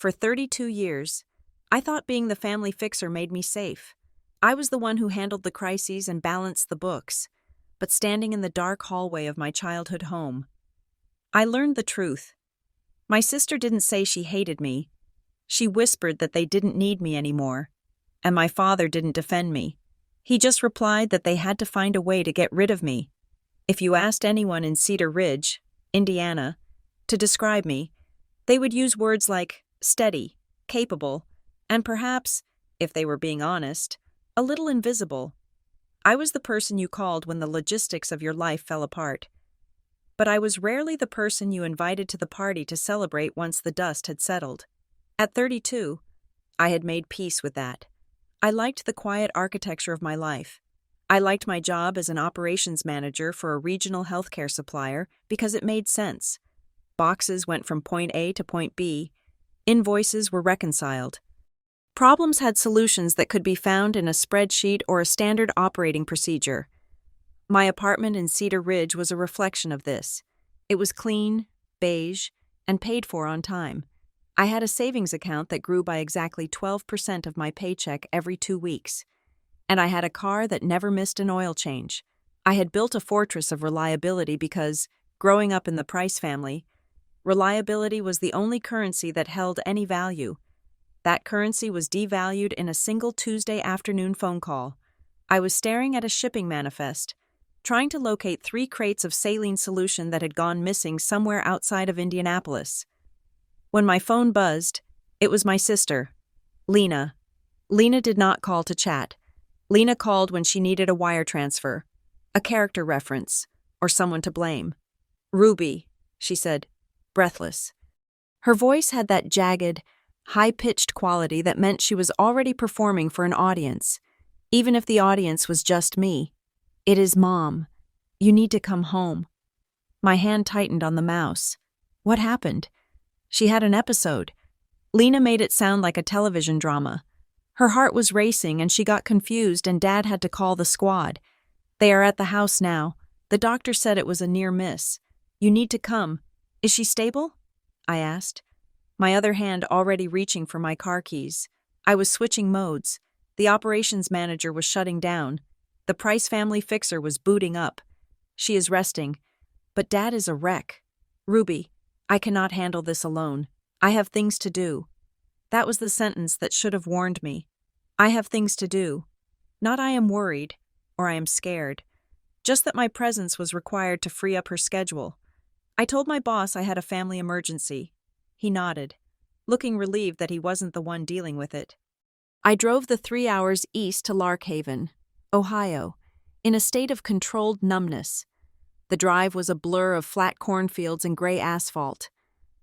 For 32 years, I thought being the family fixer made me safe. I was the one who handled the crises and balanced the books. But standing in the dark hallway of my childhood home, I learned the truth. My sister didn't say she hated me. She whispered that they didn't need me anymore. And my father didn't defend me. He just replied that they had to find a way to get rid of me. If you asked anyone in Cedar Ridge, Indiana, to describe me, they would use words like steady, capable, and perhaps, if they were being honest, a little invisible. I was the person you called when the logistics of your life fell apart. But I was rarely the person you invited to the party to celebrate once the dust had settled. At 32, I had made peace with that. I liked the quiet architecture of my life. I liked my job as an operations manager for a regional healthcare supplier because it made sense. Boxes went from point A to point B. Invoices were reconciled. Problems had solutions that could be found in a spreadsheet or a standard operating procedure. My apartment in Cedar Ridge was a reflection of this. It was clean, beige, and paid for on time. I had a savings account that grew by exactly 12% of my paycheck every 2 weeks. And I had a car that never missed an oil change. I had built a fortress of reliability because, growing up in the Price family, reliability was the only currency that held any value. That currency was devalued in a single Tuesday afternoon phone call. I was staring at a shipping manifest, trying to locate 3 crates of saline solution that had gone missing somewhere outside of Indianapolis. When my phone buzzed, it was my sister, Lena. Lena did not call to chat. Lena called when she needed a wire transfer, a character reference, or someone to blame. "Ruby," she said, breathless. Her voice had that jagged, high-pitched quality that meant she was already performing for an audience, even if the audience was just me. "It is Mom. You need to come home." My hand tightened on the mouse. What happened? She had an episode. Lena made it sound like a television drama. Her heart was racing and she got confused and Dad had to call the squad. "They are at the house now. The doctor said it was a near miss. You need to come. Is she stable?" I asked, my other hand already reaching for my car keys. I was switching modes. The operations manager was shutting down. The Price family fixer was booting up. "She is resting. But Dad is a wreck. Ruby, I cannot handle this alone. I have things to do." That was the sentence that should have warned me. I have things to do. Not I am worried, or I am scared. Just that my presence was required to free up her schedule. I told my boss I had a family emergency. He nodded, looking relieved that he wasn't the one dealing with it. I drove the 3 hours east to Larkhaven, Ohio, in a state of controlled numbness. The drive was a blur of flat cornfields and gray asphalt,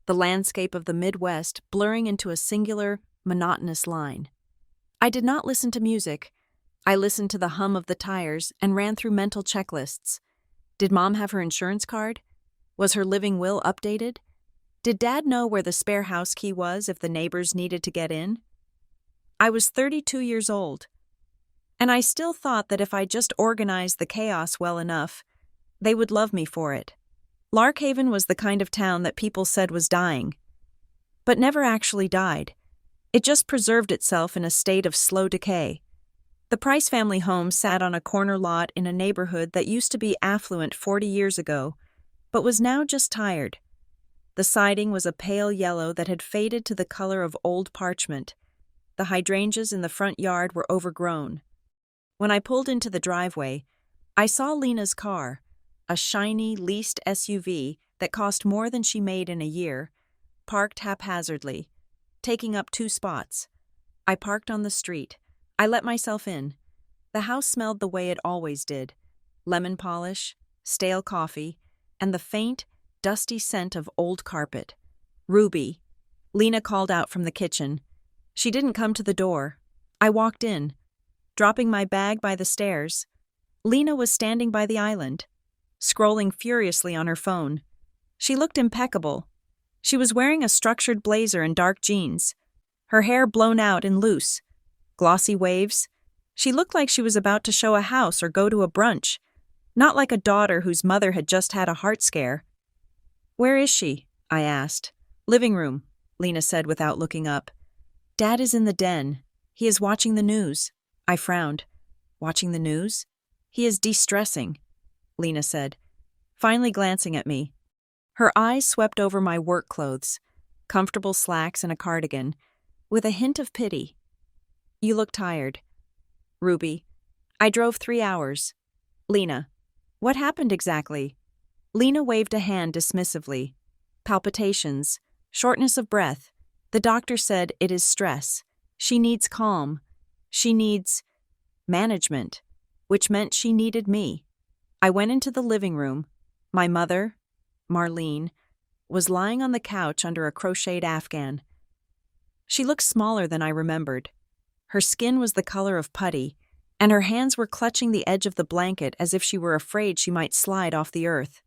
the landscape of the Midwest blurring into a singular, monotonous line. I did not listen to music. I listened to the hum of the tires and ran through mental checklists. Did Mom have her insurance card? Was her living will updated? Did Dad know where the spare house key was if the neighbors needed to get in? I was 32 years old, and I still thought that if I just organized the chaos well enough, they would love me for it. Larkhaven was the kind of town that people said was dying, but never actually died. It just preserved itself in a state of slow decay. The Price family home sat on a corner lot in a neighborhood that used to be affluent 40 years ago, but was now just tired. The siding was a pale yellow that had faded to the color of old parchment. The hydrangeas in the front yard were overgrown. When I pulled into the driveway, I saw Lena's car, a shiny, leased SUV that cost more than she made in a year, parked haphazardly, taking up 2 spots. I parked on the street. I let myself in. The house smelled the way it always did: lemon polish, stale coffee, and the faint, dusty scent of old carpet. "Ruby," Lena called out from the kitchen. She didn't come to the door. I walked in, dropping my bag by the stairs. Lena was standing by the island, scrolling furiously on her phone. She looked impeccable. She was wearing a structured blazer and dark jeans, her hair blown out and loose, glossy waves. She looked like she was about to show a house or go to a brunch, not like a daughter whose mother had just had a heart scare. "Where is she?" I asked. "Living room," Lena said without looking up. Dad is in the den. He is watching the news. I frowned. Watching the news? He is de-stressing, Lena said, finally glancing at me. Her eyes swept over my work clothes, comfortable slacks and a cardigan, with a hint of pity. You look tired. Ruby, I drove 3 hours. Lena, what happened exactly? Lena waved a hand dismissively. Palpitations, shortness of breath. The doctor said it is stress. She needs calm. She needs management, which meant she needed me. I went into the living room. My mother, Marlene, was lying on the couch under a crocheted afghan. She looked smaller than I remembered. Her skin was the color of putty, and her hands were clutching the edge of the blanket as if she were afraid she might slide off the earth.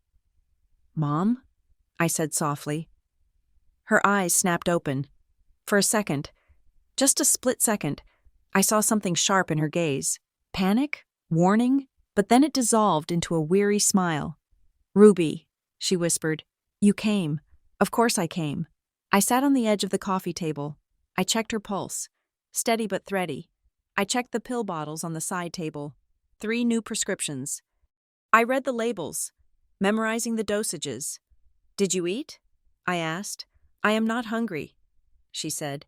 Mom? I said softly. Her eyes snapped open. For a second, just a split second, I saw something sharp in her gaze. Panic? Warning? But then it dissolved into a weary smile. Ruby, she whispered, you came. Of course I came. I sat on the edge of the coffee table. I checked her pulse. Steady but thready. I checked the pill bottles on the side table. 3 new prescriptions. I read the labels, memorizing the dosages. Did you eat? I asked. I am not hungry, she said.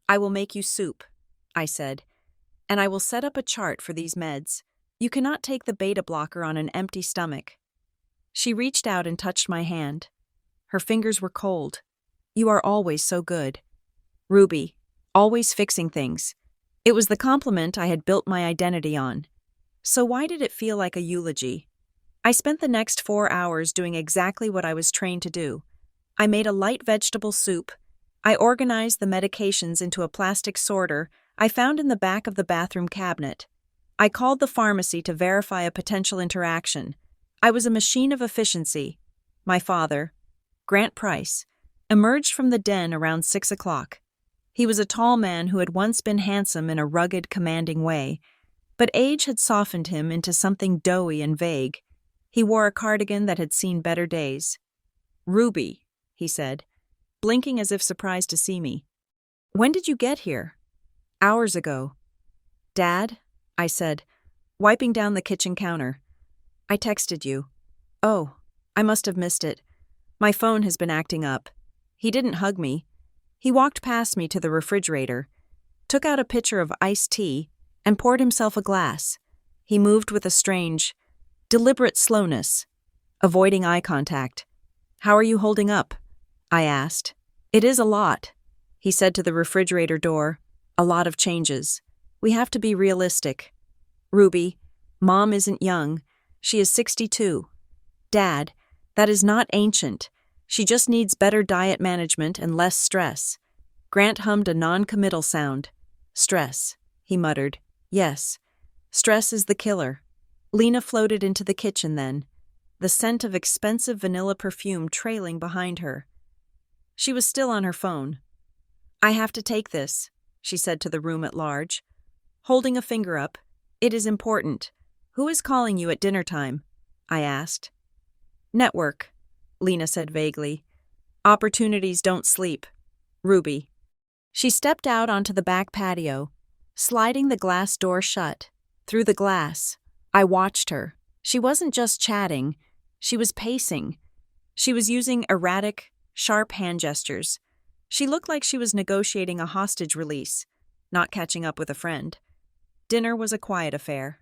I will make you soup, I said, and I will set up a chart for these meds. You cannot take the beta blocker on an empty stomach. She reached out and touched my hand. Her fingers were cold. You are always so good. Ruby, always fixing things. It was the compliment I had built my identity on. So why did it feel like a eulogy? I spent the next 4 hours doing exactly what I was trained to do. I made a light vegetable soup. I organized the medications into a plastic sorter I found in the back of the bathroom cabinet. I called the pharmacy to verify a potential interaction. I was a machine of efficiency. My father, Grant Price, emerged from the den around 6 o'clock. He was a tall man who had once been handsome in a rugged, commanding way, but age had softened him into something doughy and vague. He wore a cardigan that had seen better days. Ruby, he said, blinking as if surprised to see me. When did you get here? Hours ago. Dad, I said, wiping down the kitchen counter. I texted you. Oh, I must have missed it. My phone has been acting up. He didn't hug me. He walked past me to the refrigerator, took out a pitcher of iced tea, and poured himself a glass. He moved with a strange, deliberate slowness, avoiding eye contact. How are you holding up? I asked. It is a lot, he said to the refrigerator door. A lot of changes. We have to be realistic. Ruby, Mom isn't young. She is 62. Dad, that is not ancient. She just needs better diet management and less stress. Grant hummed a non-committal sound. Stress, he muttered. Yes, stress is the killer. Lena floated into the kitchen then, the scent of expensive vanilla perfume trailing behind her. She was still on her phone. I have to take this, she said to the room at large, holding a finger up. It is important. Who is calling you at dinner time? I asked. Network, Lena said vaguely. Opportunities don't sleep. Ruby. She stepped out onto the back patio, sliding the glass door shut. Through the glass, I watched her. She wasn't just chatting. She was pacing. She was using erratic, sharp hand gestures. She looked like she was negotiating a hostage release, not catching up with a friend. Dinner was a quiet affair.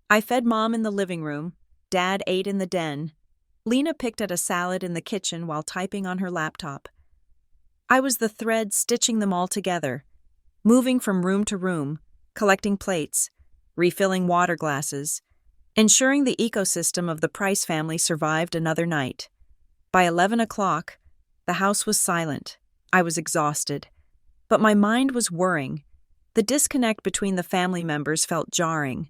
I fed Mom in the living room. Dad ate in the den. Lena picked at a salad in the kitchen while typing on her laptop. I was the thread stitching them all together, moving from room to room, collecting plates, refilling water glasses, ensuring the ecosystem of the Price family survived another night. By 11 o'clock, the house was silent. I was exhausted, but my mind was whirring. The disconnect between the family members felt jarring.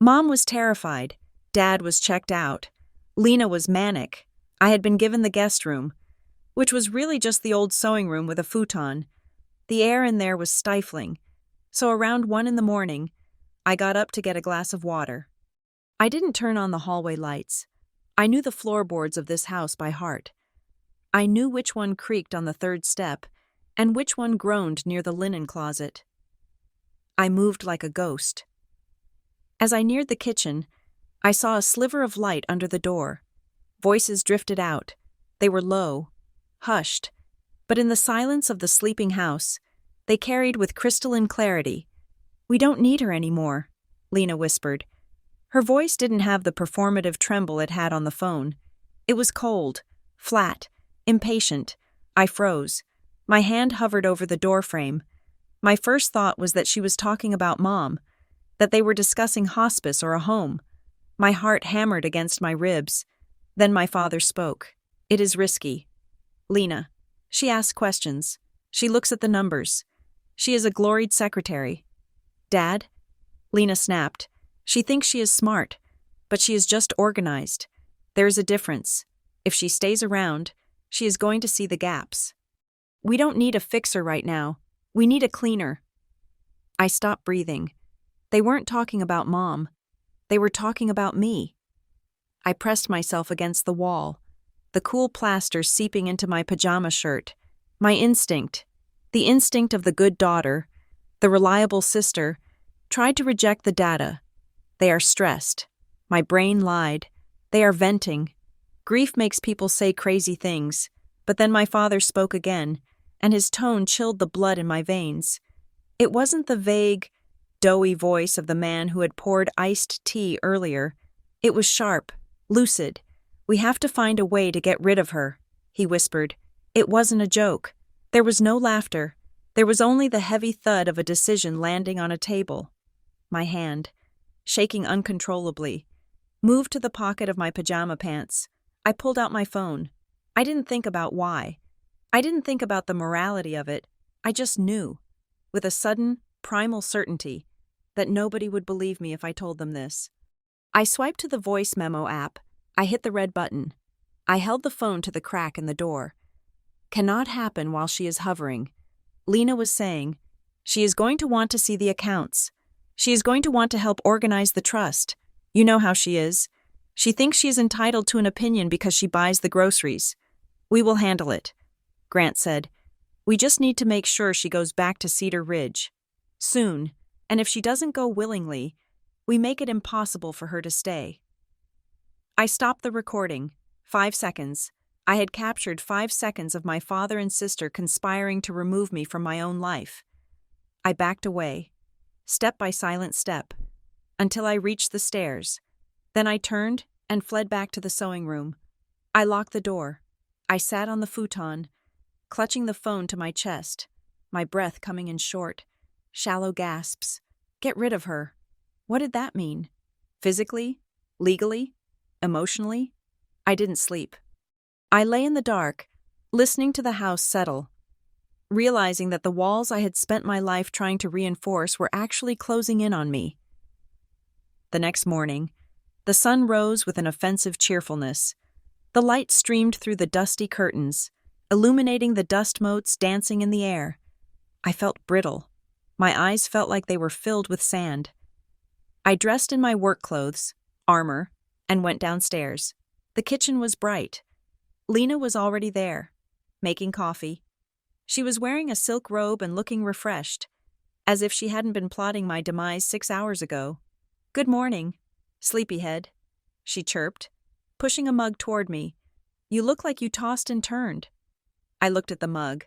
Mom was terrified. Dad was checked out. Lena was manic. I had been given the guest room, which was really just the old sewing room with a futon. The air in there was stifling, so around 1 a.m, I got up to get a glass of water. I didn't turn on the hallway lights. I knew the floorboards of this house by heart. I knew which one creaked on the 3rd step And which one groaned near the linen closet? I moved like a ghost. As I neared the kitchen, I saw a sliver of light under the door. Voices drifted out. They were low, hushed, but in the silence of the sleeping house, they carried with crystalline clarity. "We don't need her anymore," Lena whispered. Her voice didn't have the performative tremble it had on the phone. It was cold, flat, impatient. I froze. My hand hovered over the doorframe. My first thought was that she was talking about Mom, that they were discussing hospice or a home. My heart hammered against my ribs. Then my father spoke. "It is risky. Lena. She asks questions. She looks at the numbers. She is a gloried secretary." "Dad?" Lena snapped. "She thinks she is smart, but she is just organized. There is a difference. If she stays around, she is going to see the gaps. We don't need a fixer right now. We need a cleaner." I stopped breathing. They weren't talking about Mom. They were talking about me. I pressed myself against the wall, the cool plaster seeping into my pajama shirt. My instinct, the instinct of the good daughter, the reliable sister, tried to reject the data. They are stressed. My brain lied. They are venting. Grief makes people say crazy things. But then my father spoke again, and his tone chilled the blood in my veins. It wasn't the vague, doughy voice of the man who had poured iced tea earlier. It was sharp, lucid. "We have to find a way to get rid of her," he whispered. It wasn't a joke. There was no laughter. There was only the heavy thud of a decision landing on a table. My hand, shaking uncontrollably, moved to the pocket of my pajama pants. I pulled out my phone. I didn't think about why. I didn't think about the morality of it. I just knew, with a sudden, primal certainty, that nobody would believe me if I told them this. I swiped to the voice memo app. I hit the red button. I held the phone to the crack in the door. "Cannot happen while she is hovering." Lena was saying, "She is going to want to see the accounts. She is going to want to help organize the trust. You know how she is. She thinks she is entitled to an opinion because she buys the groceries. We will handle it," Grant said. "We just need to make sure she goes back to Cedar Ridge. Soon, and if she doesn't go willingly, we make it impossible for her to stay." I stopped the recording. 5 seconds. I had captured 5 seconds of my father and sister conspiring to remove me from my own life. I backed away, step by silent step, until I reached the stairs. Then I turned and fled back to the sewing room. I locked the door. I sat on the futon, clutching the phone to my chest, my breath coming in short, shallow gasps. Get rid of her. What did that mean? Physically? Legally? Emotionally? I didn't sleep. I lay in the dark, listening to the house settle, realizing that the walls I had spent my life trying to reinforce were actually closing in on me. The next morning, the sun rose with an offensive cheerfulness. The light streamed through the dusty curtains, illuminating the dust motes dancing in the air. I felt brittle. My eyes felt like they were filled with sand. I dressed in my work clothes, armor, and went downstairs. The kitchen was bright. Lena was already there, making coffee. She was wearing a silk robe and looking refreshed, as if she hadn't been plotting my demise 6 hours ago. "Good morning, sleepyhead," she chirped, pushing a mug toward me. "You look like you tossed and turned." I looked at the mug.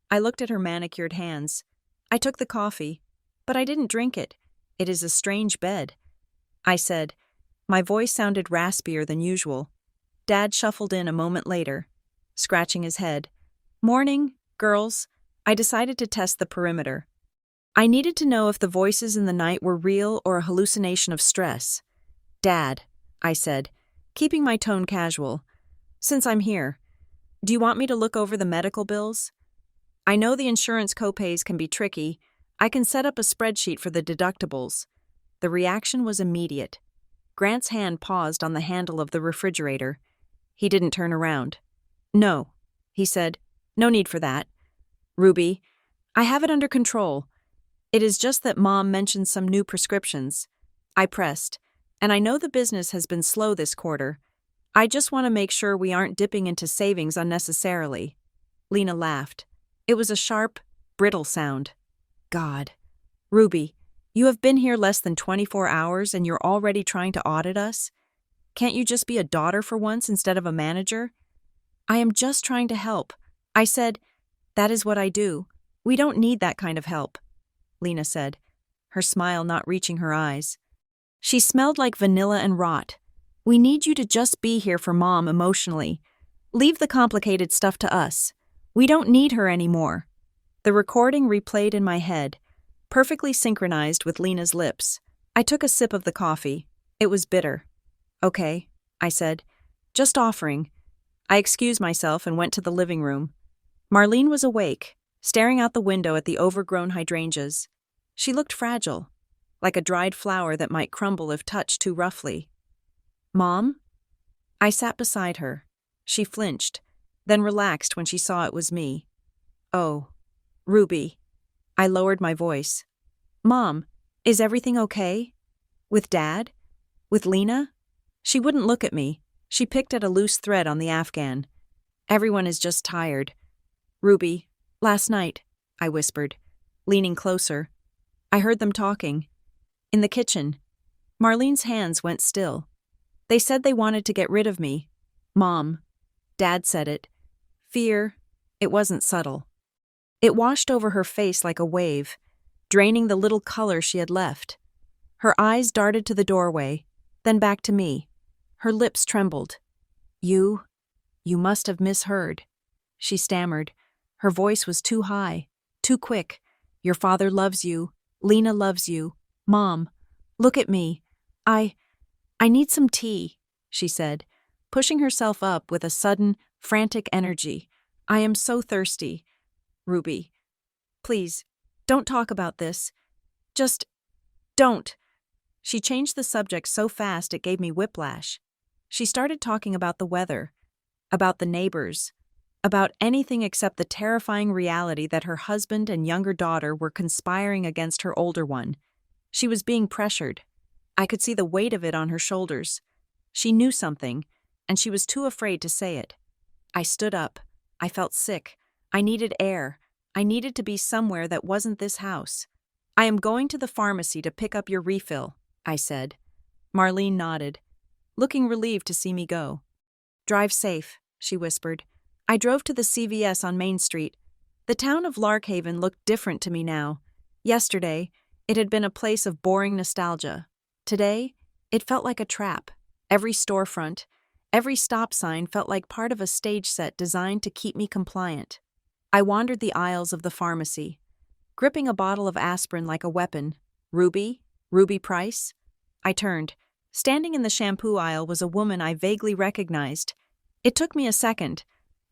I looked at her manicured hands. I took the coffee, but I didn't drink it. "It is a strange bed," I said. My voice sounded raspier than usual. Dad shuffled in a moment later, scratching his head. "Morning, girls." I decided to test the perimeter. I needed to know if the voices in the night were real or a hallucination of stress. "Dad," I said, keeping my tone casual, "since I'm here, do you want me to look over the medical bills? I know the insurance copays can be tricky. I can set up a spreadsheet for the deductibles." The reaction was immediate. Grant's hand paused on the handle of the refrigerator. He didn't turn around. "No," he said. "No need for that. Ruby, I have it under control. It is just that Mom mentioned some new prescriptions." I pressed, "And I know the business has been slow this quarter. I just want to make sure we aren't dipping into savings unnecessarily." Lena laughed. It was a sharp, brittle sound. God. Ruby, you have been here less than 24 hours and you're already trying to audit us? Can't you just be a daughter for once instead of a manager? I am just trying to help. I said, that is what I do. We don't need that kind of help, Lena said, her smile not reaching her eyes. She smelled like vanilla and rot. We need you to just be here for Mom emotionally. Leave the complicated stuff to us. We don't need her anymore. The recording replayed in my head, perfectly synchronized with Lena's lips. I took a sip of the coffee. It was bitter. Okay, I said, just offering. I excused myself and went to the living room. Marlene was awake, staring out the window at the overgrown hydrangeas. She looked fragile, like a dried flower that might crumble if touched too roughly. Mom? I sat beside her. She flinched, then relaxed when she saw it was me. Oh, Ruby. I lowered my voice. Mom, is everything okay? With Dad? With Lena? She wouldn't look at me. She picked at a loose thread on the Afghan. Everyone is just tired. Ruby, last night, I whispered, leaning closer. I heard them talking. In the kitchen. Marlene's hands went still. They said they wanted to get rid of me. Mom. Dad said it. Fear. It wasn't subtle. It washed over her face like a wave, draining the little color she had left. Her eyes darted to the doorway, then back to me. Her lips trembled. You must have misheard. She stammered. Her voice was too high, too quick. Your father loves you. Lena loves you. Mom, look at me. I need some tea, she said, pushing herself up with a sudden, frantic energy. I am so thirsty. Ruby, please, don't talk about this. Just don't. She changed the subject so fast it gave me whiplash. She started talking about the weather, about the neighbors, about anything except the terrifying reality that her husband and younger daughter were conspiring against her older one. She was being pressured. I could see the weight of it on her shoulders. She knew something, and she was too afraid to say it. I stood up. I felt sick. I needed air. I needed to be somewhere that wasn't this house. I am going to the pharmacy to pick up your refill, I said. Marlene nodded, looking relieved to see me go. Drive safe, she whispered. I drove to the CVS on Main Street. The town of Larkhaven looked different to me now. Yesterday, it had been a place of boring nostalgia. Today, it felt like a trap. Every storefront, every stop sign felt like part of a stage set designed to keep me compliant. I wandered the aisles of the pharmacy, gripping a bottle of aspirin like a weapon. Ruby Price? I turned. Standing in the shampoo aisle was a woman I vaguely recognized. It took me a second.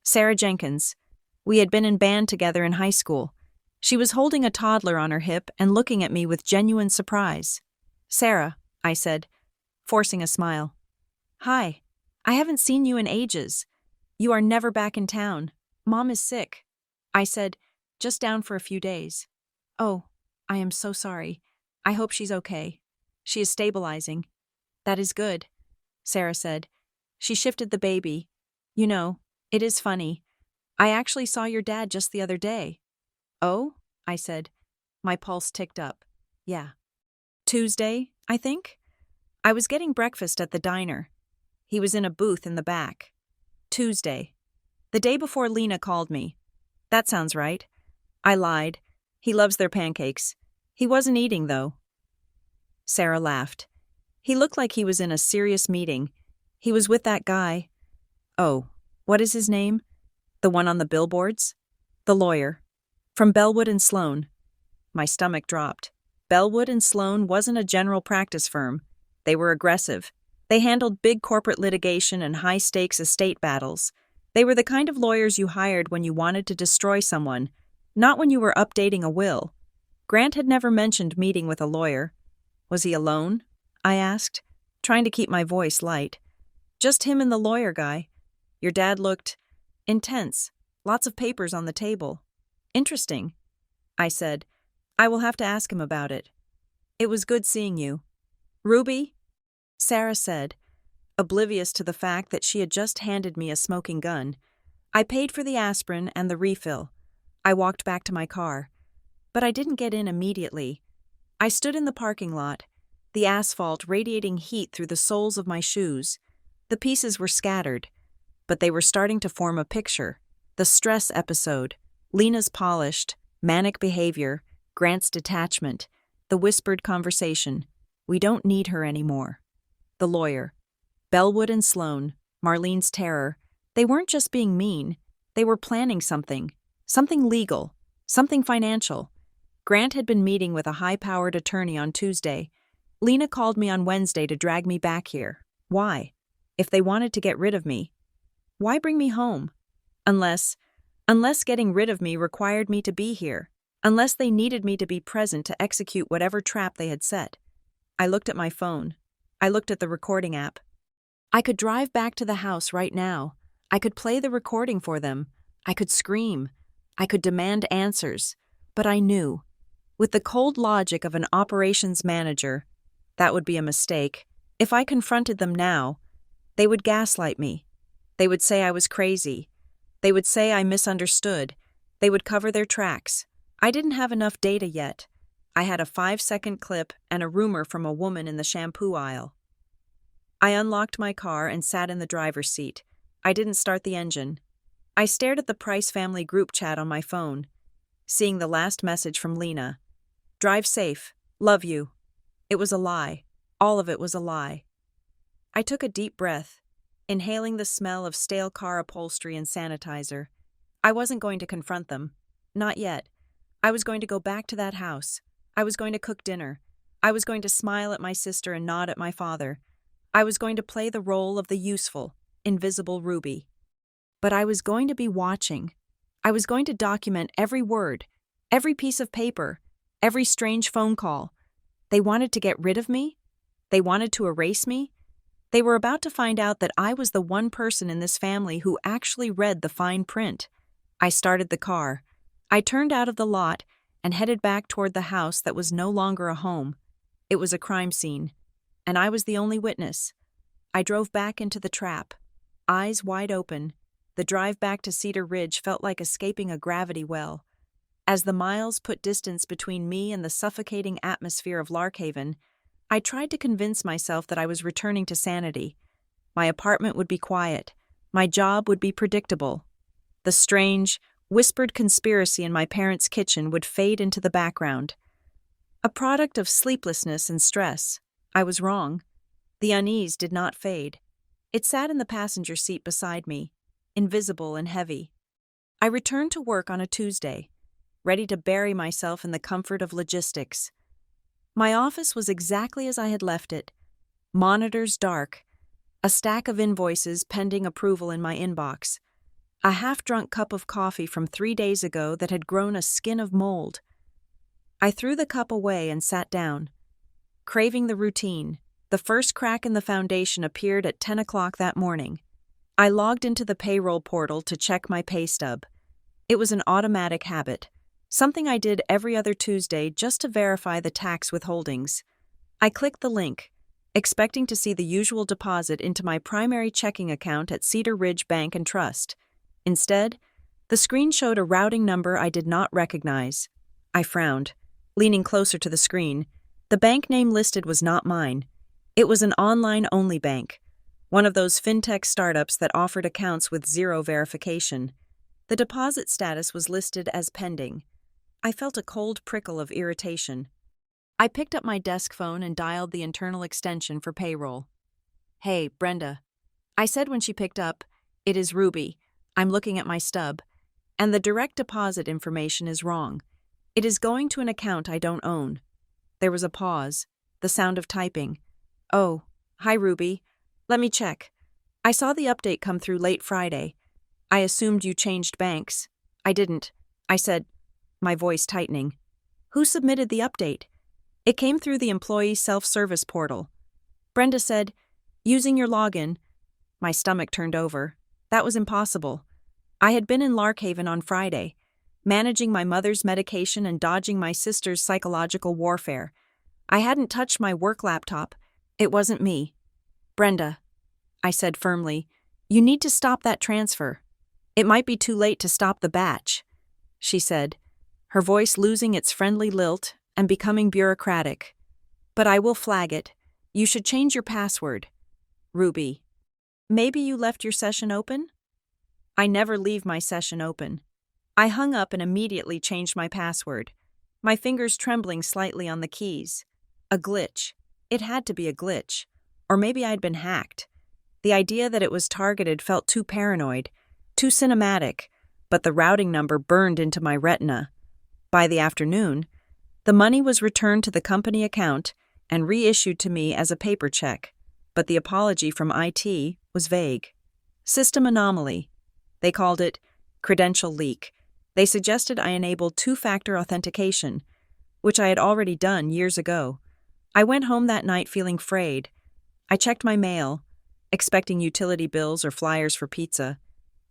Sarah Jenkins. We had been in band together in high school. She was holding a toddler on her hip and looking at me with genuine surprise. Sarah, I said, forcing a smile. Hi. I haven't seen you in ages. You are never back in town. Mom is sick. I said, just down for a few days. Oh, I am so sorry. I hope she's okay. She is stabilizing. That is good, Sarah said. She shifted the baby. You know, it is funny. I actually saw your dad just the other day. Oh, I said. My pulse ticked up. Yeah. Tuesday, I think? I was getting breakfast at the diner. He was in a booth in the back. Tuesday. The day before Lena called me. That sounds right. I lied. He loves their pancakes. He wasn't eating, though. Sarah laughed. He looked like he was in a serious meeting. He was with that guy. Oh, what is his name? The one on the billboards? The lawyer. From Bellwood and Sloan. My stomach dropped. Bellwood and Sloan wasn't a general practice firm. They were aggressive. They handled big corporate litigation and high-stakes estate battles. They were the kind of lawyers you hired when you wanted to destroy someone, not when you were updating a will. Grant had never mentioned meeting with a lawyer. Was he alone? I asked, trying to keep my voice light. Just him and the lawyer guy. Your dad looked intense. Lots of papers on the table. Interesting, I said. I will have to ask him about it. It was good seeing you. Ruby? Sarah said, oblivious to the fact that she had just handed me a smoking gun. I paid for the aspirin and the refill. I walked back to my car. But I didn't get in immediately. I stood in the parking lot, the asphalt radiating heat through the soles of my shoes. The pieces were scattered, but they were starting to form a picture. The stress episode, Lena's polished, manic behavior, Grant's detachment, the whispered conversation. We don't need her anymore. The lawyer. Bellwood and Sloan, Marlene's terror. They weren't just being mean. They were planning something. Something legal. Something financial. Grant had been meeting with a high-powered attorney on Tuesday. Lena called me on Wednesday to drag me back here. Why? If they wanted to get rid of me, why bring me home? Unless getting rid of me required me to be here. Unless they needed me to be present to execute whatever trap they had set. I looked at my phone. I looked at the recording app. I could drive back to the house right now. I could play the recording for them. I could scream. I could demand answers. But I knew, with the cold logic of an operations manager, that would be a mistake. If I confronted them now, they would gaslight me. They would say I was crazy. They would say I misunderstood. They would cover their tracks. I didn't have enough data yet. I had a 5-second clip and a rumor from a woman in the shampoo aisle. I unlocked my car and sat in the driver's seat. I didn't start the engine. I stared at the Price family group chat on my phone, seeing the last message from Lena. Drive safe. Love you. It was a lie. All of it was a lie. I took a deep breath, inhaling the smell of stale car upholstery and sanitizer. I wasn't going to confront them. Not yet. I was going to go back to that house. I was going to cook dinner. I was going to smile at my sister and nod at my father. I was going to play the role of the useful, invisible Ruby. But I was going to be watching. I was going to document every word, every piece of paper, every strange phone call. They wanted to get rid of me? They wanted to erase me? They were about to find out that I was the one person in this family who actually read the fine print. I started the car. I turned out of the lot and headed back toward the house that was no longer a home. It was a crime scene, and I was the only witness. I drove back into the trap, eyes wide open. The drive back to Cedar Ridge felt like escaping a gravity well. As the miles put distance between me and the suffocating atmosphere of Larkhaven, I tried to convince myself that I was returning to sanity. My apartment would be quiet. My job would be predictable. The strange, whispered conspiracy in my parents' kitchen would fade into the background. A product of sleeplessness and stress. I was wrong. The unease did not fade. It sat in the passenger seat beside me, invisible and heavy. I returned to work on a Tuesday, ready to bury myself in the comfort of logistics. My office was exactly as I had left it. Monitors dark, a stack of invoices pending approval in my inbox, a half-drunk cup of coffee from 3 days ago that had grown a skin of mold. I threw the cup away and sat down, craving the routine. The first crack in the foundation appeared at 10 o'clock that morning. I logged into the payroll portal to check my pay stub. It was an automatic habit, something I did every other Tuesday just to verify the tax withholdings. I clicked the link, expecting to see the usual deposit into my primary checking account at Cedar Ridge Bank and Trust. Instead, the screen showed a routing number I did not recognize. I frowned, leaning closer to the screen. The bank name listed was not mine. It was an online-only bank, one of those fintech startups that offered accounts with zero verification. The deposit status was listed as pending. I felt a cold prickle of irritation. I picked up my desk phone and dialed the internal extension for payroll. "Hey, Brenda," I said when she picked up. "It is Ruby. I'm looking at my stub, and the direct deposit information is wrong. It is going to an account I don't own." There was a pause, the sound of typing. "Oh, hi Ruby. Let me check. I saw the update come through late Friday. I assumed you changed banks." "I didn't," I said, my voice tightening. "Who submitted the update?" "It came through the employee self-service portal." Brenda said, "Using your login." My stomach turned over. That was impossible. I had been in Larkhaven on Friday, managing my mother's medication and dodging my sister's psychological warfare. I hadn't touched my work laptop. It wasn't me. "Brenda," I said firmly, "you need to stop that transfer. It might be too late to stop the batch." she said, her voice losing its friendly lilt and becoming bureaucratic. "But I will flag it. You should change your password." Ruby. "Maybe you left your session open?" "I never leave my session open." I hung up and immediately changed my password, my fingers trembling slightly on the keys. A glitch. It had to be a glitch. Or maybe I'd been hacked. The idea that it was targeted felt too paranoid, too cinematic, but the routing number burned into my retina. By the afternoon, the money was returned to the company account and reissued to me as a paper check, but the apology from IT was vague. System anomaly. They called it credential leak. They suggested I enable two-factor authentication, which I had already done years ago. I went home that night feeling frayed. I checked my mail, expecting utility bills or flyers for pizza.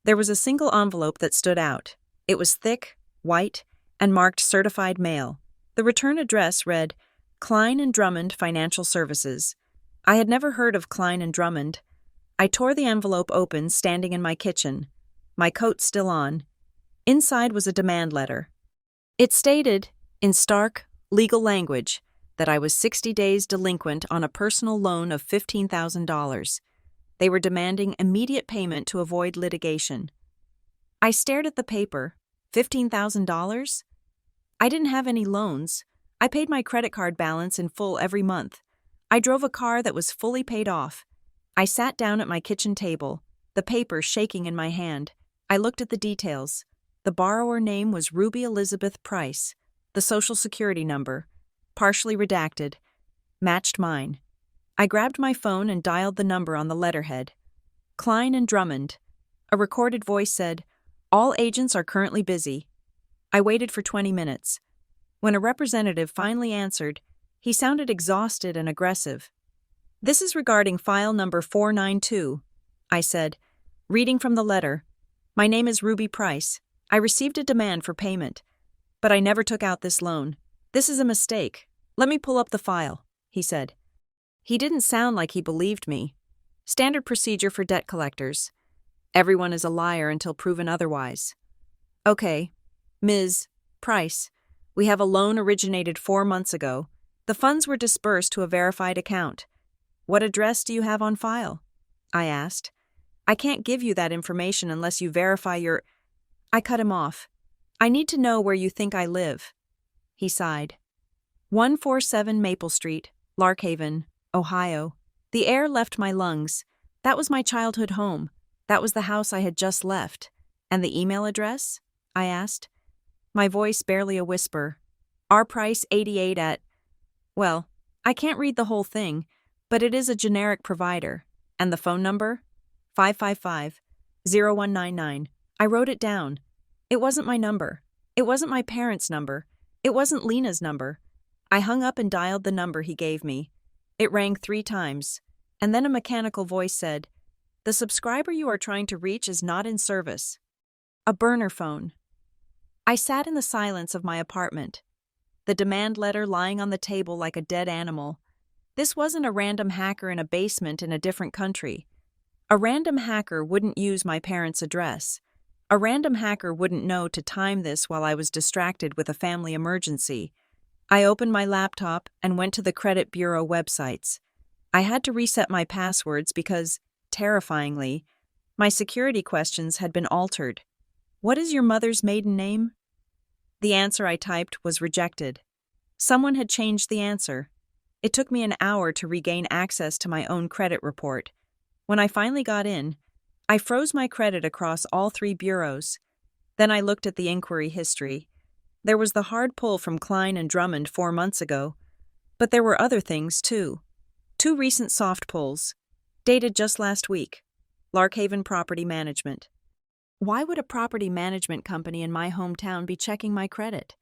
There was a single envelope that stood out. It was thick, white, and marked certified mail. The return address read, Klein & Drummond Financial Services. I had never heard of Klein & Drummond. I tore the envelope open standing in my kitchen, my coat still on. Inside was a demand letter. It stated, in stark, legal language, that I was 60 days delinquent on a personal loan of $15,000. They were demanding immediate payment to avoid litigation. I stared at the paper. $15,000? I didn't have any loans. I paid my credit card balance in full every month. I drove a car that was fully paid off. I sat down at my kitchen table, the paper shaking in my hand. I looked at the details. The borrower name was Ruby Elizabeth Price. The Social Security number, partially redacted, matched mine. I grabbed my phone and dialed the number on the letterhead. Klein & Drummond. A recorded voice said, "All agents are currently busy." I waited for 20 minutes. When a representative finally answered, he sounded exhausted and aggressive. "This is regarding file number 492, I said, reading from the letter. "My name is Ruby Price. I received a demand for payment, but I never took out this loan. This is a mistake. Let me pull up the file," he said. He didn't sound like he believed me. Standard procedure for debt collectors. Everyone is a liar until proven otherwise. "Okay, Ms. Price, we have a loan originated 4 months ago. The funds were disbursed to a verified account. What address do you have on file?" I asked. "I can't give you that information unless you verify your—" I cut him off. "I need to know where you think I live." He sighed. 147 Maple Street, Larkhaven, Ohio. The air left my lungs. That was my childhood home. That was the house I had just left. And the email address? I asked. My voice barely a whisper. rprice88 at... Well, I can't read the whole thing, but it is a generic provider. And the phone number? 555-0199. I wrote it down. It wasn't my number. It wasn't my parents' number. It wasn't Lena's number. I hung up and dialed the number he gave me. It rang 3 times, and then a mechanical voice said, "The subscriber you are trying to reach is not in service." A burner phone. I sat in the silence of my apartment, the demand letter lying on the table like a dead animal. This wasn't a random hacker in a basement in a different country. A random hacker wouldn't use my parents' address. A random hacker wouldn't know to time this while I was distracted with a family emergency. I opened my laptop and went to the credit bureau websites. I had to reset my passwords because, terrifyingly, my security questions had been altered. "What is your mother's maiden name?" The answer I typed was rejected. Someone had changed the answer. It took me an hour to regain access to my own credit report. When I finally got in, I froze my credit across all 3 bureaus. Then I looked at the inquiry history. There was the hard pull from Klein & Drummond 4 months ago, but there were other things, too. 2 recent soft pulls, dated just last week. Larkhaven Property Management. Why would a property management company in my hometown be checking my credit?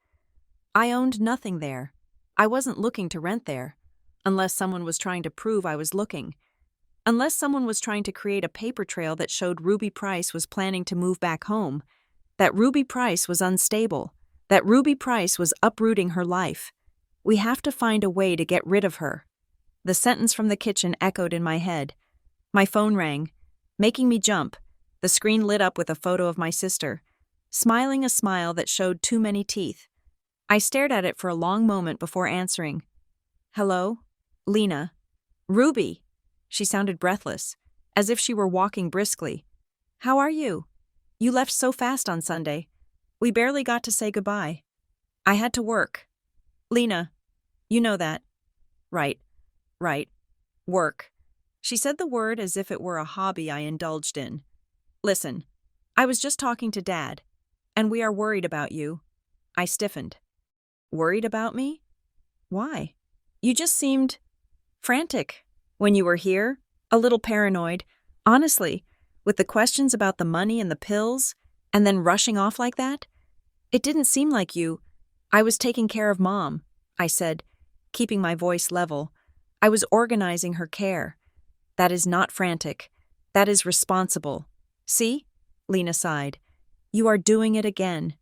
I owned nothing there. I wasn't looking to rent there, unless someone was trying to prove I was looking. Unless someone was trying to create a paper trail that showed Ruby Price was planning to move back home, that Ruby Price was unstable, that Ruby Price was uprooting her life. We have to find a way to get rid of her. The sentence from the kitchen echoed in my head. My phone rang, making me jump. The screen lit up with a photo of my sister. smiling a smile that showed too many teeth. I stared at it for a long moment before answering. Hello? Lena. Ruby. She sounded breathless, as if she were walking briskly. How are you? You left so fast on Sunday. We barely got to say goodbye. I had to work. Lena. You know that. Right. Work. She said the word as if it were a hobby I indulged in. Listen, I was just talking to Dad, and we are worried about you. I stiffened. Worried about me? Why? You just seemed frantic when you were here, a little paranoid. Honestly, with the questions about the money and the pills, and then rushing off like that? It didn't seem like you. I was taking care of Mom, I said, keeping my voice level. I was organizing her care. That is not frantic. That is responsible. See? Lena sighed. You are doing it again.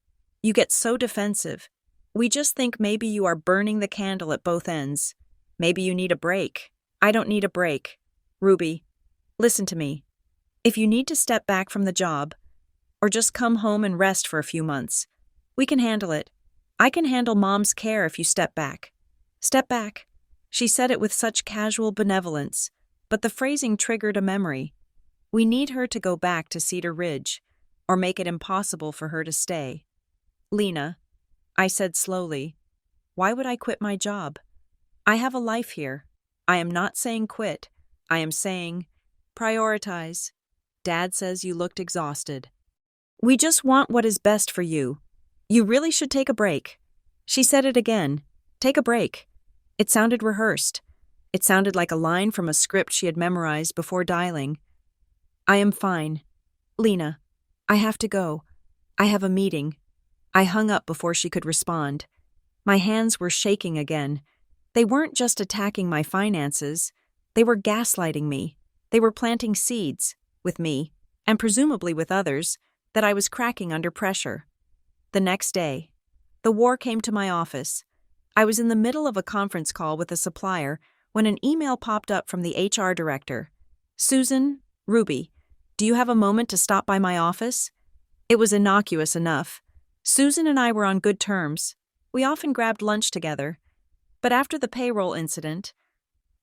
You get so defensive. We just think maybe you are burning the candle at both ends. Maybe you need a break. I don't need a break. Ruby, listen to me. If you need to step back from the job, or just come home and rest for a few months, we can handle it. I can handle Mom's care if you step back. Step back. She said it with such casual benevolence, but the phrasing triggered a memory. We need her to go back to Cedar Ridge, or make it impossible for her to stay. Lena, I said slowly, why would I quit my job? I have a life here. I am not saying quit. I am saying prioritize. Dad says you looked exhausted. We just want what is best for you. You really should take a break. She said it again. Take a break. It sounded rehearsed. It sounded like a line from a script she had memorized before dialing. I am fine. Lena, I have to go. I have a meeting. I hung up before she could respond. My hands were shaking again. They weren't just attacking my finances. They were gaslighting me. They were planting seeds, with me, and presumably with others, that I was cracking under pressure. The next day, the war came to my office. I was in the middle of a conference call with a supplier when an email popped up from the HR director. Susan, Ruby, do you have a moment to stop by my office? It was innocuous enough. Susan and I were on good terms. We often grabbed lunch together. But after the payroll incident,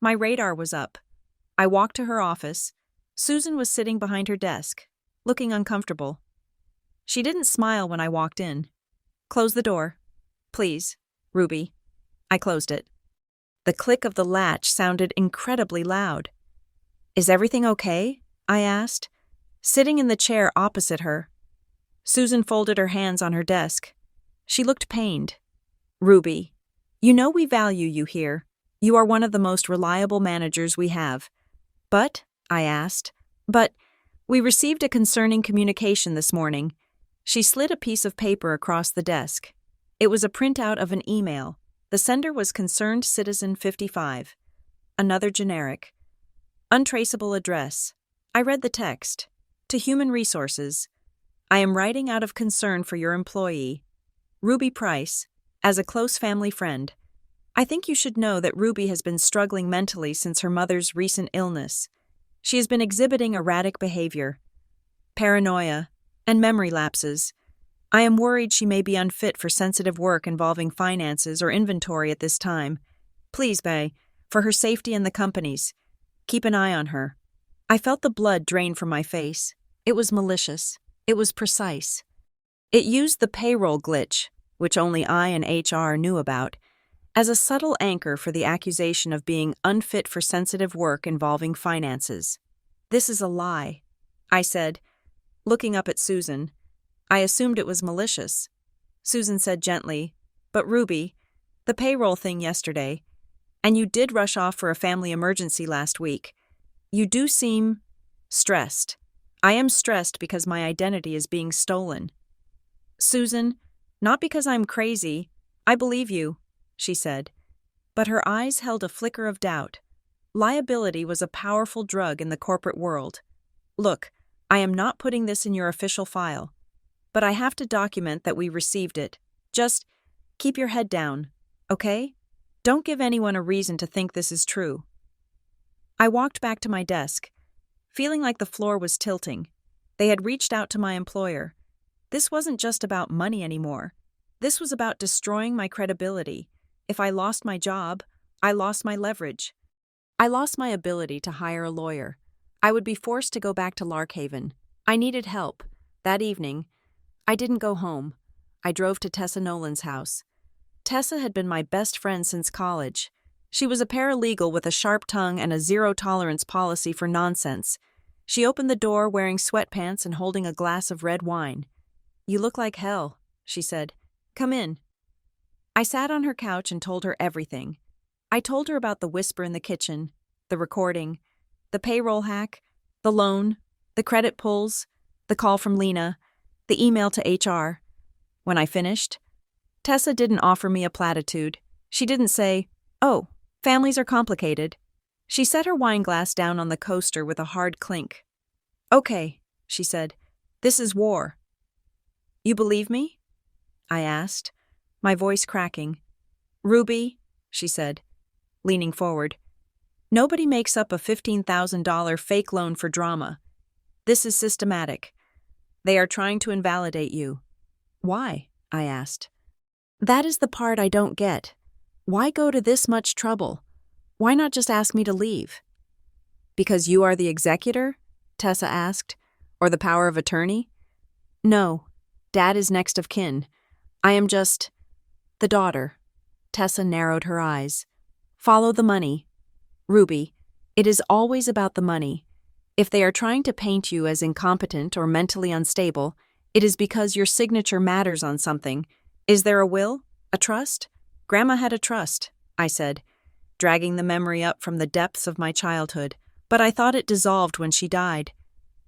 my radar was up. I walked to her office. Susan was sitting behind her desk, looking uncomfortable. She didn't smile when I walked in. Close the door. Please, Ruby. I closed it. The click of the latch sounded incredibly loud. Is everything okay? I asked, sitting in the chair opposite her. Susan folded her hands on her desk. She looked pained. Ruby, you know we value you here. You are one of the most reliable managers we have. But, I asked, we received a concerning communication this morning. She slid a piece of paper across the desk. It was a printout of an email. The sender was Concerned Citizen 55. Another generic. Untraceable address. I read the text. To Human Resources. I am writing out of concern for your employee, Ruby Price, as a close family friend. I think you should know that Ruby has been struggling mentally since her mother's recent illness. She has been exhibiting erratic behavior, paranoia, and memory lapses. I am worried she may be unfit for sensitive work involving finances or inventory at this time. Please, Bay, for her safety and the company's, keep an eye on her. I felt the blood drain from my face. It was malicious. It was precise. It used the payroll glitch, which only I and HR knew about, as a subtle anchor for the accusation of being unfit for sensitive work involving finances. This is a lie, I said, looking up at Susan. I assumed it was malicious. Susan said gently, but Ruby, the payroll thing yesterday, and you did rush off for a family emergency last week. You do seem stressed. I am stressed because my identity is being stolen. Susan, not because I'm crazy. I believe you, she said. But her eyes held a flicker of doubt. Liability was a powerful drug in the corporate world. Look, I am not putting this in your official file, but I have to document that we received it. Just keep your head down, okay? Don't give anyone a reason to think this is true. I walked back to my desk, feeling like the floor was tilting. They had reached out to my employer. This wasn't just about money anymore. This was about destroying my credibility. If I lost my job, I lost my leverage. I lost my ability to hire a lawyer. I would be forced to go back to Larkhaven. I needed help. That evening, I didn't go home. I drove to Tessa Nolan's house. Tessa had been my best friend since college. She was a paralegal with a sharp tongue and a zero-tolerance policy for nonsense. She opened the door wearing sweatpants and holding a glass of red wine. "You look like hell," she said. "Come in." I sat on her couch and told her everything. I told her about the whisper in the kitchen, the recording, the payroll hack, the loan, the credit pulls, the call from Lena, the email to HR. When I finished, Tessa didn't offer me a platitude. She didn't say, "Oh, families are complicated." She set her wine glass down on the coaster with a hard clink. "Okay," she said, "this is war." "You believe me?" I asked, my voice cracking. "Ruby," she said, leaning forward, "nobody makes up a $15,000 fake loan for drama. This is systematic. They are trying to invalidate you." "Why?" I asked. "That is the part I don't get. Why go to this much trouble? Why not just ask me to leave?" "Because you are the executor?" Tessa asked. "Or the power of attorney?" "No. Dad is next of kin. I am just the daughter." Tessa narrowed her eyes. "Follow the money. Ruby, it is always about the money. If they are trying to paint you as incompetent or mentally unstable, it is because your signature matters on something. Is there a will? A trust? Grandma had a trust," I said, dragging the memory up from the depths of my childhood, "but I thought it dissolved when she died.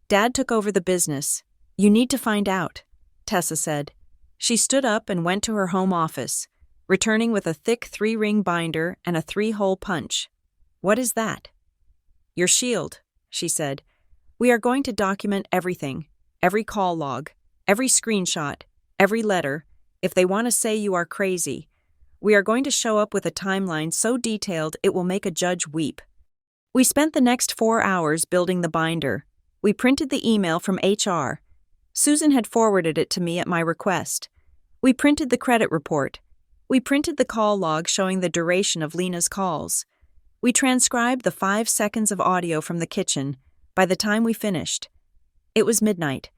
Dad took over the business. You need to find out," Tessa said. She stood up and went to her home office, returning with a thick 3-ring binder and a 3-hole punch. "What is that?" "Your shield," she said. "We are going to document everything, every call log, every screenshot, every letter. If they want to say you are crazy, we are going to show up with a timeline so detailed it will make a judge weep." We spent the next 4 hours building the binder. We printed the email from HR. Susan had forwarded it to me at my request. We printed the credit report. We printed the call log showing the duration of Lena's calls. We transcribed the 5 seconds of audio from the kitchen. By the time we finished, it was midnight.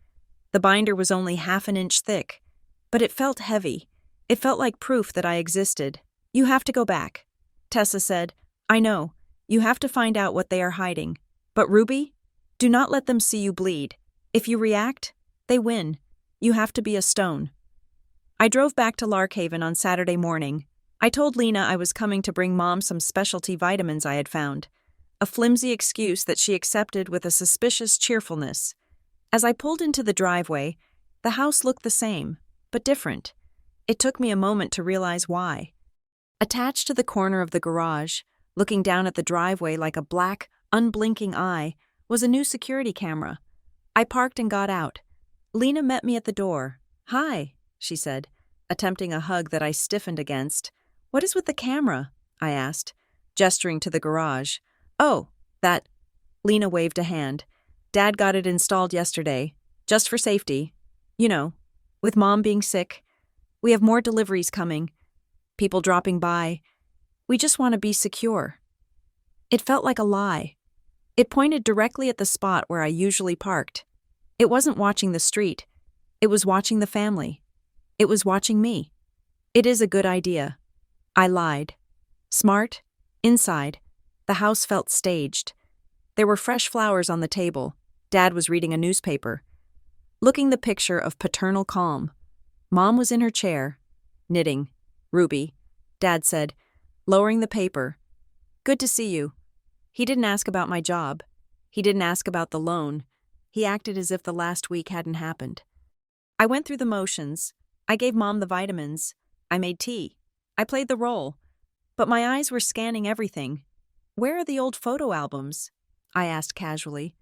The binder was only half an inch thick, but it felt heavy. It felt like proof that I existed. "You have to go back," Tessa said. "I know. You have to find out what they are hiding. But Ruby, do not let them see you bleed. If you react, they win. You have to be a stone." I drove back to Larkhaven on Saturday morning. I told Lena I was coming to bring Mom some specialty vitamins I had found, a flimsy excuse that she accepted with a suspicious cheerfulness. As I pulled into the driveway, the house looked the same, but different. It took me a moment to realize why. Attached to the corner of the garage, looking down at the driveway like a black, unblinking eye, was a new security camera. I parked and got out. Lena met me at the door. "Hi," she said, attempting a hug that I stiffened against. "What is with the camera?" I asked, gesturing to the garage. "Oh, that..." Lena waved a hand. "Dad got it installed yesterday, just for safety. You know, with Mom being sick. We have more deliveries coming, people dropping by. We just want to be secure." It felt like a lie. It pointed directly at the spot where I usually parked. It wasn't watching the street. It was watching the family. It was watching me. "It is a good idea." I lied. Smart. Inside, the house felt staged. There were fresh flowers on the table. Dad was reading a newspaper, looking the picture of paternal calm. Mom was in her chair, knitting. "Ruby," Dad said, lowering the paper. "Good to see you." He didn't ask about my job. He didn't ask about the loan. He acted as if the last week hadn't happened. I went through the motions. I gave Mom the vitamins. I made tea. I played the role. But my eyes were scanning everything. "Where are the old photo albums?" I asked casually.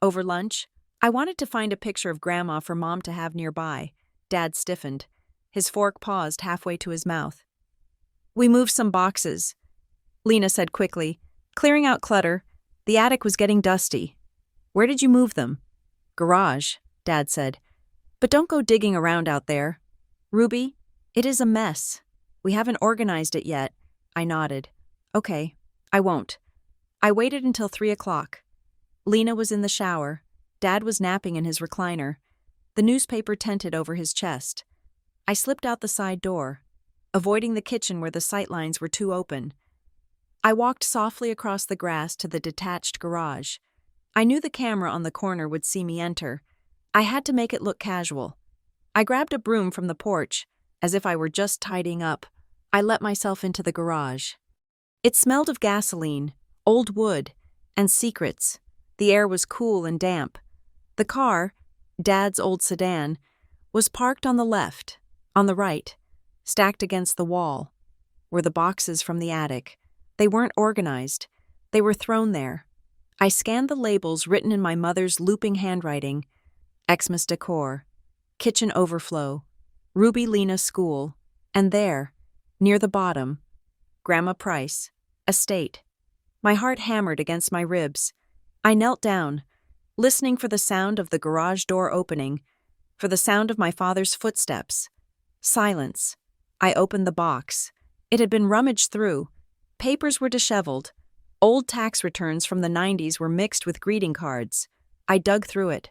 Over lunch, I wanted to find a picture of Grandma for Mom to have nearby. Dad stiffened. His fork paused halfway to his mouth. "We moved some boxes," Lena said quickly, clearing out clutter. The attic was getting dusty. "Where did you move them?" "Garage," Dad said. But don't go digging around out there. Ruby, it is a mess. We haven't organized it yet. I nodded. Okay, I won't. I waited until 3 o'clock. Lena was in the shower. Dad was napping in his recliner, the newspaper tented over his chest. I slipped out the side door, avoiding the kitchen where the sightlines were too open. I walked softly across the grass to the detached garage. I knew the camera on the corner would see me enter. I had to make it look casual. I grabbed a broom from the porch, as if I were just tidying up. I let myself into the garage. It smelled of gasoline, old wood, and secrets. The air was cool and damp. The car, Dad's old sedan, was parked on the left. On the right, stacked against the wall, were the boxes from the attic. They weren't organized. They were thrown there. I scanned the labels written in my mother's looping handwriting: Xmas Decor, Kitchen Overflow, Ruby Lena School, and there, near the bottom, Grandma Price, Estate. My heart hammered against my ribs. I knelt down, listening for the sound of the garage door opening, for the sound of my father's footsteps. Silence. I opened the box. It had been rummaged through. Papers were disheveled. Old tax returns from the 90s were mixed with greeting cards. I dug through it,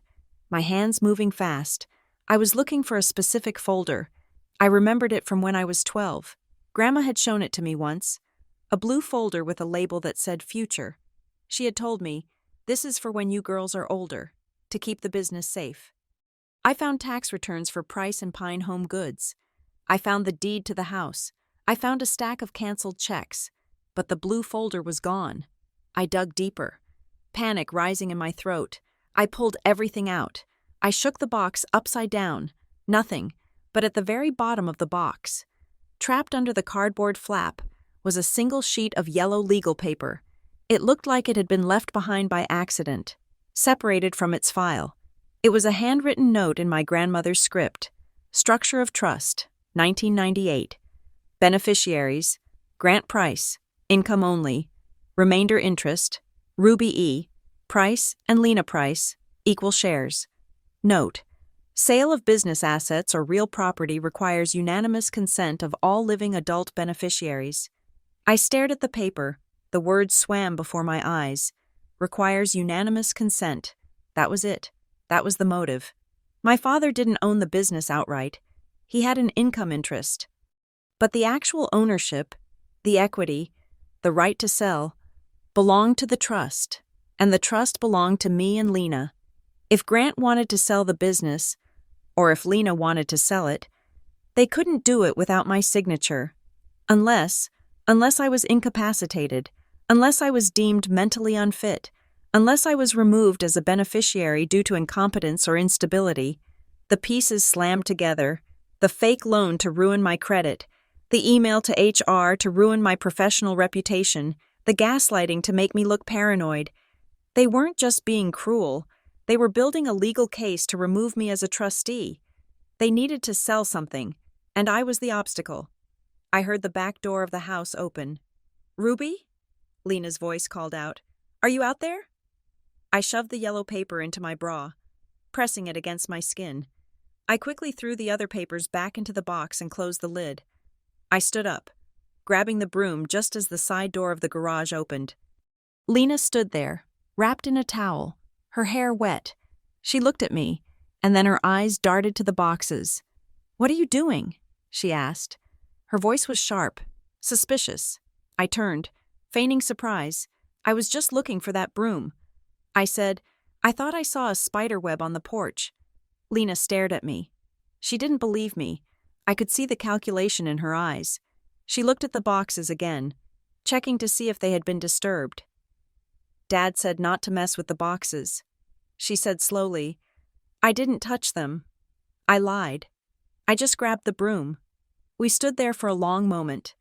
my hands moving fast. I was looking for a specific folder. I remembered it from when I was 12. Grandma had shown it to me once. A blue folder with a label that said Future. She had told me, "This is for when you girls are older, to keep the business safe." I found tax returns for Price and Pine Home Goods. I found the deed to the house. I found a stack of canceled checks, but the blue folder was gone. I dug deeper, panic rising in my throat. I pulled everything out. I shook the box upside down. Nothing, but at the very bottom of the box, trapped under the cardboard flap, was a single sheet of yellow legal paper. It looked like it had been left behind by accident, separated from its file. It was a handwritten note in my grandmother's script. Structure of Trust, 1998. Beneficiaries: Grant Price, income only. Remainder interest: Ruby E. Price and Lena Price, equal shares. Note: sale of business assets or real property requires unanimous consent of all living adult beneficiaries. I stared at the paper. The words swam before my eyes. Requires unanimous consent. That was it. That was the motive. My father didn't own the business outright. He had an income interest. But the actual ownership, the equity, the right to sell, belonged to the trust, and the trust belonged to me and Lena. If Grant wanted to sell the business, or if Lena wanted to sell it, they couldn't do it without my signature. Unless I was incapacitated, unless I was deemed mentally unfit, unless I was removed as a beneficiary due to incompetence or instability. The pieces slammed together: the fake loan to ruin my credit, the email to HR to ruin my professional reputation, the gaslighting to make me look paranoid. They weren't just being cruel. They were building a legal case to remove me as a trustee. They needed to sell something, and I was the obstacle. I heard the back door of the house open. "Ruby?" Lena's voice called out. "Are you out there?" I shoved the yellow paper into my bra, pressing it against my skin. I quickly threw the other papers back into the box and closed the lid. I stood up, grabbing the broom just as the side door of the garage opened. Lena stood there, wrapped in a towel, her hair wet. She looked at me, and then her eyes darted to the boxes. "What are you doing?" she asked. Her voice was sharp, suspicious. I turned, feigning surprise. "I was just looking for that broom." I said, "I thought I saw a spider web on the porch." Lena stared at me. She didn't believe me. I could see the calculation in her eyes. She looked at the boxes again, checking to see if they had been disturbed. "Dad said not to mess with the boxes." She said slowly, "I didn't touch them. I lied. I just grabbed the broom." We stood there for a long moment,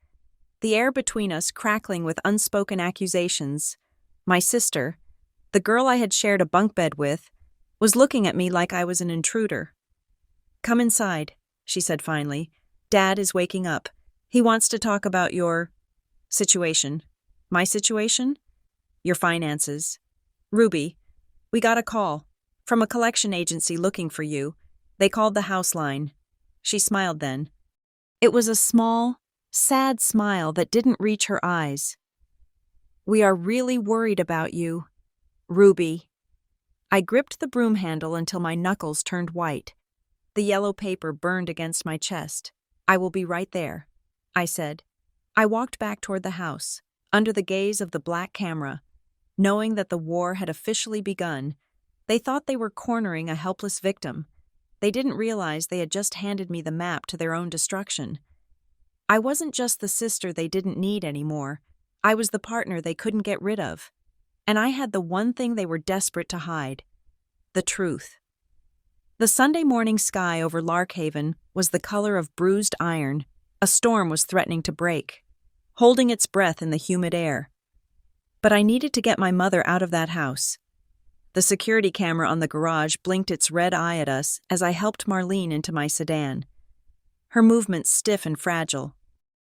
the air between us crackling with unspoken accusations. My sister, the girl I had shared a bunk bed with, was looking at me like I was an intruder. "Come inside," she said finally. "Dad is waking up. He wants to talk about your situation." "My situation?" "Your finances. Ruby, we got a call from a collection agency looking for you. They called the house line. She smiled then. It was a small, sad smile that didn't reach her eyes. We are really worried about you, Ruby. I gripped the broom handle until my knuckles turned white. The yellow paper burned against my chest. I will be right there, I said. I walked back toward the house, under the gaze of the black camera. Knowing that the war had officially begun, they thought they were cornering a helpless victim. They didn't realize they had just handed me the map to their own destruction. I wasn't just the sister they didn't need anymore. I was the partner they couldn't get rid of. And I had the one thing they were desperate to hide: the truth. The Sunday morning sky over Larkhaven was the color of bruised iron. A storm was threatening to break, holding its breath in the humid air. But I needed to get my mother out of that house. The security camera on the garage blinked its red eye at us as I helped Marlene into my sedan, her movements stiff and fragile.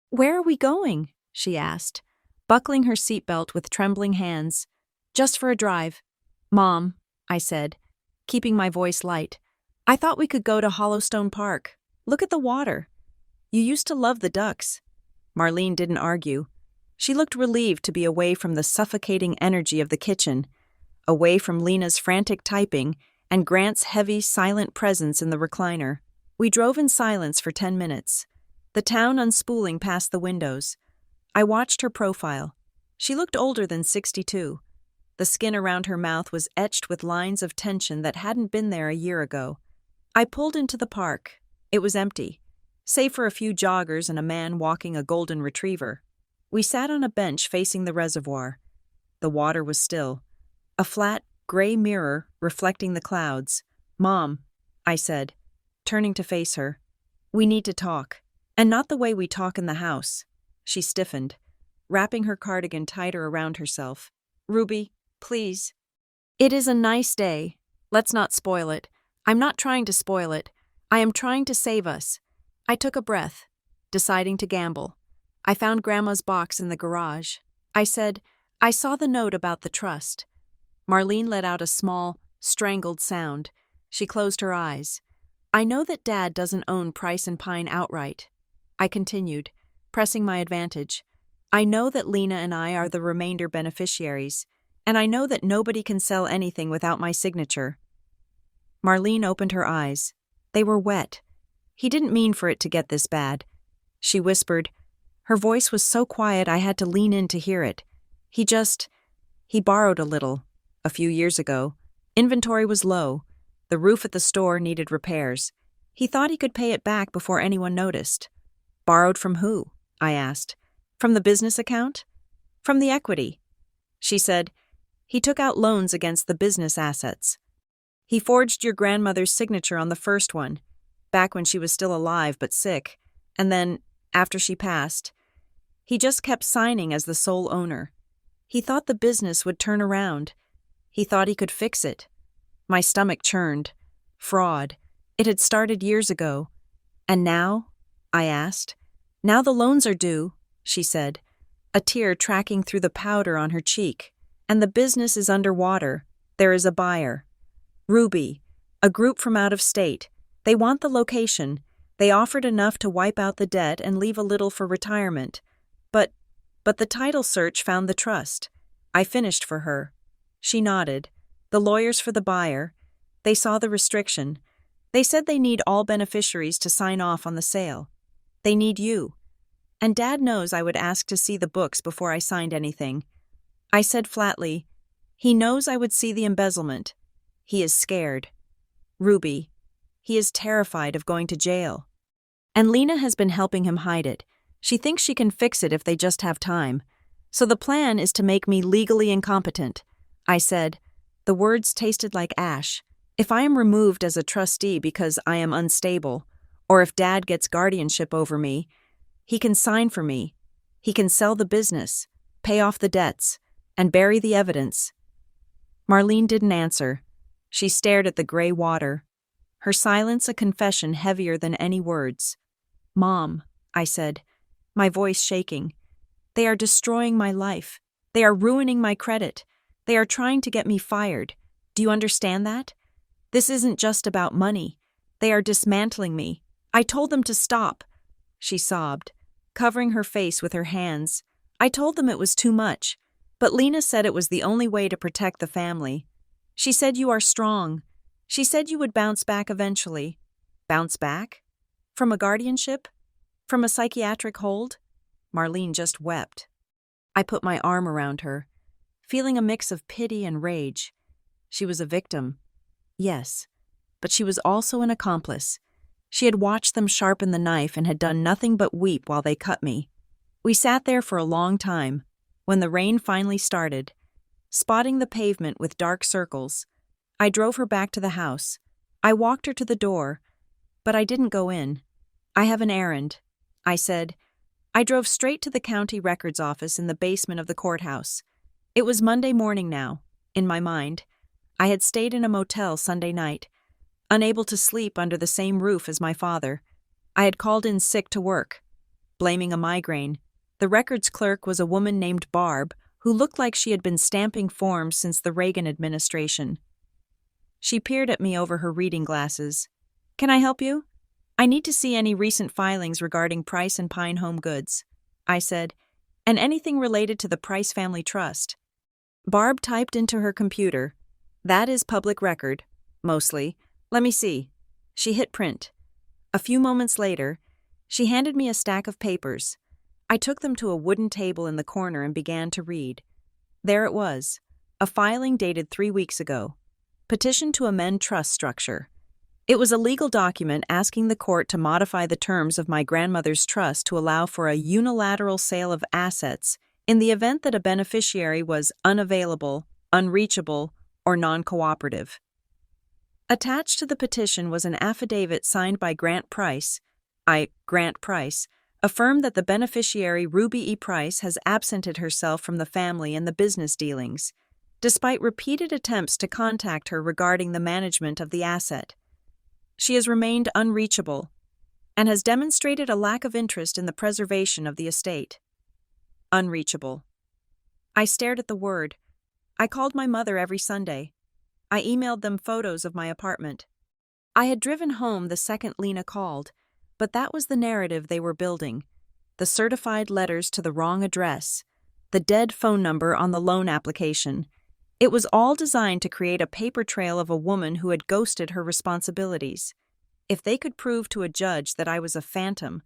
"Where are we going?" she asked, buckling her seatbelt with trembling hands. "Just for a drive." "Mom," I said, keeping my voice light, "I thought we could go to Hollowstone Park. Look at the water. You used to love the ducks." Marlene didn't argue. She looked relieved to be away from the suffocating energy of the kitchen, away from Lena's frantic typing and Grant's heavy, silent presence in the recliner. We drove in silence for 10 minutes, the town unspooling past the windows. I watched her profile. She looked older than 62. The skin around her mouth was etched with lines of tension that hadn't been there a year ago. I pulled into the park. It was empty, save for a few joggers and a man walking a golden retriever. We sat on a bench facing the reservoir. The water was still, a flat, gray mirror reflecting the clouds. "Mom," I said, turning to face her, "we need to talk, and not the way we talk in the house." She stiffened, wrapping her cardigan tighter around herself. "Ruby, please. It is a nice day. Let's not spoil it. I'm not trying to spoil it. I am trying to save us." I took a breath, deciding to gamble. I found Grandma's box in the garage. I said, "I saw the note about the trust." Marlene let out a small, strangled sound. She closed her eyes. "I know that Dad doesn't own Price and Pine outright." I continued, pressing my advantage. "I know that Lena and I are the remainder beneficiaries, and I know that nobody can sell anything without my signature." Marlene opened her eyes. They were wet. "He didn't mean for it to get this bad," she whispered. Her voice was so quiet I had to lean in to hear it. He borrowed a little, a few years ago. Inventory was low. The roof at the store needed repairs. He thought he could pay it back before anyone noticed." "Borrowed from who?" I asked. "From the business account?" "From the equity." She said, "He took out loans against the business assets. He forged your grandmother's signature on the first one, back when she was still alive but sick, and then, after she passed, he just kept signing as the sole owner. He thought the business would turn around. He thought he could fix it." My stomach churned. Fraud. It had started years ago. "And now?" I asked. "Now the loans are due," she said, a tear tracking through the powder on her cheek. "And the business is underwater. There is a buyer. Ruby, a group from out of state. They want the location. They offered enough to wipe out the debt and leave a little for retirement. But the title search found the trust. I finished for her." She nodded. "The lawyers for the buyer. They saw the restriction. They said they need all beneficiaries to sign off on the sale. They need you. And Dad knows I would ask to see the books before I signed anything." I said flatly, "He knows I would see the embezzlement. He is scared. Ruby, he is terrified of going to jail. And Lena has been helping him hide it. She thinks she can fix it if they just have time. So the plan is to make me legally incompetent." I said. The words tasted like ash. "If I am removed as a trustee because I am unstable, or if Dad gets guardianship over me, he can sign for me. He can sell the business, pay off the debts, and bury the evidence." Marlene didn't answer. She stared at the gray water, her silence a confession heavier than any words. "Mom," I said, my voice shaking, "they are destroying my life. They are ruining my credit. They are trying to get me fired. Do you understand that? This isn't just about money. They are dismantling me. I told them to stop. She sobbed, covering her face with her hands. I told them it was too much, but Lena said it was the only way to protect the family. She said you are strong. She said you would bounce back eventually. Bounce back? From a guardianship? From a psychiatric hold? Marlene just wept. I put my arm around her, feeling a mix of pity and rage. She was a victim. Yes, but she was also an accomplice. She had watched them sharpen the knife and had done nothing but weep while they cut me. We sat there for a long time. When the rain finally started, spotting the pavement with dark circles, I drove her back to the house. I walked her to the door, but I didn't go in. I have an errand, I said. I drove straight to the county records office in the basement of the courthouse. It was Monday morning now, in my mind. I had stayed in a motel Sunday night, unable to sleep under the same roof as my father. I had called in sick to work, blaming a migraine. The records clerk was a woman named Barb, who looked like she had been stamping forms since the Reagan administration. She peered at me over her reading glasses. "Can I help you?" "I need to see any recent filings regarding Price and Pine Home Goods," I said, "and anything related to the Price Family Trust." Barb typed into her computer. "That is public record, mostly. Let me see." She hit print. A few moments later, she handed me a stack of papers. I took them to a wooden table in the corner and began to read. There it was, a filing dated 3 weeks ago. Petition to amend trust structure. It was a legal document asking the court to modify the terms of my grandmother's trust to allow for a unilateral sale of assets in the event that a beneficiary was unavailable, unreachable, or non-cooperative. Attached to the petition was an affidavit signed by Grant Price, affirmed that the beneficiary Ruby E. Price has absented herself from the family and the business dealings, despite repeated attempts to contact her regarding the management of the asset. She has remained unreachable and has demonstrated a lack of interest in the preservation of the estate. Unreachable. I stared at the word. I called my mother every Sunday. I emailed them photos of my apartment. I had driven home the second Lena called, but that was the narrative they were building. The certified letters to the wrong address, the dead phone number on the loan application. It was all designed to create a paper trail of a woman who had ghosted her responsibilities. If they could prove to a judge that I was a phantom,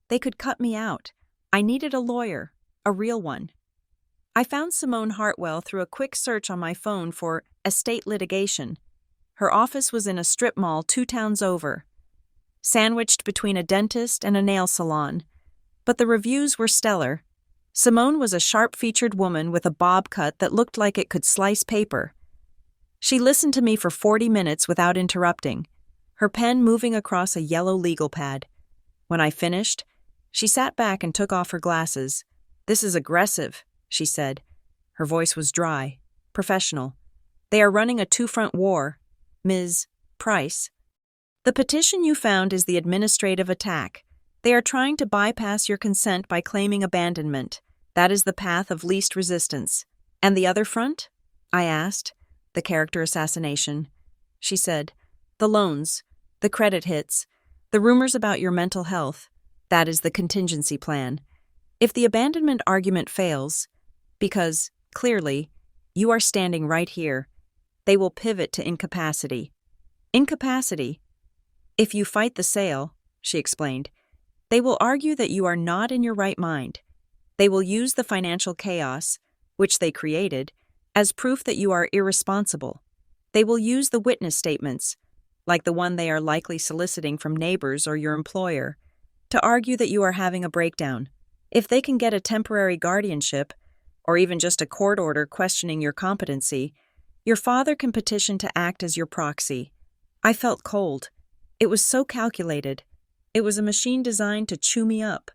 they could cut me out. I needed a lawyer, a real one. I found Simone Hartwell through a quick search on my phone for estate litigation. Her office was in a strip mall 2 towns over, sandwiched between a dentist and a nail salon. But the reviews were stellar. Simone was a sharp-featured woman with a bob cut that looked like it could slice paper. She listened to me for 40 minutes without interrupting, her pen moving across a yellow legal pad. When I finished, she sat back and took off her glasses. "This is aggressive," she said. Her voice was dry, professional. "They are running a 2-front war, Ms. Price. The petition you found is the administrative attack. They are trying to bypass your consent by claiming abandonment. That is the path of least resistance." "And the other front?" I asked. "The character assassination." She said, "The loans, the credit hits, the rumors about your mental health. That is the contingency plan. If the abandonment argument fails, because, clearly, you are standing right here, they will pivot to incapacity." "Incapacity? If you fight the sale," she explained, "they will argue that you are not in your right mind. They will use the financial chaos, which they created, as proof that you are irresponsible. They will use the witness statements, like the one they are likely soliciting from neighbors or your employer, to argue that you are having a breakdown. If they can get a temporary guardianship, or even just a court order questioning your competency, your father can petition to act as your proxy." I felt cold. It was so calculated. It was a machine designed to chew me up.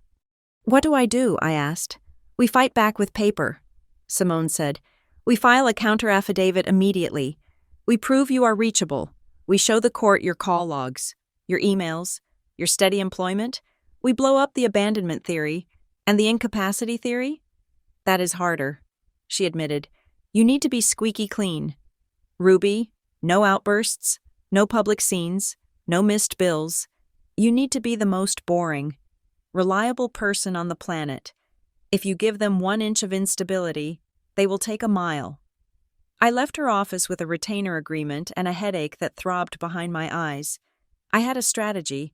"What do I do?" I asked. "We fight back with paper," Simone said. "We file a counter-affidavit immediately. We prove you are reachable. We show the court your call logs, your emails, your steady employment. We blow up the abandonment theory and the incapacity theory." "That is harder," she admitted. "You need to be squeaky clean. Ruby, no outbursts, no public scenes, No missed bills. You need to be the most boring, reliable person on the planet. If you give them 1 inch of instability, they will take a mile. I left her office with a retainer agreement and a headache that throbbed behind my eyes. I had a strategy,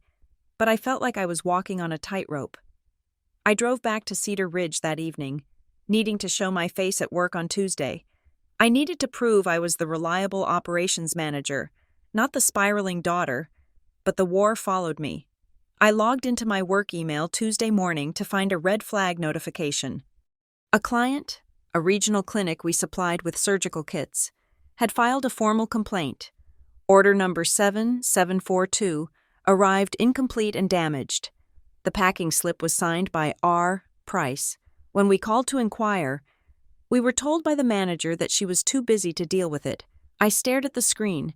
but I felt like I was walking on a tightrope. I drove back to Cedar Ridge that evening, needing to show my face at work on Tuesday. I needed to prove I was the reliable operations manager, not the spiraling daughter, but the war followed me. I logged into my work email Tuesday morning to find a red flag notification. A client, a regional clinic we supplied with surgical kits, had filed a formal complaint. Order number 7742 arrived incomplete and damaged. The packing slip was signed by R. Price. When we called to inquire, we were told by the manager that she was too busy to deal with it. I stared at the screen.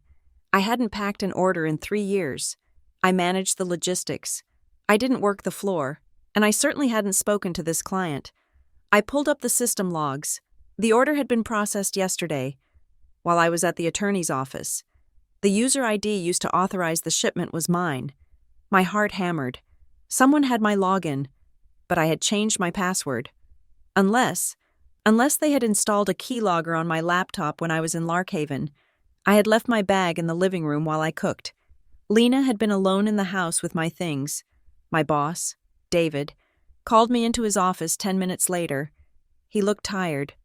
I hadn't packed an order in 3 years. I managed the logistics. I didn't work the floor, and I certainly hadn't spoken to this client. I pulled up the system logs. The order had been processed yesterday, while I was at the attorney's office. The user ID used to authorize the shipment was mine. My heart hammered. Someone had my login, but I had changed my password. Unless they had installed a keylogger on my laptop when I was in Larkhaven. I had left my bag in the living room while I cooked. Lena had been alone in the house with my things. My boss, David, called me into his office 10 minutes later. He looked tired.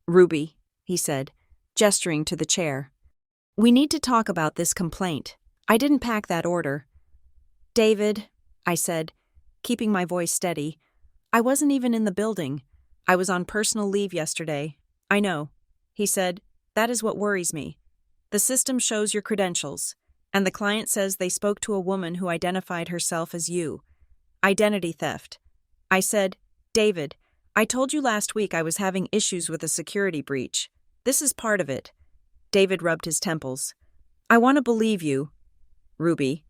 "Ruby," he said, gesturing to the chair. "We need to talk about this complaint. I didn't pack that order." "David," I said, keeping my voice steady, "I wasn't even in the building. I was on personal leave yesterday." "I know," he said. "That is what worries me. The system shows your credentials, and the client says they spoke to a woman who identified herself as you. Identity theft." I said, "David, I told you last week I was having issues with a security breach. This is part of it." David rubbed his temples. "I want to believe you. Ruby,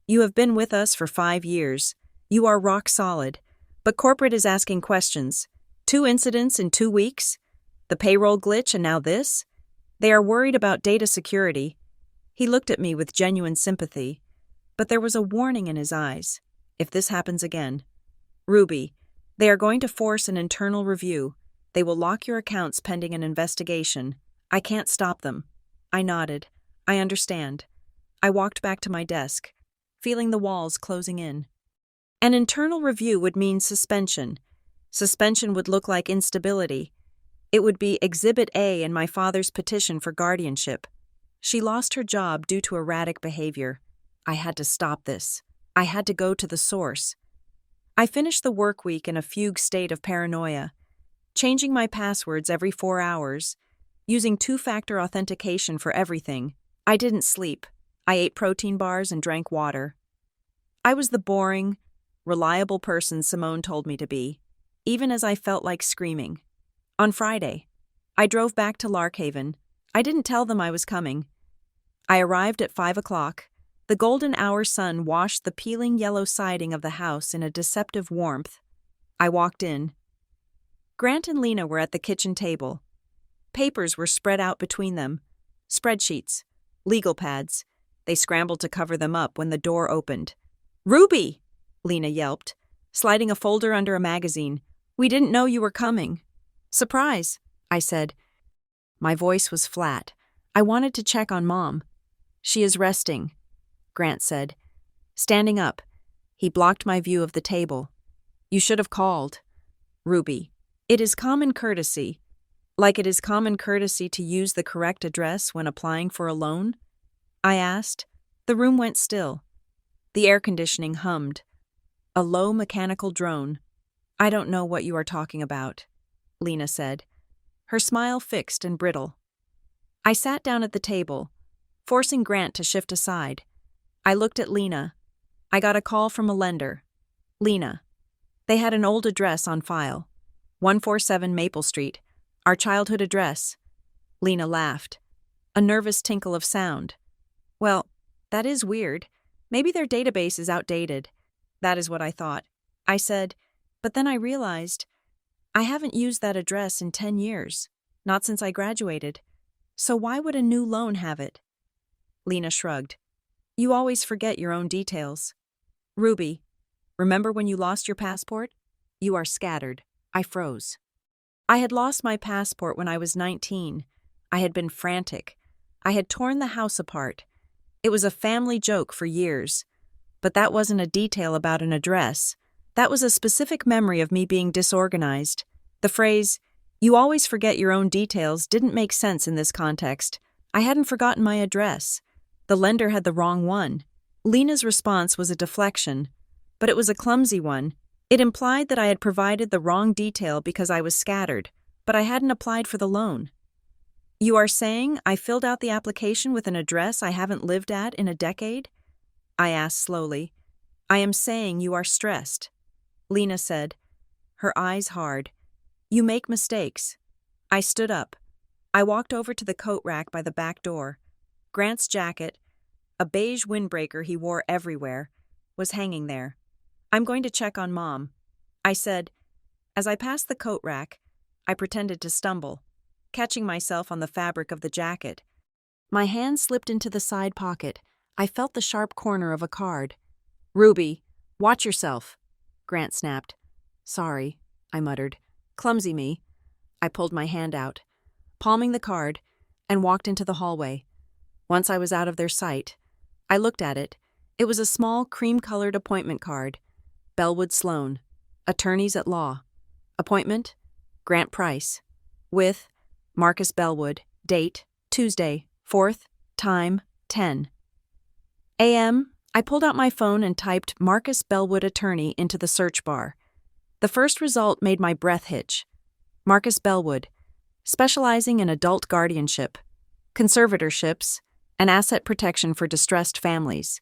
you have been with us for 5 years. You are rock solid. But corporate is asking questions. 2 incidents in 2 weeks? The payroll glitch and now this? They are worried about data security." He looked at me with genuine sympathy, but there was a warning in his eyes. "If this happens again, Ruby, they are going to force an internal review. They will lock your accounts pending an investigation. I can't stop them." I nodded. "I understand." I walked back to my desk, feeling the walls closing in. An internal review would mean suspension. Suspension would look like instability. It would be Exhibit A in my father's petition for guardianship. She lost her job due to erratic behavior. I had to stop this. I had to go to the source. I finished the work week in a fugue state of paranoia, changing my passwords every 4 hours, using 2-factor authentication for everything. I didn't sleep. I ate protein bars and drank water. I was the boring, reliable person Simone told me to be, even as I felt like screaming. On Friday, I drove back to Larkhaven. I didn't tell them I was coming. I arrived at 5 o'clock. The golden hour sun washed the peeling yellow siding of the house in a deceptive warmth. I walked in. Grant and Lena were at the kitchen table. Papers were spread out between them. Spreadsheets, legal pads. They scrambled to cover them up when the door opened. "Ruby!" Lena yelped, sliding a folder under a magazine. "We didn't know you were coming." "Surprise," I said. My voice was flat. I wanted to check on Mom. "She is resting," Grant said. Standing up, he blocked my view of the table. "You should have called." "Ruby, it is common courtesy. Like it is common courtesy to use the correct address when applying for a loan?" I asked. The room went still. The air conditioning hummed. A low mechanical drone. "I don't know what you are talking about," Lena said, her smile fixed and brittle. I sat down at the table, forcing Grant to shift aside. I looked at Lena. I got a call from a lender. Lena. They had an old address on file. 147 Maple Street, our childhood address. Lena laughed. A nervous tinkle of sound. "Well, that is weird. Maybe their database is outdated." That is what I thought. I said, but then I realized I haven't used that address in 10 years, not since I graduated. So why would a new loan have it? Lena shrugged. You always forget your own details. Ruby, remember when you lost your passport? You are scattered. I froze. I had lost my passport when I was 19. I had been frantic. I had torn the house apart. It was a family joke for years. But that wasn't a detail about an address. That was a specific memory of me being disorganized. The phrase, "You always forget your own details," didn't make sense in this context. I hadn't forgotten my address. The lender had the wrong one. Lena's response was a deflection, but it was a clumsy one. It implied that I had provided the wrong detail because I was scattered, but I hadn't applied for the loan. You are saying I filled out the application with an address I haven't lived at in a decade? I asked slowly. I am saying you are stressed. Lena said, her eyes hard. You make mistakes. I stood up. I walked over to the coat rack by the back door. Grant's jacket, a beige windbreaker he wore everywhere, was hanging there. I'm going to check on Mom, I said. As I passed the coat rack, I pretended to stumble, catching myself on the fabric of the jacket. My hand slipped into the side pocket. I felt the sharp corner of a card. Ruby, watch yourself, Grant snapped. Sorry, I muttered. Clumsy me. I pulled my hand out, palming the card, and walked into the hallway. Once I was out of their sight, I looked at it. It was a small, cream-colored appointment card. Bellwood Sloan, attorneys at law. Appointment, Grant Price. With Marcus Bellwood. Date, Tuesday, 4th. Time, 10 a.m. I pulled out my phone and typed Marcus Bellwood attorney into the search bar. The first result made my breath hitch. Marcus Bellwood, specializing in adult guardianship, conservatorships, and asset protection for distressed families.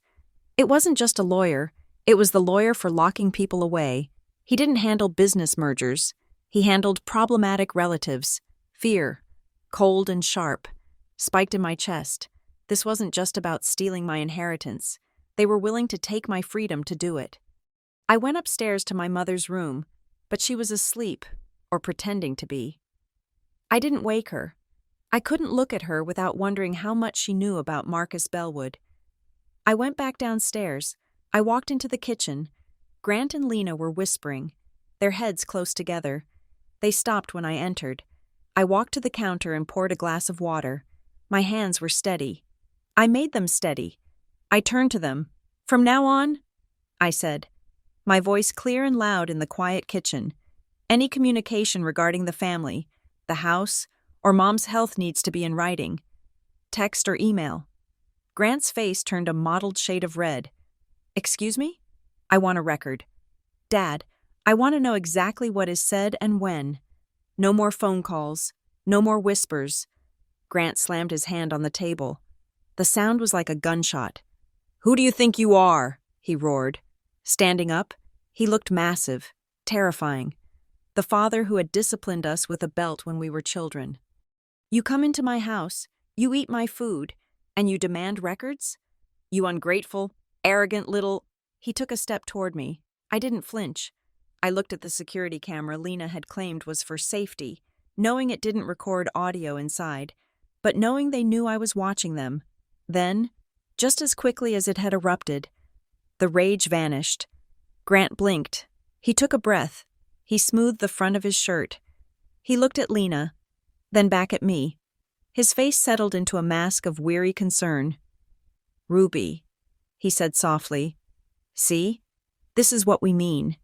It wasn't just a lawyer, it was the lawyer for locking people away. He didn't handle business mergers. He handled problematic relatives. Fear, cold and sharp, spiked in my chest. This wasn't just about stealing my inheritance. They were willing to take my freedom to do it. I went upstairs to my mother's room, but she was asleep, or pretending to be. I didn't wake her. I couldn't look at her without wondering how much she knew about Marcus Bellwood. I went back downstairs. I walked into the kitchen. Grant and Lena were whispering, their heads close together. They stopped when I entered. I walked to the counter and poured a glass of water. My hands were steady. I made them steady. I turned to them. From now on, I said, my voice clear and loud in the quiet kitchen. Any communication regarding the family, the house, or Mom's health needs to be in writing. Text or email. Grant's face turned a mottled shade of red. Excuse me? I want a record. Dad, I want to know exactly what is said and when. No more phone calls. No more whispers. Grant slammed his hand on the table. The sound was like a gunshot. Who do you think you are? He roared. Standing up, he looked massive, terrifying. The father who had disciplined us with a belt when we were children. You come into my house, you eat my food, and you demand records? You ungrateful, arrogant little... He took a step toward me. I didn't flinch. I looked at the security camera Lena had claimed was for safety, knowing it didn't record audio inside, but knowing they knew I was watching them. Then, just as quickly as it had erupted, the rage vanished. Grant blinked. He took a breath. He smoothed the front of his shirt. He looked at Lena, then back at me. His face settled into a mask of weary concern. Ruby, he said softly. See? This is what we mean.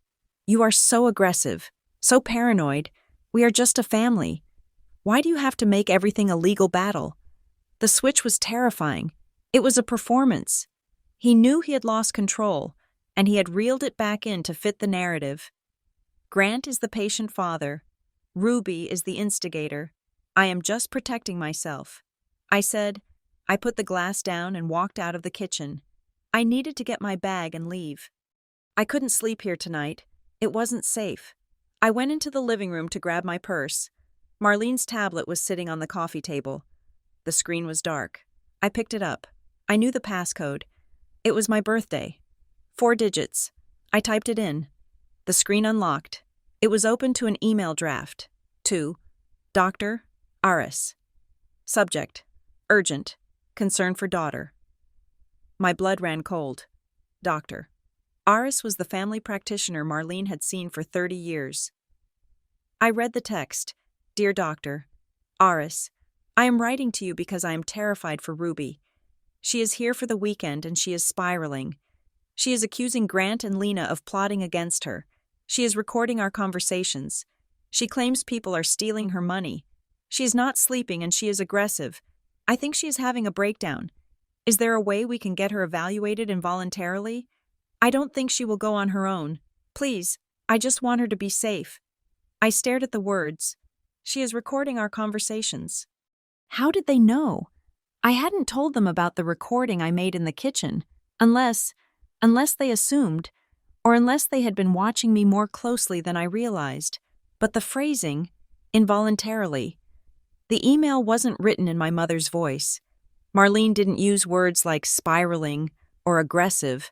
You are so aggressive, so paranoid. We are just a family. Why do you have to make everything a legal battle? The switch was terrifying. It was a performance. He knew he had lost control, and he had reeled it back in to fit the narrative. Grant is the patient father. Ruby is the instigator. I am just protecting myself. I said. I put the glass down and walked out of the kitchen. I needed to get my bag and leave. I couldn't sleep here tonight. It wasn't safe. I went into the living room to grab my purse. Marlene's tablet was sitting on the coffee table. The screen was dark. I picked it up. I knew the passcode. It was my birthday. 4 digits. I typed it in. The screen unlocked. It was open to an email draft. To Dr. Aris. Subject: urgent. Concern for daughter. My blood ran cold. Doctor. Aris was the family practitioner Marlene had seen for 30 years. I read the text. Dear Doctor, Aris, I am writing to you because I am terrified for Ruby. She is here for the weekend and she is spiraling. She is accusing Grant and Lena of plotting against her. She is recording our conversations. She claims people are stealing her money. She is not sleeping and she is aggressive. I think she is having a breakdown. Is there a way we can get her evaluated involuntarily? I don't think she will go on her own. Please, I just want her to be safe. I stared at the words. She is recording our conversations. How did they know? I hadn't told them about the recording I made in the kitchen, unless they assumed, or unless they had been watching me more closely than I realized. But the phrasing, involuntarily. The email wasn't written in my mother's voice. Marlene didn't use words like spiraling or aggressive.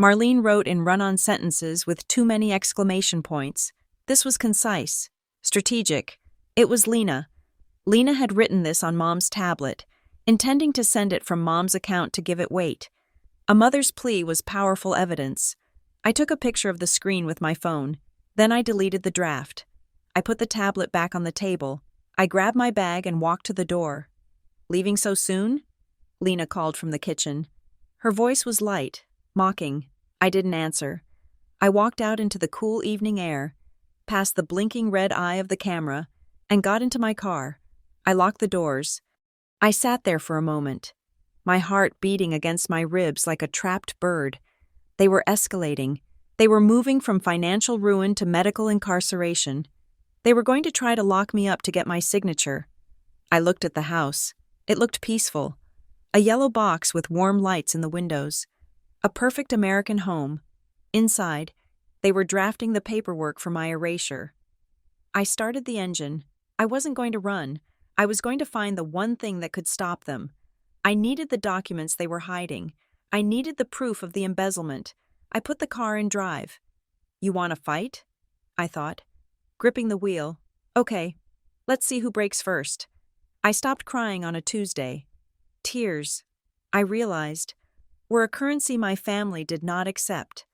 Marlene wrote in run-on sentences with too many exclamation points. This was concise, strategic. It was Lena. Lena had written this on Mom's tablet, intending to send it from Mom's account to give it weight. A mother's plea was powerful evidence. I took a picture of the screen with my phone. Then I deleted the draft. I put the tablet back on the table. I grabbed my bag and walked to the door. Leaving so soon? Lena called from the kitchen. Her voice was light, mocking. I didn't answer. I walked out into the cool evening air, past the blinking red eye of the camera, and got into my car. I locked the doors. I sat there for a moment, my heart beating against my ribs like a trapped bird. They were escalating. They were moving from financial ruin to medical incarceration. They were going to try to lock me up to get my signature. I looked at the house. It looked peaceful. A yellow box with warm lights in the windows. A perfect American home. Inside, they were drafting the paperwork for my erasure. I started the engine. I wasn't going to run. I was going to find the one thing that could stop them. I needed the documents they were hiding. I needed the proof of the embezzlement. I put the car in drive. You want to fight? I thought, gripping the wheel. Okay, let's see who breaks first. I stopped crying on a Tuesday. Tears, I realized, were a currency my family did not accept.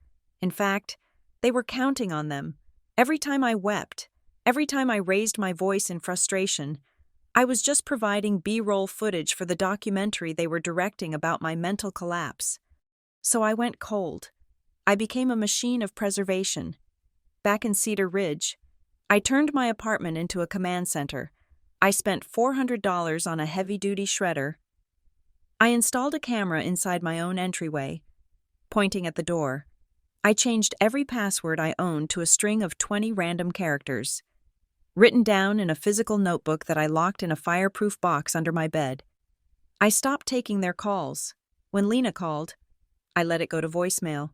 In fact, they were counting on them. Every time I wept, every time I raised my voice in frustration, I was just providing B-roll footage for the documentary they were directing about my mental collapse. So I went cold. I became a machine of preservation. Back in Cedar Ridge, I turned my apartment into a command center. I spent $400 on a heavy-duty shredder. I installed a camera inside my own entryway, pointing at the door. I changed every password I owned to a string of 20 random characters, written down in a physical notebook that I locked in a fireproof box under my bed. I stopped taking their calls. When Lena called, I let it go to voicemail.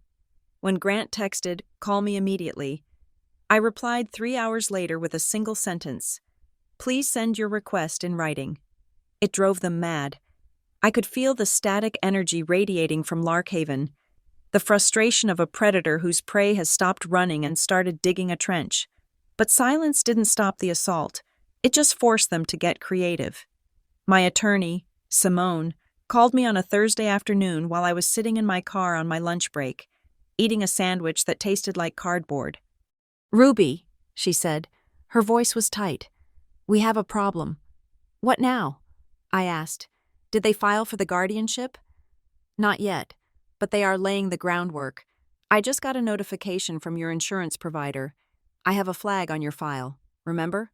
When Grant texted, "Call me immediately," I replied 3 hours later with a single sentence. "Please send your request in writing." It drove them mad. I could feel the static energy radiating from Larkhaven, the frustration of a predator whose prey has stopped running and started digging a trench. But silence didn't stop the assault. It just forced them to get creative. My attorney, Simone, called me on a Thursday afternoon while I was sitting in my car on my lunch break, eating a sandwich that tasted like cardboard. "Ruby," she said. Her voice was tight. "We have a problem." "What now?" I asked. "Did they file for the guardianship?" "Not yet, but they are laying the groundwork. I just got a notification from your insurance provider. I have a flag on your file, remember?"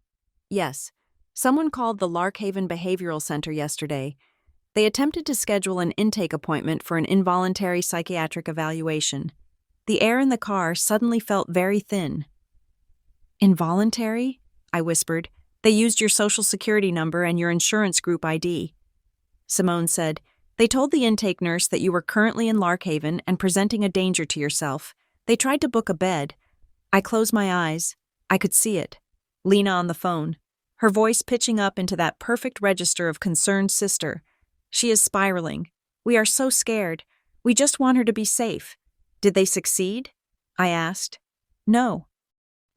"Yes. Someone called the Larkhaven Behavioral Center yesterday. They attempted to schedule an intake appointment for an involuntary psychiatric evaluation." The air in the car suddenly felt very thin. "Involuntary?" I whispered. "They used your social security number and your insurance group ID." Simone said, "They told the intake nurse that you were currently in Larkhaven and presenting a danger to yourself. They tried to book a bed." I closed my eyes. I could see it. Lena on the phone, her voice pitching up into that perfect register of concerned sister. "She is spiraling. We are so scared. We just want her to be safe." "Did they succeed?" I asked. "No."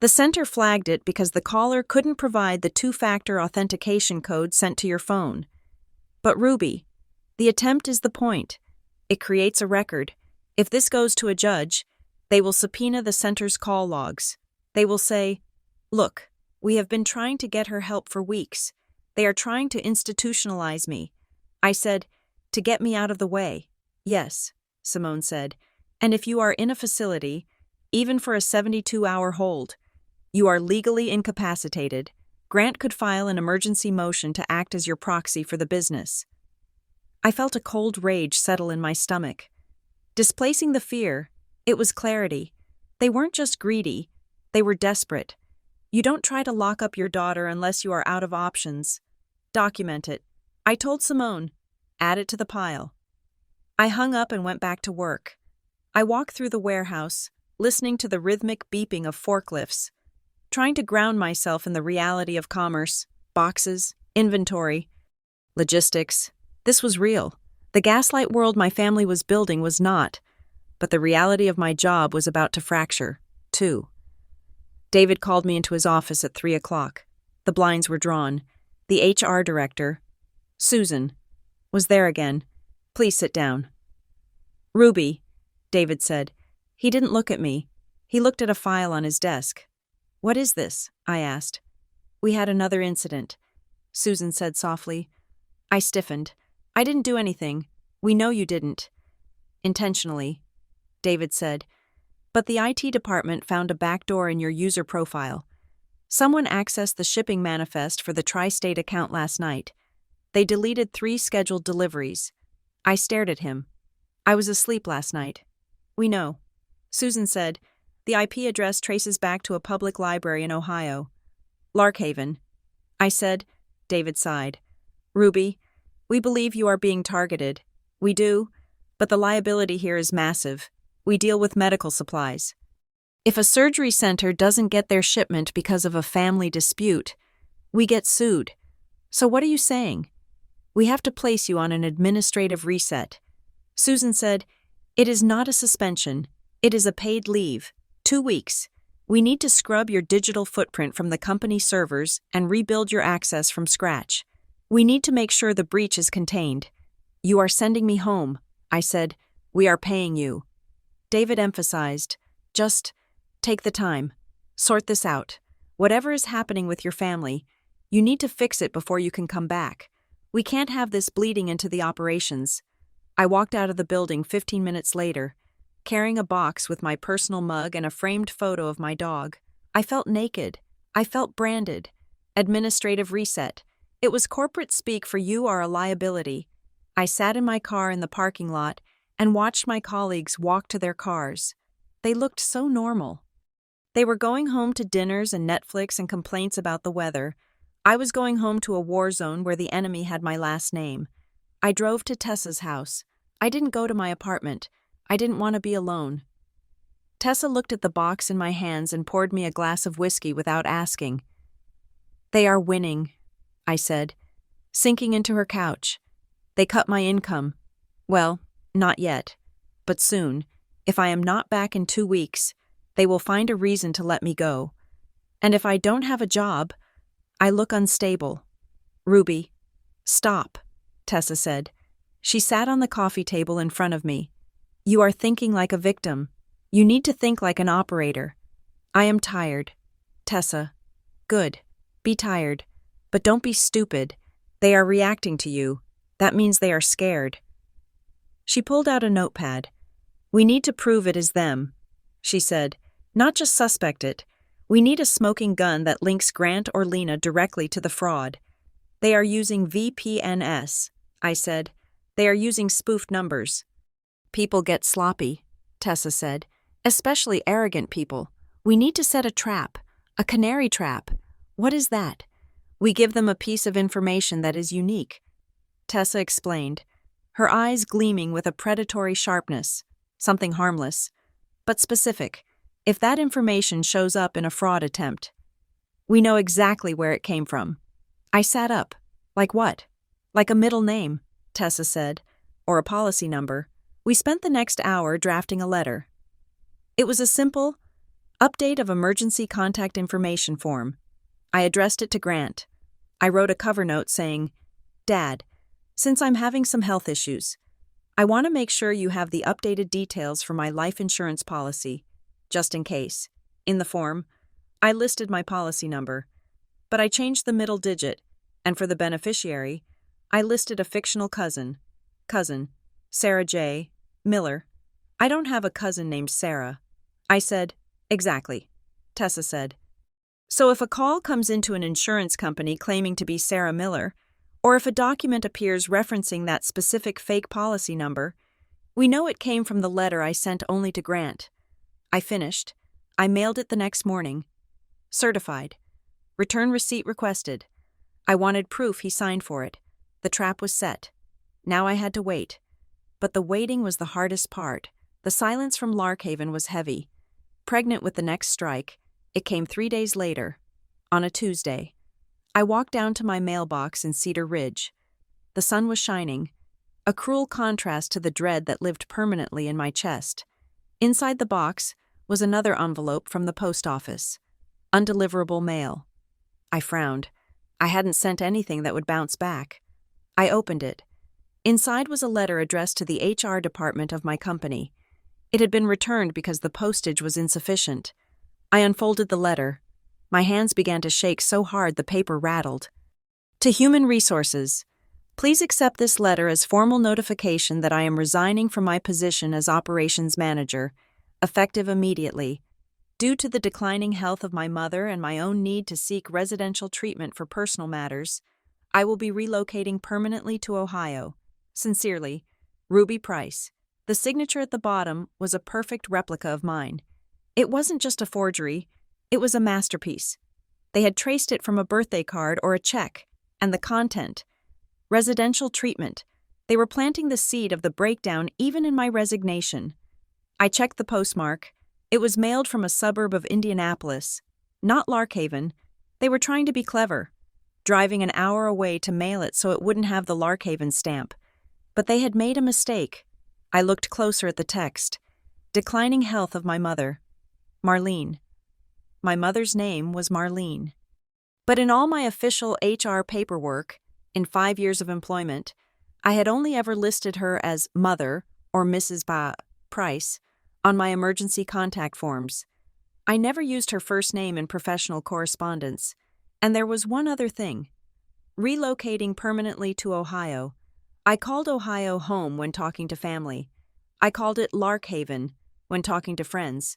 The center flagged it because the caller couldn't provide the two-factor authentication code sent to your phone. "But Ruby, the attempt is the point. It creates a record. If this goes to a judge, they will subpoena the center's call logs. They will say, "Look, we have been trying to get her help for weeks. They are trying to institutionalize me." I said, "To get me out of the way." "Yes," Simone said. "And if you are in a facility, even for a 72-hour hold, you are legally incapacitated. Grant could file an emergency motion to act as your proxy for the business." I felt a cold rage settle in my stomach. Displacing the fear, it was clarity. They weren't just greedy, they were desperate. You don't try to lock up your daughter unless you are out of options. Document it. I told Simone. Add it to the pile. I hung up and went back to work. I walked through the warehouse, listening to the rhythmic beeping of forklifts, trying to ground myself in the reality of commerce, boxes, inventory, logistics. This was real. The gaslight world my family was building was not, but the reality of my job was about to fracture, too. David called me into his office at 3 o'clock. The blinds were drawn. The HR director, Susan, was there again. "Please sit down." "Ruby," David said. He didn't look at me. He looked at a file on his desk. "What is this?" I asked. "We had another incident," Susan said softly. I stiffened. "I didn't do anything. We know you didn't." "Intentionally," David said. "But the IT department found a backdoor in your user profile. Someone accessed the shipping manifest for the Tri-State account last night. They deleted 3 scheduled deliveries." I stared at him. "I was asleep last night." "We know." Susan said, "The IP address traces back to a public library in Ohio." "Larkhaven." I said. David sighed. "Ruby, we believe you are being targeted. We do, but the liability here is massive. We deal with medical supplies. If a surgery center doesn't get their shipment because of a family dispute, we get sued. So what are you saying? We have to place you on an administrative reset." Susan said, "It is not a suspension. It is a paid leave. 2 weeks. We need to scrub your digital footprint from the company servers and rebuild your access from scratch. We need to make sure the breach is contained." "You are sending me home," I said. "We are paying you." David emphasized, "Just take the time. Sort this out. Whatever is happening with your family, you need to fix it before you can come back. We can't have this bleeding into the operations." I walked out of the building 15 minutes later, carrying a box with my personal mug and a framed photo of my dog. I felt naked. I felt branded. Administrative reset. It was corporate speak for "you are a liability." I sat in my car in the parking lot and watched my colleagues walk to their cars. They looked so normal. They were going home to dinners and Netflix and complaints about the weather. I was going home to a war zone where the enemy had my last name. I drove to Tessa's house. I didn't go to my apartment. I didn't want to be alone. Tessa looked at the box in my hands and poured me a glass of whiskey without asking. "They are winning," I said, sinking into her couch. "They cut my income. Well, not yet, but soon. If I am not back in 2 weeks, they will find a reason to let me go. And if I don't have a job, I look unstable." "Ruby, stop," Tessa said. She sat on the coffee table in front of me. "You are thinking like a victim. You need to think like an operator." "I am tired." "Tessa, good. Be tired. But don't be stupid. They are reacting to you. That means they are scared." She pulled out a notepad. "We need to prove it is them," she said. "Not just suspect it. We need a smoking gun that links Grant or Lena directly to the fraud." "They are using VPNs," I said. "They are using spoofed numbers." "People get sloppy," Tessa said. "Especially arrogant people. We need to set a trap. A canary trap." "What is that?" "We give them a piece of information that is unique," Tessa explained, her eyes gleaming with a predatory sharpness. "Something harmless, but specific. If that information shows up in a fraud attempt, we know exactly where it came from." I sat up. "Like what?" "Like a middle name," Tessa said, "or a policy number." We spent the next hour drafting a letter. It was a simple update of emergency contact information form. I addressed it to Grant. I wrote a cover note saying, "Dad, since I'm having some health issues, I want to make sure you have the updated details for my life insurance policy, just in case. In the form, I listed my policy number, but I changed the middle digit, and for the beneficiary, I listed a fictional cousin, Sarah J. Miller. I don't have a cousin named Sarah. I said, exactly. Tessa said. So if a call comes into an insurance company claiming to be Sarah Miller, or if a document appears referencing that specific fake policy number, we know it came from the letter I sent only to Grant. I finished. I mailed it the next morning. Certified. Return receipt requested. I wanted proof he signed for it. The trap was set. Now I had to wait. But the waiting was the hardest part. The silence from Larkhaven was heavy. Pregnant with the next strike, it came 3 days later, on a Tuesday. I walked down to my mailbox in Cedar Ridge. The sun was shining, a cruel contrast to the dread that lived permanently in my chest. Inside the box was another envelope from the post office. Undeliverable mail. I frowned. I hadn't sent anything that would bounce back. I opened it. Inside was a letter addressed to the HR department of my company. It had been returned because the postage was insufficient. I unfolded the letter. My hands began to shake so hard the paper rattled. To Human Resources, please accept this letter as formal notification that I am resigning from my position as operations manager, effective immediately. Due to the declining health of my mother and my own need to seek residential treatment for personal matters, I will be relocating permanently to Ohio. Sincerely, Ruby Price. The signature at the bottom was a perfect replica of mine. It wasn't just a forgery, it was a masterpiece. They had traced it from a birthday card or a check, and the content. Residential treatment. They were planting the seed of the breakdown even in my resignation. I checked the postmark. It was mailed from a suburb of Indianapolis. Not Larkhaven. They were trying to be clever, driving an hour away to mail it so it wouldn't have the Larkhaven stamp. But they had made a mistake. I looked closer at the text. Declining health of my mother. Marlene. My mother's name was Marlene. But in all my official HR paperwork, in 5 years of employment, I had only ever listed her as Mother or Mrs. Price on my emergency contact forms. I never used her first name in professional correspondence. And there was one other thing. Relocating permanently to Ohio. I called Ohio home when talking to family. I called it Larkhaven when talking to friends.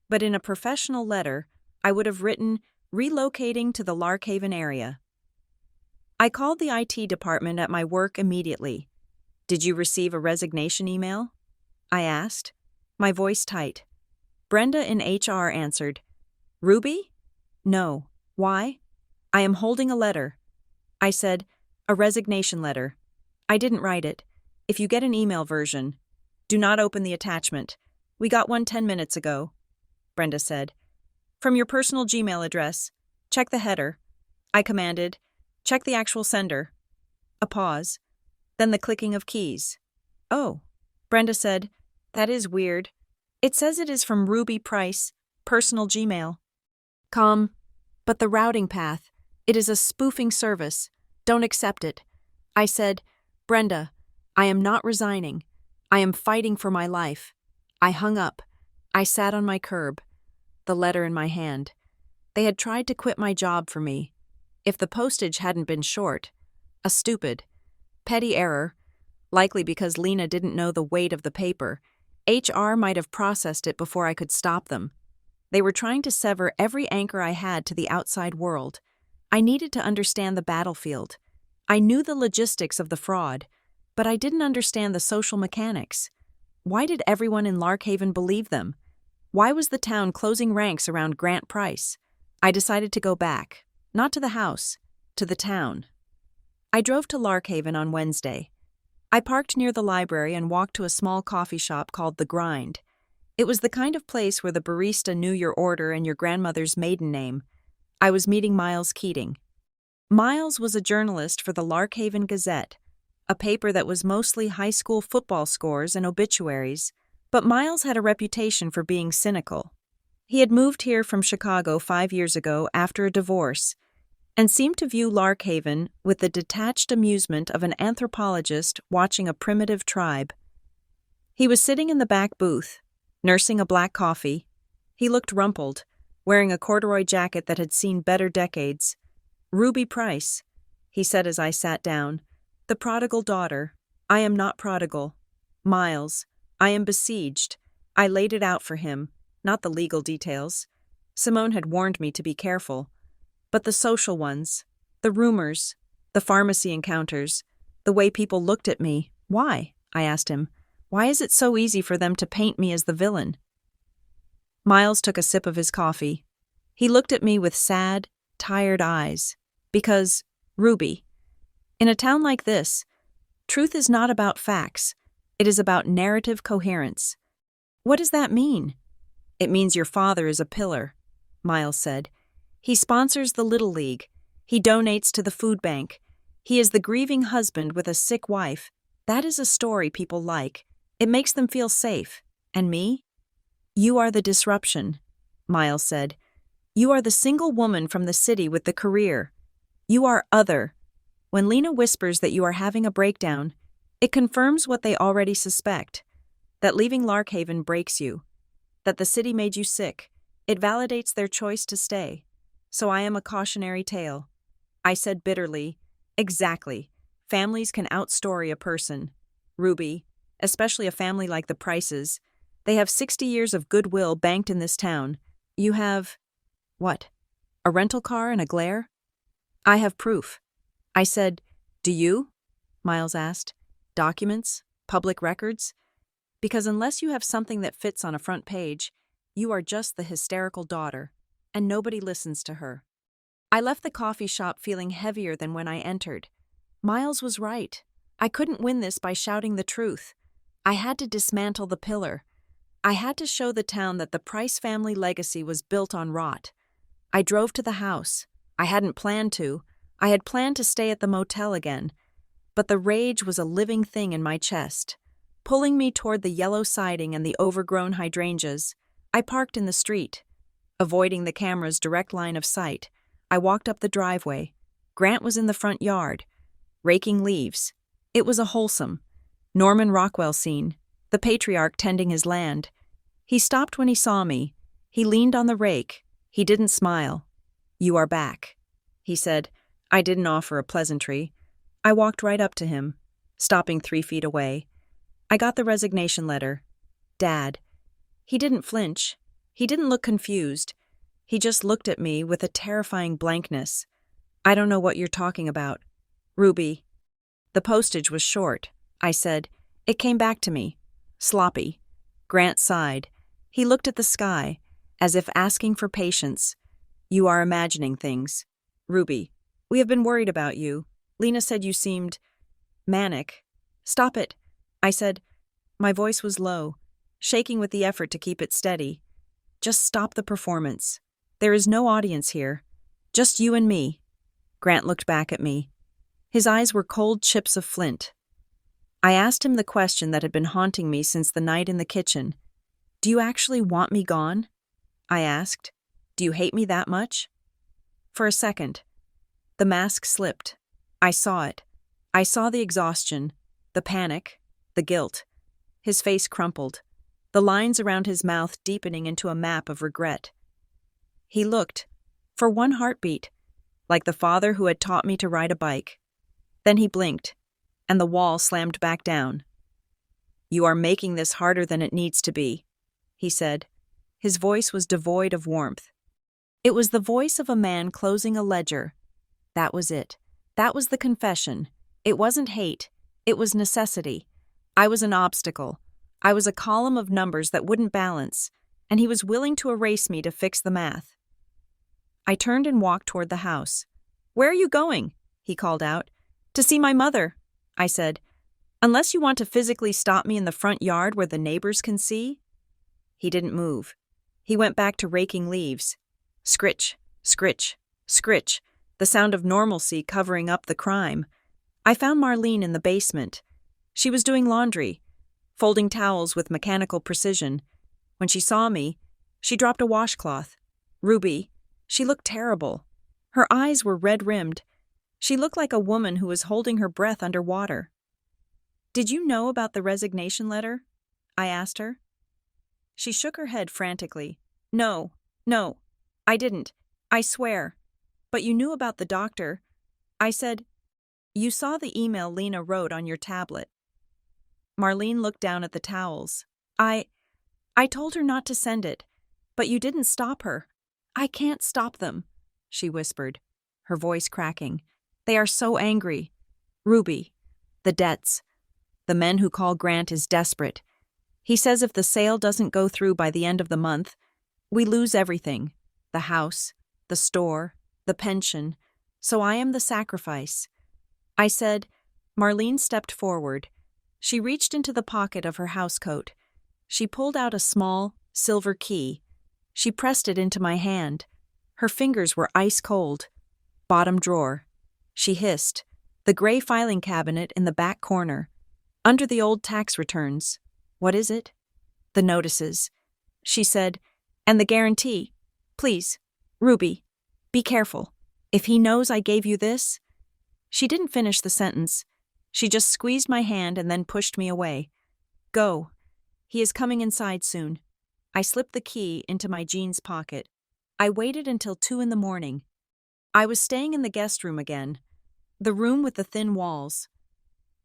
But in a professional letter, I would have written, relocating to the Larkhaven area. I called the IT department at my work immediately. Did you receive a resignation email? I asked, my voice tight. Brenda in HR answered, Ruby? No. Why? I am holding a letter. I said, a resignation letter. I didn't write it. If you get an email version, do not open the attachment. We got one 10 minutes ago, Brenda said. From your personal Gmail address, check the header. I commanded, check the actual sender. A pause, then the clicking of keys. Oh, Brenda said, that is weird. It says it is from Ruby Price, personal Gmail. But the routing path, it is a spoofing service. Don't accept it. I said, Brenda, I am not resigning. I am fighting for my life. I hung up. I sat on my curb, the letter in my hand. They had tried to quit my job for me. If the postage hadn't been short, a stupid, petty error, likely because Lena didn't know the weight of the paper, HR might have processed it before I could stop them. They were trying to sever every anchor I had to the outside world. I needed to understand the battlefield. I knew the logistics of the fraud, but I didn't understand the social mechanics. Why did everyone in Larkhaven believe them? Why was the town closing ranks around Grant Price? I decided to go back, not to the house, to the town. I drove to Larkhaven on Wednesday. I parked near the library and walked to a small coffee shop called The Grind. It was the kind of place where the barista knew your order and your grandmother's maiden name. I was meeting Miles Keating. Miles was a journalist for the Larkhaven Gazette, a paper that was mostly high school football scores and obituaries, but Miles had a reputation for being cynical. He had moved here from Chicago 5 years ago after a divorce, and seemed to view Larkhaven with the detached amusement of an anthropologist watching a primitive tribe. He was sitting in the back booth, nursing a black coffee. He looked rumpled, wearing a corduroy jacket that had seen better decades. "Ruby Price," he said as I sat down. "The prodigal daughter. I am not prodigal. Miles, I am besieged." I laid it out for him, not the legal details. Simone had warned me to be careful. But the social ones, the rumors, the pharmacy encounters, the way people looked at me. Why? I asked him. Why is it so easy for them to paint me as the villain? Miles took a sip of his coffee. He looked at me with sad, tired eyes. Because, Ruby, in a town like this, truth is not about facts. It is about narrative coherence. What does that mean? It means your father is a pillar, Miles said. He sponsors the Little League. He donates to the food bank. He is the grieving husband with a sick wife. That is a story people like. It makes them feel safe. And me? You are the disruption, Miles said. You are the single woman from the city with the career. You are other. When Lena whispers that you are having a breakdown, it confirms what they already suspect, that leaving Larkhaven breaks you, that the city made you sick. It validates their choice to stay. So I am a cautionary tale. I said bitterly, exactly. Families can outstory a person. Ruby, especially a family like the Prices, they have 60 years of goodwill banked in this town. You have, what, a rental car and a glare? I have proof. I said, do you? Miles asked. Documents? Public records? Because unless you have something that fits on a front page, you are just the hysterical daughter, and nobody listens to her. I left the coffee shop feeling heavier than when I entered. Miles was right. I couldn't win this by shouting the truth. I had to dismantle the pillar. I had to show the town that the Price family legacy was built on rot. I drove to the house. I hadn't planned to. I had planned to stay at the motel again. But the rage was a living thing in my chest, pulling me toward the yellow siding and the overgrown hydrangeas. I parked in the street. Avoiding the camera's direct line of sight, I walked up the driveway. Grant was in the front yard, raking leaves. It was a wholesome Norman Rockwell scene, the patriarch tending his land. He stopped when he saw me. He leaned on the rake. He didn't smile. "You are back," he said. I didn't offer a pleasantry. I walked right up to him, stopping 3 feet away. I got the resignation letter. Dad. He didn't flinch. He didn't look confused. He just looked at me with a terrifying blankness. "I don't know what you're talking about. Ruby." The postage was short, I said. It came back to me. Sloppy. Grant sighed. He looked at the sky, as if asking for patience. "You are imagining things. Ruby, we have been worried about you. Lena said you seemed manic." "Stop it," I said. My voice was low, shaking with the effort to keep it steady. "Just stop the performance. There is no audience here. Just you and me." Grant looked back at me. His eyes were cold chips of flint. I asked him the question that had been haunting me since the night in the kitchen. "Do you actually want me gone?" I asked. "Do you hate me that much?" For a second, the mask slipped. I saw it. I saw the exhaustion, the panic, the guilt. His face crumpled, the lines around his mouth deepening into a map of regret. He looked, for one heartbeat, like the father who had taught me to ride a bike. Then he blinked, and the wall slammed back down. "You are making this harder than it needs to be," he said. His voice was devoid of warmth. It was the voice of a man closing a ledger. That was it. That was the confession. It wasn't hate. It was necessity. I was an obstacle. I was a column of numbers that wouldn't balance, and he was willing to erase me to fix the math. I turned and walked toward the house. "Where are you going?" he called out. "To see my mother," I said. "Unless you want to physically stop me in the front yard where the neighbors can see." He didn't move. He went back to raking leaves. Scritch, scritch, scritch, the sound of normalcy covering up the crime. I found Marlene in the basement. She was doing laundry, folding towels with mechanical precision. When she saw me, she dropped a washcloth. Ruby, she looked terrible. Her eyes were red-rimmed. She looked like a woman who was holding her breath underwater. "Did you know about the resignation letter?" I asked her. She shook her head frantically. No, no, I didn't. I swear. But you knew about the doctor. I said, you saw the email Lena wrote on your tablet. Marlene looked down at the towels. I told her not to send it, but you didn't stop her. I can't stop them, she whispered, her voice cracking. They are so angry. Ruby, the debts. The men who call Grant is desperate. He says if the sale doesn't go through by the end of the month, we lose everything. The house, the store, the pension. So I am the sacrifice. I said. Marlene stepped forward. She reached into the pocket of her housecoat. She pulled out a small, silver key. She pressed it into my hand. Her fingers were ice cold. Bottom drawer. She hissed. The gray filing cabinet in the back corner. Under the old tax returns. What is it? The notices. She said, and the guarantee. Please, Ruby, be careful. If he knows I gave you this. She didn't finish the sentence. She just squeezed my hand and then pushed me away. Go. He is coming inside soon. I slipped the key into my jeans pocket. I waited until 2 a.m. I was staying in the guest room again, the room with the thin walls.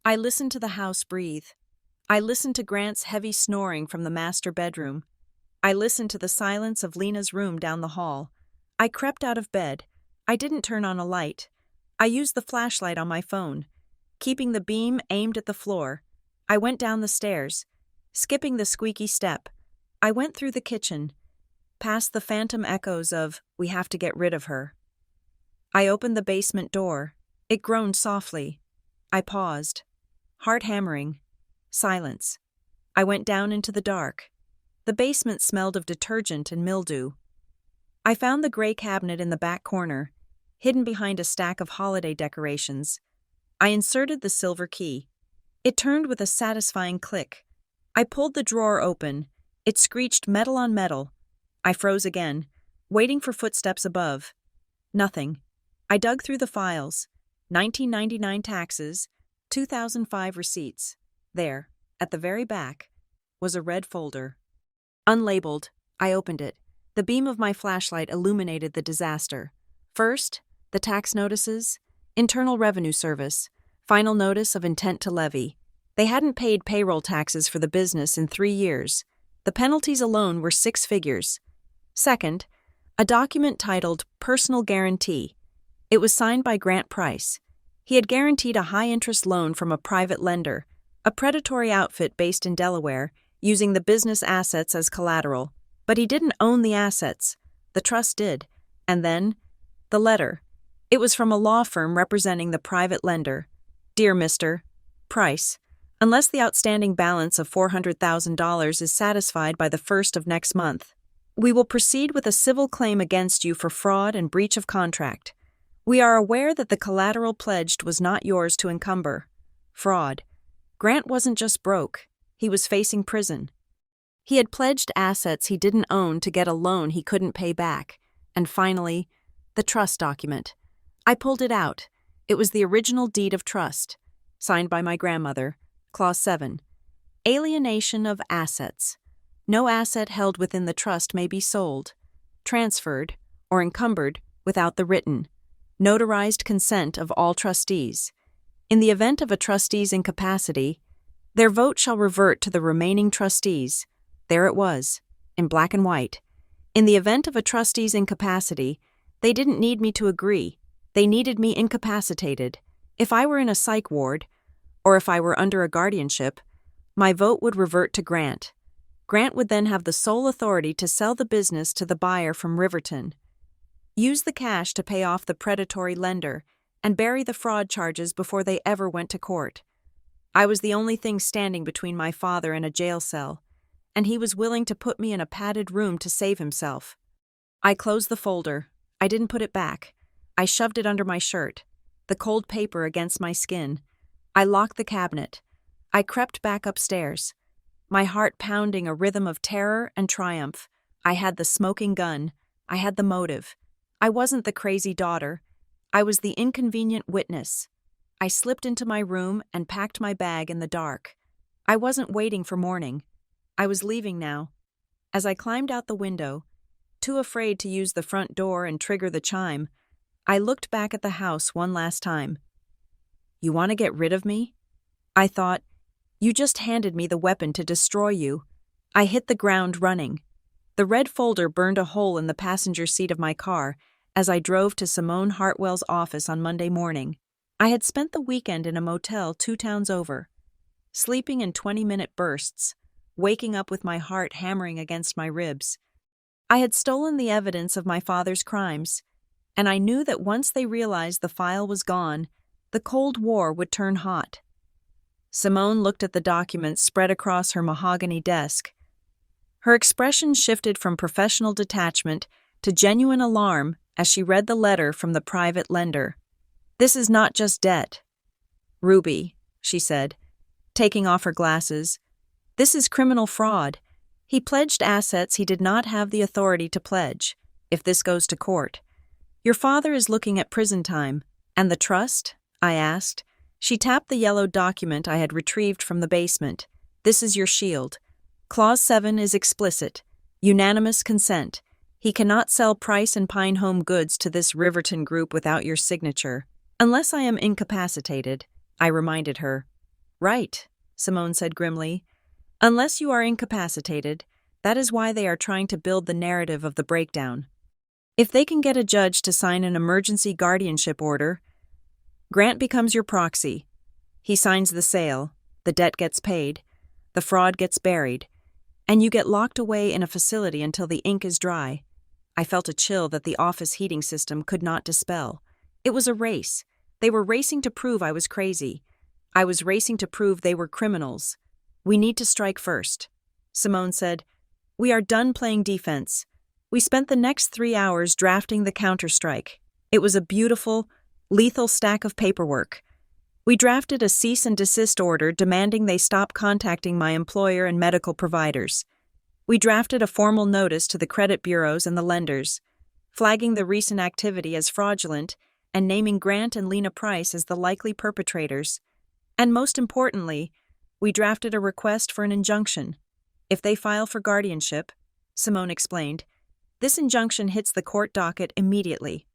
I listened to the house breathe. I listened to Grant's heavy snoring from the master bedroom. I listened to the silence of Lena's room down the hall. I crept out of bed. I didn't turn on a light. I used the flashlight on my phone, keeping the beam aimed at the floor. I went down the stairs, skipping the squeaky step. I went through the kitchen, past the phantom echoes of, we have to get rid of her. I opened the basement door. It groaned softly. I paused. Heart hammering. Silence. I went down into the dark. The basement smelled of detergent and mildew. I found the gray cabinet in the back corner, hidden behind a stack of holiday decorations. I inserted the silver key. It turned with a satisfying click. I pulled the drawer open. It screeched metal on metal. I froze again, waiting for footsteps above. Nothing. I dug through the files. 1999 taxes, 2005 receipts. There, at the very back, was a red folder. Unlabeled, I opened it. The beam of my flashlight illuminated the disaster. First, the tax notices, Internal Revenue Service, final notice of intent to levy. They hadn't paid payroll taxes for the business in 3 years. The penalties alone were 6 figures. Second, a document titled Personal Guarantee. It was signed by Grant Price. He had guaranteed a high-interest loan from a private lender, a predatory outfit based in Delaware, using the business assets as collateral. But he didn't own the assets. The trust did. And then, the letter. It was from a law firm representing the private lender. Dear Mr. Price, unless the outstanding balance of $400,000 is satisfied by the 1st of next month, we will proceed with a civil claim against you for fraud and breach of contract. We are aware that the collateral pledged was not yours to encumber. Fraud. Grant wasn't just broke. He was facing prison. He had pledged assets he didn't own to get a loan he couldn't pay back. And finally, the trust document. I pulled it out. It was the original deed of trust, signed by my grandmother, Clause 7. Alienation of assets. No asset held within the trust may be sold, transferred, or encumbered without the written, notarized consent of all trustees. In the event of a trustee's incapacity, their vote shall revert to the remaining trustees. There it was, in black and white. In the event of a trustee's incapacity, they didn't need me to agree. They needed me incapacitated. If I were in a psych ward, or if I were under a guardianship, my vote would revert to Grant. Grant would then have the sole authority to sell the business to the buyer from Riverton, use the cash to pay off the predatory lender, and bury the fraud charges before they ever went to court. I was the only thing standing between my father and a jail cell, and he was willing to put me in a padded room to save himself. I closed the folder. I didn't put it back. I shoved it under my shirt, the cold paper against my skin. I locked the cabinet. I crept back upstairs, my heart pounding a rhythm of terror and triumph. I had the smoking gun. I had the motive. I wasn't the crazy daughter. I was the inconvenient witness. I slipped into my room and packed my bag in the dark. I wasn't waiting for morning. I was leaving now. As I climbed out the window, too afraid to use the front door and trigger the chime, I looked back at the house one last time. You want to get rid of me? I thought. You just handed me the weapon to destroy you. I hit the ground running. The red folder burned a hole in the passenger seat of my car as I drove to Simone Hartwell's office on Monday morning. I had spent the weekend in a motel 2 towns over, sleeping in 20-minute bursts, waking up with my heart hammering against my ribs. I had stolen the evidence of my father's crimes, and I knew that once they realized the file was gone, the Cold War would turn hot. Simone looked at the documents spread across her mahogany desk. Her expression shifted from professional detachment to genuine alarm as she read the letter from the private lender. This is not just debt. Ruby, she said, taking off her glasses. This is criminal fraud. He pledged assets he did not have the authority to pledge, if this goes to court. Your father is looking at prison time. And the trust? I asked. She tapped the yellow document I had retrieved from the basement. This is your shield. Clause 7 is explicit. Unanimous consent. He cannot sell Price and Pine Home goods to this Riverton group without your signature. Unless I am incapacitated, I reminded her. Right, Simone said grimly. Unless you are incapacitated, that is why they are trying to build the narrative of the breakdown. If they can get a judge to sign an emergency guardianship order, Grant becomes your proxy. He signs the sale, the debt gets paid, the fraud gets buried, and you get locked away in a facility until the ink is dry. I felt a chill that the office heating system could not dispel. It was a race. They were racing to prove I was crazy. I was racing to prove they were criminals. We need to strike first. Simone said, We are done playing defense. We spent the next 3 hours drafting the counterstrike. It was a beautiful, lethal stack of paperwork. We drafted a cease and desist order demanding they stop contacting my employer and medical providers. We drafted a formal notice to the credit bureaus and the lenders, flagging the recent activity as fraudulent and naming Grant and Lena Price as the likely perpetrators. And most importantly, we drafted a request for an injunction. If they file for guardianship, Simone explained, this injunction hits the court docket immediately.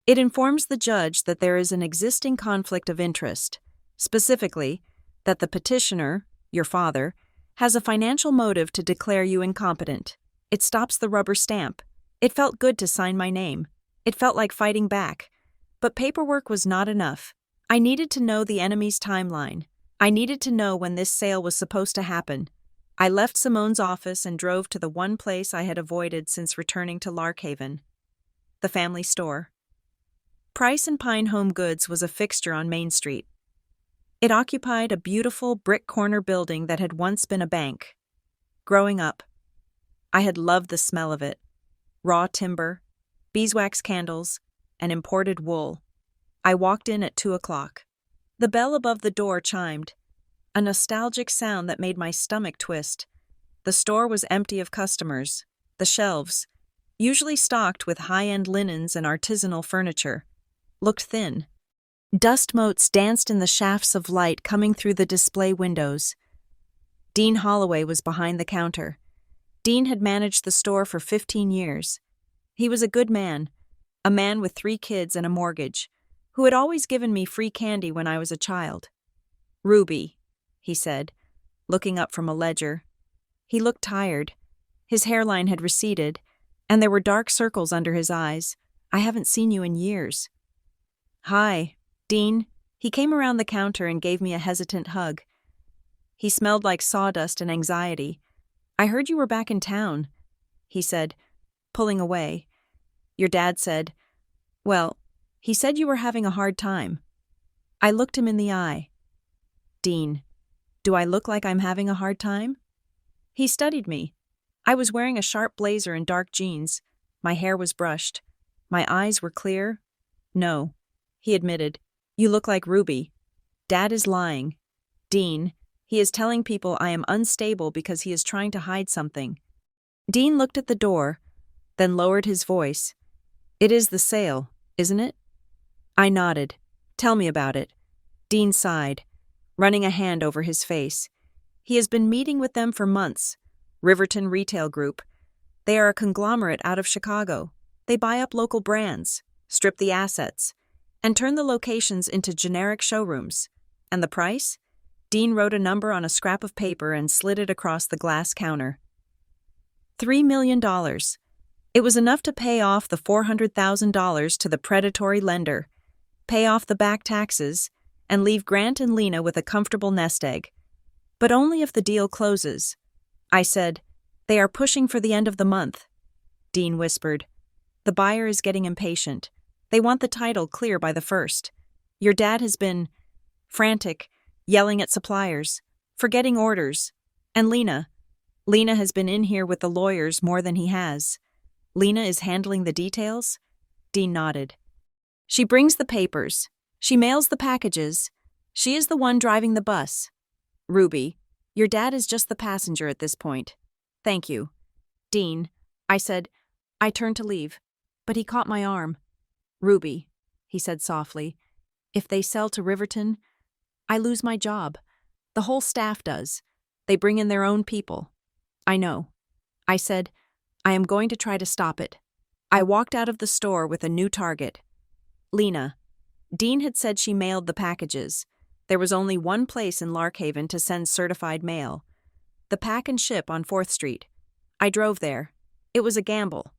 It informs the judge that there is an existing conflict of interest, specifically, that the petitioner, your father, has a financial motive to declare you incompetent. It stops the rubber stamp. It felt good to sign my name. It felt like fighting back. But paperwork was not enough. I needed to know the enemy's timeline. I needed to know when this sale was supposed to happen. I left Simone's office and drove to the one place I had avoided since returning to Larkhaven, the family store. Price and Pine Home Goods was a fixture on Main Street. It occupied a beautiful brick corner building that had once been a bank. Growing up, I had loved the smell of it. Raw timber, beeswax candles, and imported wool. I walked in at 2 o'clock. The bell above the door chimed, a nostalgic sound that made my stomach twist. The store was empty of customers. The shelves, usually stocked with high-end linens and artisanal furniture, looked thin. Dust motes danced in the shafts of light coming through the display windows. Dean Holloway was behind the counter. Dean had managed the store for 15 years. He was a good man, a man with 3 kids and a mortgage, who had always given me free candy when I was a child. Ruby, he said, looking up from a ledger. He looked tired. His hairline had receded, and there were dark circles under his eyes. I haven't seen you in years. Hi, Dean. He came around the counter and gave me a hesitant hug. He smelled like sawdust and anxiety. I heard you were back in town, he said, pulling away. Your dad said, well, he said you were having a hard time. I looked him in the eye. Dean, do I look like I'm having a hard time? He studied me. I was wearing a sharp blazer and dark jeans. My hair was brushed. My eyes were clear. No, he admitted. You look like Ruby. Dad is lying. Dean, he is telling people I am unstable because he is trying to hide something. Dean looked at the door, then lowered his voice. It is the sale, isn't it? I nodded. Tell me about it. Dean sighed, running a hand over his face. He has been meeting with them for months, Riverton Retail Group. They are a conglomerate out of Chicago. They buy up local brands, strip the assets, and turn the locations into generic showrooms. And the price? Dean wrote a number on a scrap of paper and slid it across the glass counter. $3 million. It was enough to pay off the $400,000 to the predatory lender, pay off the back taxes, and leave Grant and Lena with a comfortable nest egg. But only if the deal closes. I said, "They are pushing for the end of the month." Dean whispered, "The buyer is getting impatient. They want the title clear by the 1st. Your dad has been frantic, yelling at suppliers, forgetting orders. And Lena has been in here with the lawyers more than he has." "Lena is handling the details?" Dean nodded. "She brings the papers. She mails the packages. She is the one driving the bus. Ruby, your dad is just the passenger at this point." "Thank you." "Dean," I said. I turned to leave, but he caught my arm. "Ruby," he said softly, "if they sell to Riverton, I lose my job. The whole staff does. They bring in their own people." "I know." I said, "I am going to try to stop it." I walked out of the store with a new target. Lena. Dean had said she mailed the packages. There was only one place in Larkhaven to send certified mail. The Pack and Ship on 4th Street. I drove there. It was a gamble.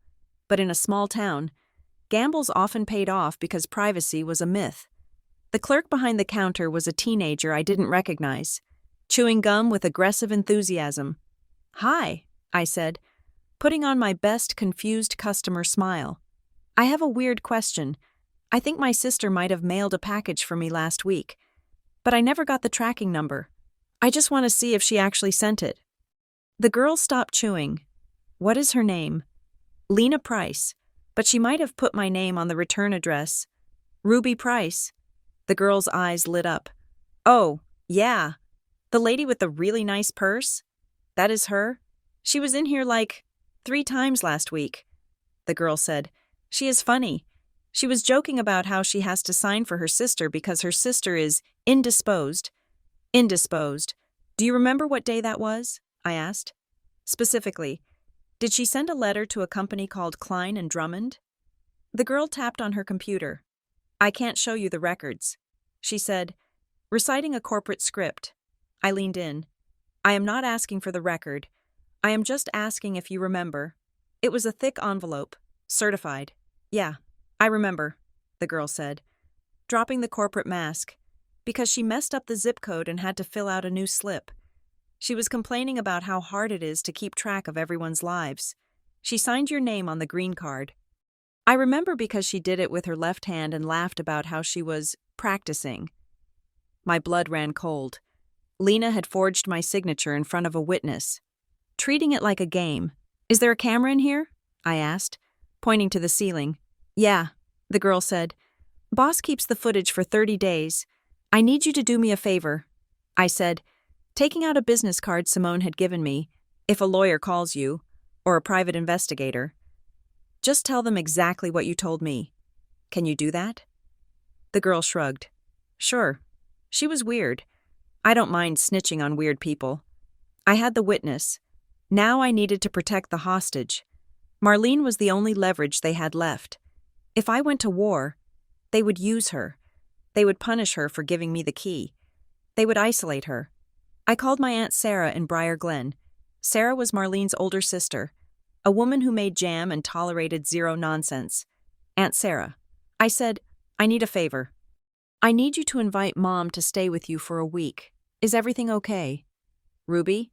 But in a small town, gambles often paid off because privacy was a myth. The clerk behind the counter was a teenager I didn't recognize, chewing gum with aggressive enthusiasm. "Hi," I said, putting on my best confused customer smile. "I have a weird question. I think my sister might have mailed a package for me last week, but I never got the tracking number. I just want to see if she actually sent it." The girl stopped chewing. "What is her name?" "Lena Price, but she might have put my name on the return address." "Ruby Price." The girl's eyes lit up. "Oh, yeah. The lady with the really nice purse? That is her? She was in here like 3 times last week." The girl said, "She is funny. She was joking about how she has to sign for her sister because her sister is indisposed." "Indisposed. Do you remember what day that was?" I asked. "Specifically, did she send a letter to a company called Klein and Drummond?" The girl tapped on her computer. "I can't show you the records," she said, reciting a corporate script. I leaned in. "I am not asking for the record. I am just asking if you remember." It was a thick envelope, certified. "Yeah, I remember," the girl said, dropping the corporate mask, because she messed up the zip code and had to fill out a new slip. She was complaining about how hard it is to keep track of everyone's lives. "She signed your name on the green card." I remember because she did it with her left hand and laughed about how she was practicing. My blood ran cold. Lena had forged my signature in front of a witness, treating it like a game. "Is there a camera in here?" I asked, pointing to the ceiling. "Yeah," the girl said. "Boss keeps the footage for 30 days. I need you to do me a favor," I said, taking out a business card Simone had given me. "If a lawyer calls you, or a private investigator, just tell them exactly what you told me. Can you do that?" The girl shrugged. "Sure." She was weird. I don't mind snitching on weird people. I had the witness. Now I needed to protect the hostage. Marlene was the only leverage they had left. If I went to war, they would use her. They would punish her for giving me the key. They would isolate her. I called my Aunt Sarah in Briar Glen. Sarah was Marlene's older sister, a woman who made jam and tolerated zero nonsense. "Aunt Sarah," I said, "I need a favor. I need you to invite Mom to stay with you for a week. Is everything okay?" "Ruby?"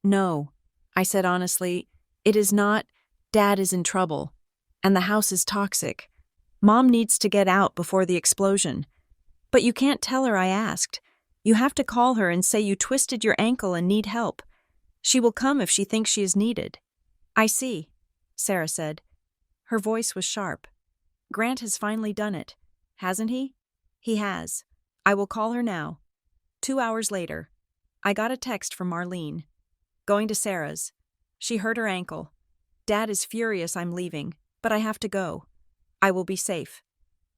"No," I said honestly, "it is not. Dad is in trouble, and the house is toxic. Mom needs to get out before the explosion. But you can't tell her I asked. You have to call her and say you twisted your ankle and need help. She will come if she thinks she is needed." "I see," Sarah said. Her voice was sharp. "Grant has finally done it, hasn't he?" "He has. I will call her now." 2 hours later, I got a text from Marlene. "Going to Sarah's. She hurt her ankle. Dad is furious I'm leaving, but I have to go. I will be safe."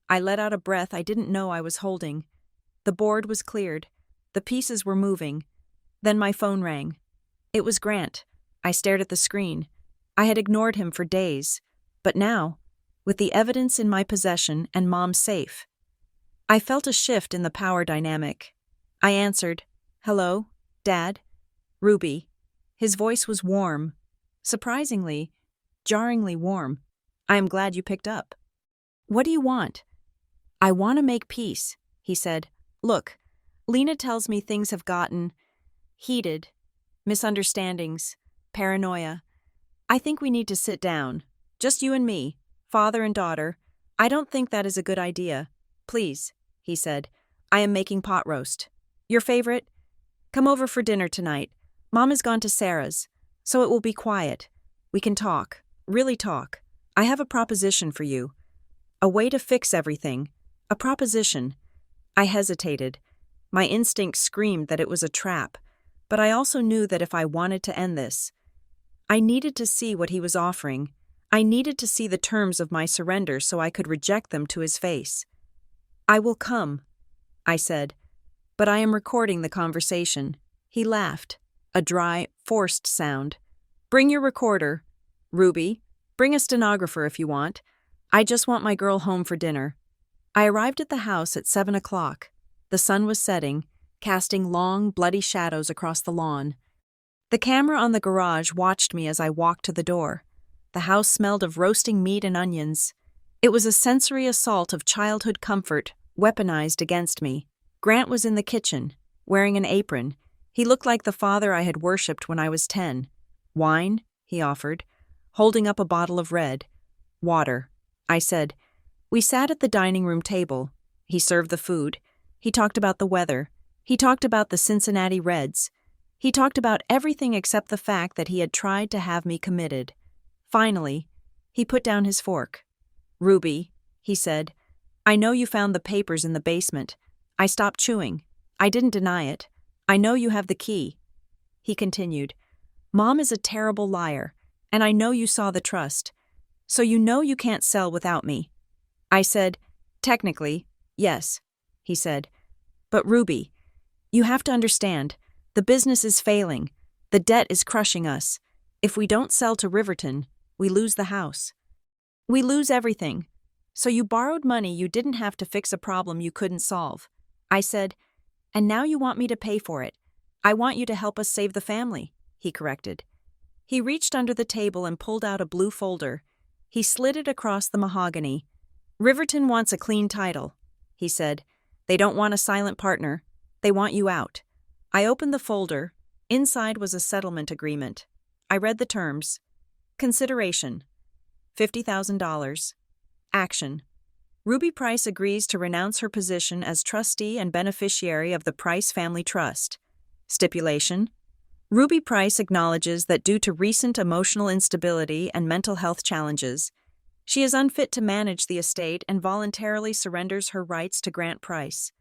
I let out a breath I didn't know I was holding. The board was cleared. The pieces were moving. Then my phone rang. It was Grant. I stared at the screen. I had ignored him for days, but now, with the evidence in my possession and Mom's safe, I felt a shift in the power dynamic. I answered, "Hello, Dad?" "Ruby." His voice was warm. Surprisingly, jarringly warm. "I am glad you picked up." "What do you want?" "I want to make peace," he said. "Look, Lena tells me things have gotten heated. Misunderstandings, paranoia. I think we need to sit down. Just you and me, father and daughter. I don't think that is a good idea. Please," he said. "I am making pot roast. Your favorite? Come over for dinner tonight. Mom has gone to Sarah's, so it will be quiet. We can talk, really talk. I have a proposition for you. A way to fix everything. A proposition." I hesitated. My instinct screamed that it was a trap, but I also knew that if I wanted to end this, I needed to see what he was offering. I needed to see the terms of my surrender so I could reject them to his face. "I will come," I said, "but I am recording the conversation." He laughed, a dry, forced sound. "Bring your recorder. Ruby, bring a stenographer if you want. I just want my girl home for dinner." I arrived at the house at 7 o'clock. The sun was setting, casting long, bloody shadows across the lawn. The camera on the garage watched me as I walked to the door. The house smelled of roasting meat and onions. It was a sensory assault of childhood comfort, weaponized against me. Grant was in the kitchen, wearing an apron. He looked like the father I had worshipped when I was 10. "Wine?" he offered, holding up a bottle of red. "Water," I said. We sat at the dining room table. He served the food. He talked about the weather. He talked about the Cincinnati Reds. He talked about everything except the fact that he had tried to have me committed. Finally, he put down his fork. "Ruby," he said, "I know you found the papers in the basement. I stopped chewing. I didn't deny it. I know you have the key." He continued, "Mom is a terrible liar, and I know you saw the trust. So you know you can't sell without me." I said, "Technically, yes," he said. "But Ruby, you have to understand, the business is failing. The debt is crushing us. If we don't sell to Riverton, we lose the house. We lose everything. So you borrowed money you didn't have to fix a problem you couldn't solve." I said, "And now you want me to pay for it. I want you to help us save the family," he corrected. He reached under the table and pulled out a blue folder. He slid it across the mahogany. "Riverton wants a clean title," he said. "They don't want a silent partner. They want you out." I opened the folder. Inside was a settlement agreement. I read the terms. Consideration: $50,000. Action: Ruby Price agrees to renounce her position as trustee and beneficiary of the Price Family Trust. Stipulation: Ruby Price acknowledges that due to recent emotional instability and mental health challenges, she is unfit to manage the estate and voluntarily surrenders her rights to Grant Price.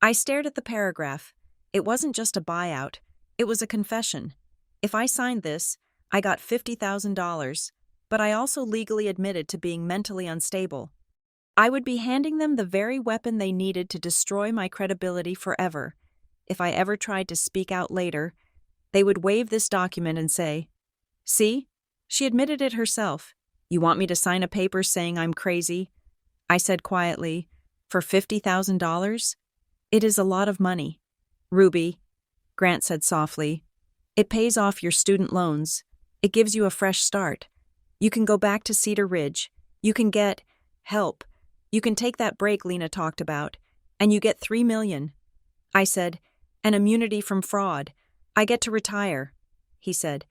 I stared at the paragraph. It wasn't just a buyout. It was a confession. If I signed this, I got $50,000, but I also legally admitted to being mentally unstable. I would be handing them the very weapon they needed to destroy my credibility forever. If I ever tried to speak out later, they would wave this document and say, "See? She admitted it herself. You want me to sign a paper saying I'm crazy?" I said quietly, "For $50,000? It is a lot of money." "Ruby," Grant said softly, "it pays off your student loans. It gives you a fresh start. You can go back to Cedar Ridge. You can get help. You can take that break Lena talked about, and you get $3 million. I said, "An immunity from fraud. I get to retire." He said,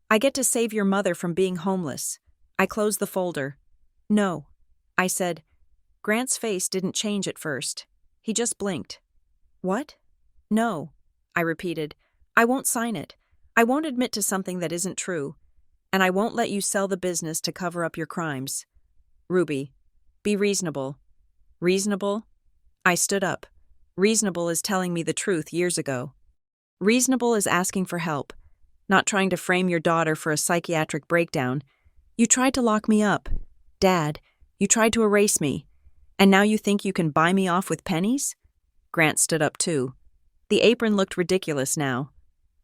"I get to save your mother from being homeless." I closed the folder. "No," I said. Grant's face didn't change at first. He just blinked. "What?" "No," I repeated. "I won't sign it. I won't admit to something that isn't true. And I won't let you sell the business to cover up your crimes. Ruby, be reasonable." "Reasonable?" I stood up. "Reasonable is telling me the truth years ago. Reasonable is asking for help, not trying to frame your daughter for a psychiatric breakdown. You tried to lock me up. Dad, you tried to erase me. And now you think you can buy me off with pennies?" Grant stood up too. The apron looked ridiculous now.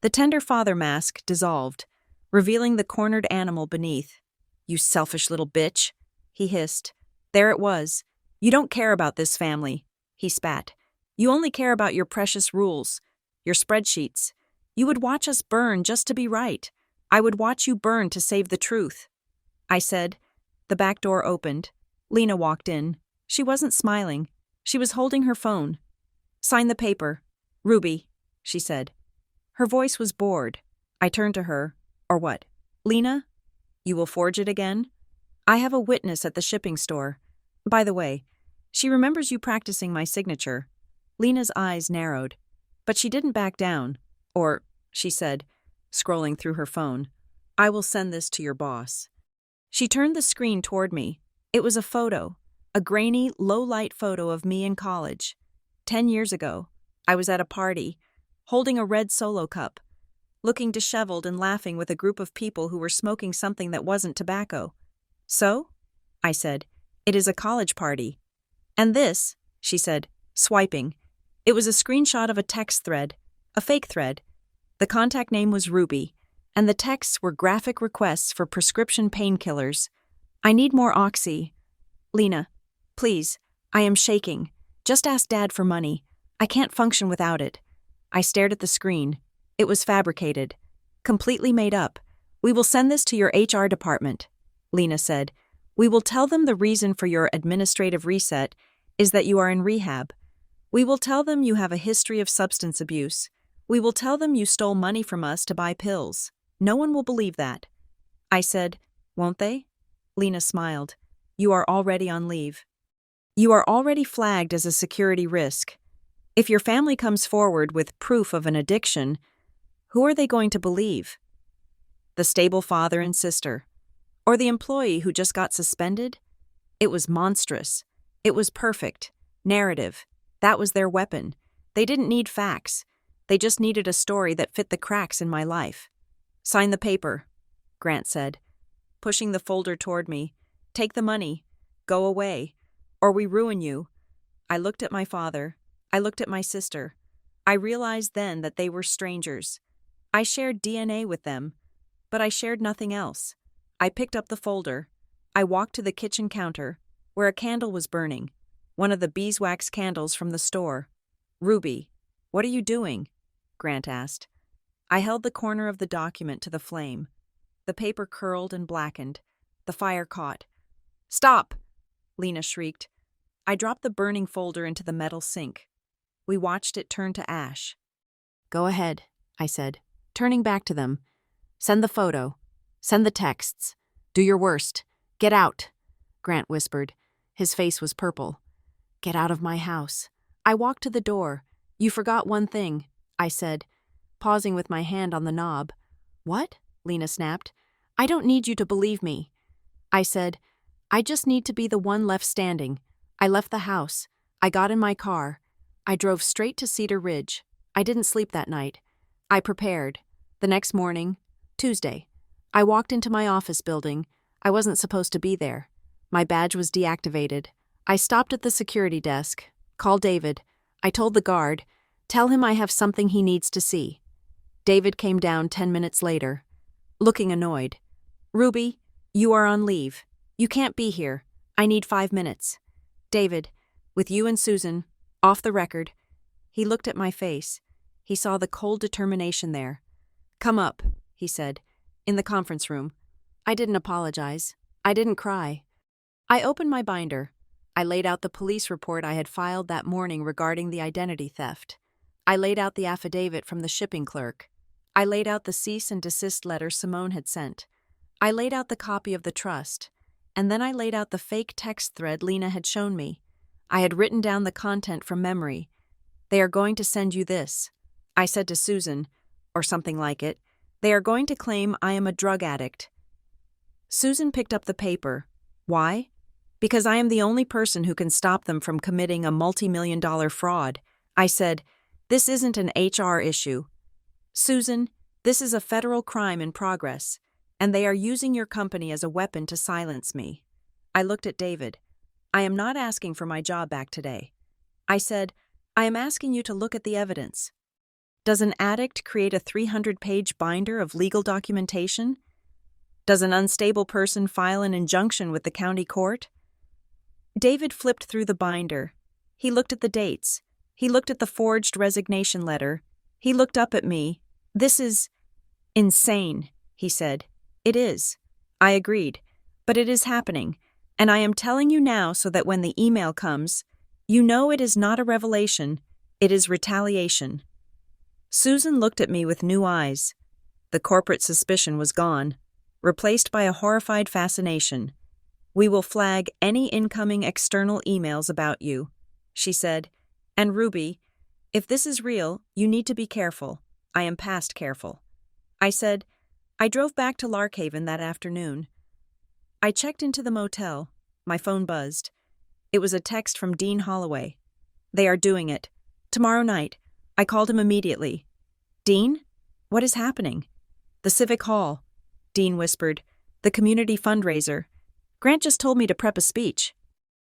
The tender father mask dissolved. revealing the cornered animal beneath. "You selfish little bitch," he hissed. There it was. "You don't care about this family," he spat. "You only care about your precious rules, your spreadsheets. You would watch us burn just to be right. I would watch you burn to save the truth." I said. The back door opened. Lena walked in. She wasn't smiling. She was holding her phone. "Sign the paper. Ruby," she said. Her voice was bored. I turned to her. "Or what? Lena? You will forge it again? I have a witness at the shipping store. By the way, she remembers you practicing my signature." Lena's eyes narrowed. But she didn't back down. "Or," she said, scrolling through her phone, "I will send this to your boss." She turned the screen toward me. It was a photo, a grainy, low-light photo of me in college. 10 years ago, I was at a party, holding a red Solo cup, looking disheveled and laughing with a group of people who were smoking something that wasn't tobacco. "So?" I said. "It is a college party." "And this," she said, swiping. It was a screenshot of a text thread, a fake thread. The contact name was Ruby, and the texts were graphic requests for prescription painkillers. "I need more Oxy. Lena, please, I am shaking. Just ask Dad for money. I can't function without it." I stared at the screen. It was fabricated, completely made up. "We will send this to your HR department," Lena said. "We will tell them the reason for your administrative reset is that you are in rehab. We will tell them you have a history of substance abuse. We will tell them you stole money from us to buy pills. No one will believe that." I said, "Won't they?" Lena smiled. "You are already on leave. You are already flagged as a security risk. If your family comes forward with proof of an addiction, who are they going to believe? The stable father and sister? Or the employee who just got suspended? It was monstrous. It was perfect. Narrative. That was their weapon. They didn't need facts. They just needed a story that fit the cracks in my life." "Sign the paper," Grant said, pushing the folder toward me. "Take the money. Go away. Or we ruin you." I looked at my father. I looked at my sister. I realized then that they were strangers. I shared DNA with them, but I shared nothing else. I picked up the folder. I walked to the kitchen counter, where a candle was burning, one of the beeswax candles from the store. "Ruby, what are you doing?" Grant asked. I held the corner of the document to the flame. The paper curled and blackened. The fire caught. "Stop!" Lena shrieked. I dropped the burning folder into the metal sink. We watched it turn to ash. "Go ahead," I said, turning back to them. "Send the photo. Send the texts. Do your worst. Get out," Grant whispered. His face was purple. "Get out of my house." I walked to the door. "You forgot one thing," I said, pausing with my hand on the knob. "What?" Lena snapped. "I don't need you to believe me." I said, "I just need to be the one left standing." I left the house. I got in my car. I drove straight to Cedar Ridge. I didn't sleep that night. I prepared. The next morning, Tuesday, I walked into my office building. I wasn't supposed to be there. My badge was deactivated. I stopped at the security desk. "Call David." I told the guard, "Tell him I have something he needs to see." David came down 10 minutes later, looking annoyed. "Ruby, you are on leave. You can't be here. I need 5 minutes. David, with you and Susan, off the record." He looked at my face. He saw the cold determination there. "Come up," he said, "in the conference room." I didn't apologize. I didn't cry. I opened my binder. I laid out the police report I had filed that morning regarding the identity theft. I laid out the affidavit from the shipping clerk. I laid out the cease and desist letter Simone had sent. I laid out the copy of the trust. And then I laid out the fake text thread Lena had shown me. I had written down the content from memory. "They are going to send you this," I said to Susan, or something like it. "They are going to claim I am a drug addict." Susan picked up the paper. Why? Because I am the only person who can stop them from committing a multi-million-dollar fraud. I said, "This isn't an HR issue. Susan, this is a federal crime in progress, and they are using your company as a weapon to silence me." I looked at David. "I am not asking for my job back today." I said, "I am asking you to look at the evidence." Does an addict create a 300-page binder of legal documentation? Does an unstable person file an injunction with the county court? David flipped through the binder. He looked at the dates. He looked at the forged resignation letter. He looked up at me. "This is insane," he said. "It is." I agreed. "But it is happening, and I am telling you now so that when the email comes, you know it is not a revelation, it is retaliation." Susan looked at me with new eyes. The corporate suspicion was gone, replaced by a horrified fascination. "We will flag any incoming external emails about you," she said. "And Ruby, if this is real, you need to be careful. I am past careful." I said, "I drove back to Larkhaven that afternoon. I checked into the motel. My phone buzzed. It was a text from Dean Holloway. "They are doing it. Tomorrow night." I called him immediately. "Dean? What is happening?" "The Civic Hall," Dean whispered. "The community fundraiser. Grant just told me to prep a speech.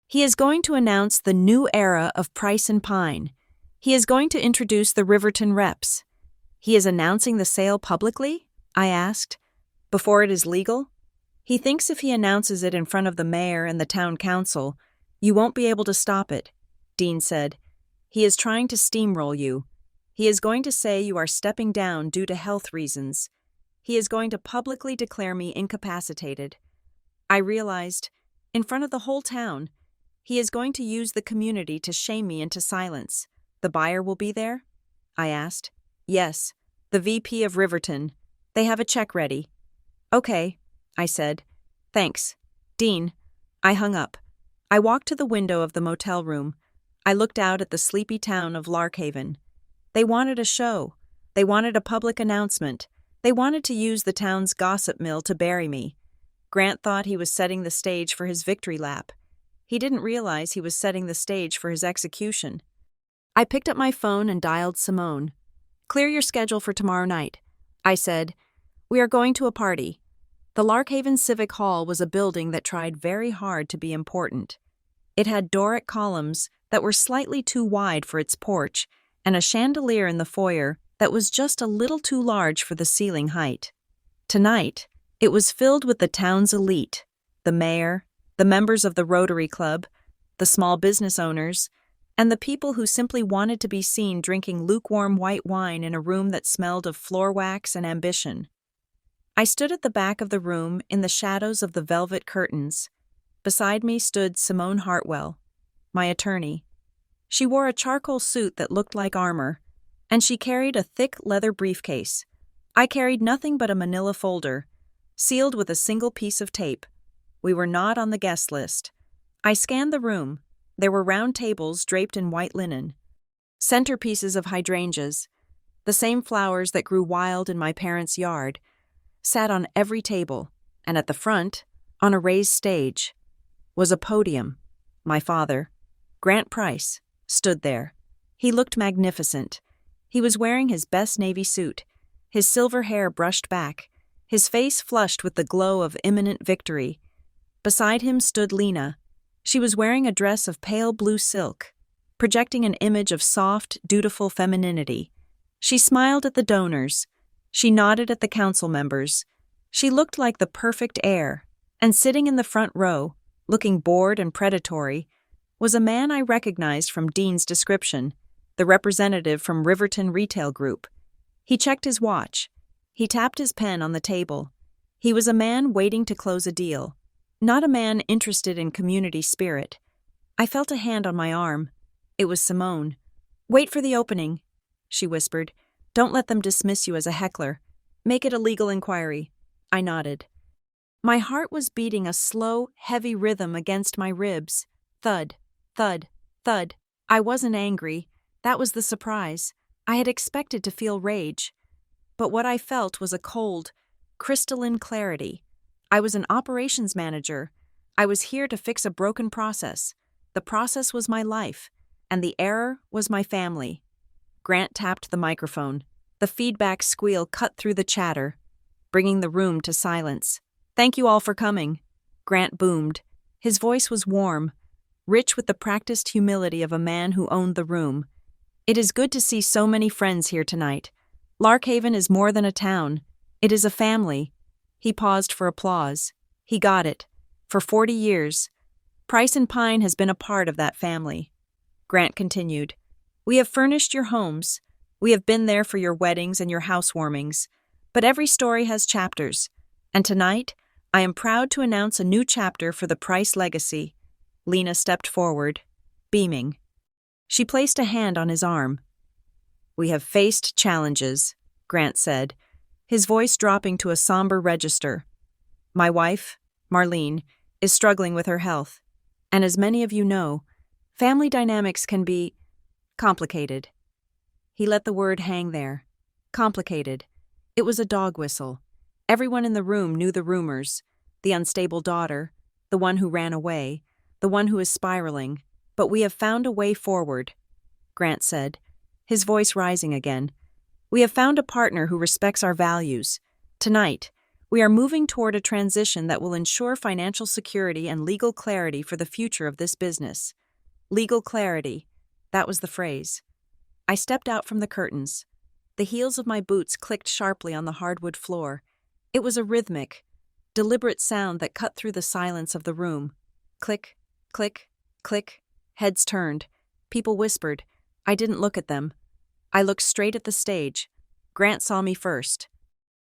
He is going to announce the new era of Price and Pine. He is going to introduce the Riverton reps." "He is announcing the sale publicly?" I asked. "Before it is legal? He thinks if he announces it in front of the mayor and the town council, you won't be able to stop it," Dean said. "He is trying to steamroll you. He is going to say you are stepping down due to health reasons. He is going to publicly declare me incapacitated." I realized, in front of the whole town, he is going to use the community to shame me into silence. "The buyer will be there?" I asked. "Yes, the VP of Riverton. They have a check ready." "Okay," I said. "Thanks. Dean." I hung up. I walked to the window of the motel room. I looked out at the sleepy town of Larkhaven. They wanted a show. They wanted a public announcement. They wanted to use the town's gossip mill to bury me. Grant thought he was setting the stage for his victory lap. He didn't realize he was setting the stage for his execution. I picked up my phone and dialed Simone. "Clear your schedule for tomorrow night," I said. "We are going to a party." The Larkhaven Civic Hall was a building that tried very hard to be important. It had Doric columns that were slightly too wide for its porch and a chandelier in the foyer that was just a little too large for the ceiling height. Tonight, it was filled with the town's elite, the mayor, the members of the Rotary Club, the small business owners, and the people who simply wanted to be seen drinking lukewarm white wine in a room that smelled of floor wax and ambition. I stood at the back of the room in the shadows of the velvet curtains. Beside me stood Simone Hartwell, my attorney. She wore a charcoal suit that looked like armor, and she carried a thick leather briefcase. I carried nothing but a manila folder, sealed with a single piece of tape. We were not on the guest list. I scanned the room. There were round tables draped in white linen, centerpieces of hydrangeas, the same flowers that grew wild in my parents' yard, sat on every table, and at the front, on a raised stage, was a podium. My father, Grant Price, stood there. He looked magnificent. He was wearing his best navy suit, his silver hair brushed back, his face flushed with the glow of imminent victory. Beside him stood Lena. She was wearing a dress of pale blue silk, projecting an image of soft, dutiful femininity. She smiled at the donors. She nodded at the council members. She looked like the perfect heir, and sitting in the front row, looking bored and predatory, was a man I recognized from Dean's description, the representative from Riverton Retail Group. He checked his watch. He tapped his pen on the table. He was a man waiting to close a deal, not a man interested in community spirit. I felt a hand on my arm. It was Simone. "Wait for the opening," she whispered. "Don't let them dismiss you as a heckler. Make it a legal inquiry." I nodded. My heart was beating a slow, heavy rhythm against my ribs. Thud, thud, thud. I wasn't angry. That was the surprise. I had expected to feel rage. But what I felt was a cold, crystalline clarity. I was an operations manager. I was here to fix a broken process. The process was my life, and the error was my family. Grant tapped the microphone. The feedback squeal cut through the chatter, bringing the room to silence. "Thank you all for coming," Grant boomed. His voice was warm, rich with the practiced humility of a man who owned the room. It is good to see so many friends here tonight. Larkhaven is more than a town. It is a family. He paused for applause. He got it. For 40 years. Price and Pine has been a part of that family. Grant continued. We have furnished your homes. We have been there for your weddings and your housewarmings. But every story has chapters. And tonight, I am proud to announce a new chapter for the Price legacy. Lena stepped forward, beaming. She placed a hand on his arm. We have faced challenges, Grant said, his voice dropping to a somber register. My wife, Marlene, is struggling with her health. And as many of you know, family dynamics can be complicated. He let the word hang there. Complicated. It was a dog whistle. Everyone in the room knew the rumors. The unstable daughter, the one who ran away, the one who is spiraling. But we have found a way forward, Grant said, his voice rising again. We have found a partner who respects our values. Tonight, we are moving toward a transition that will ensure financial security and legal clarity for the future of this business. Legal clarity. That was the phrase. I stepped out from the curtains. The heels of my boots clicked sharply on the hardwood floor. It was a rhythmic, deliberate sound that cut through the silence of the room. Click, click, click. Heads turned. People whispered. I didn't look at them. I looked straight at the stage. Grant saw me first.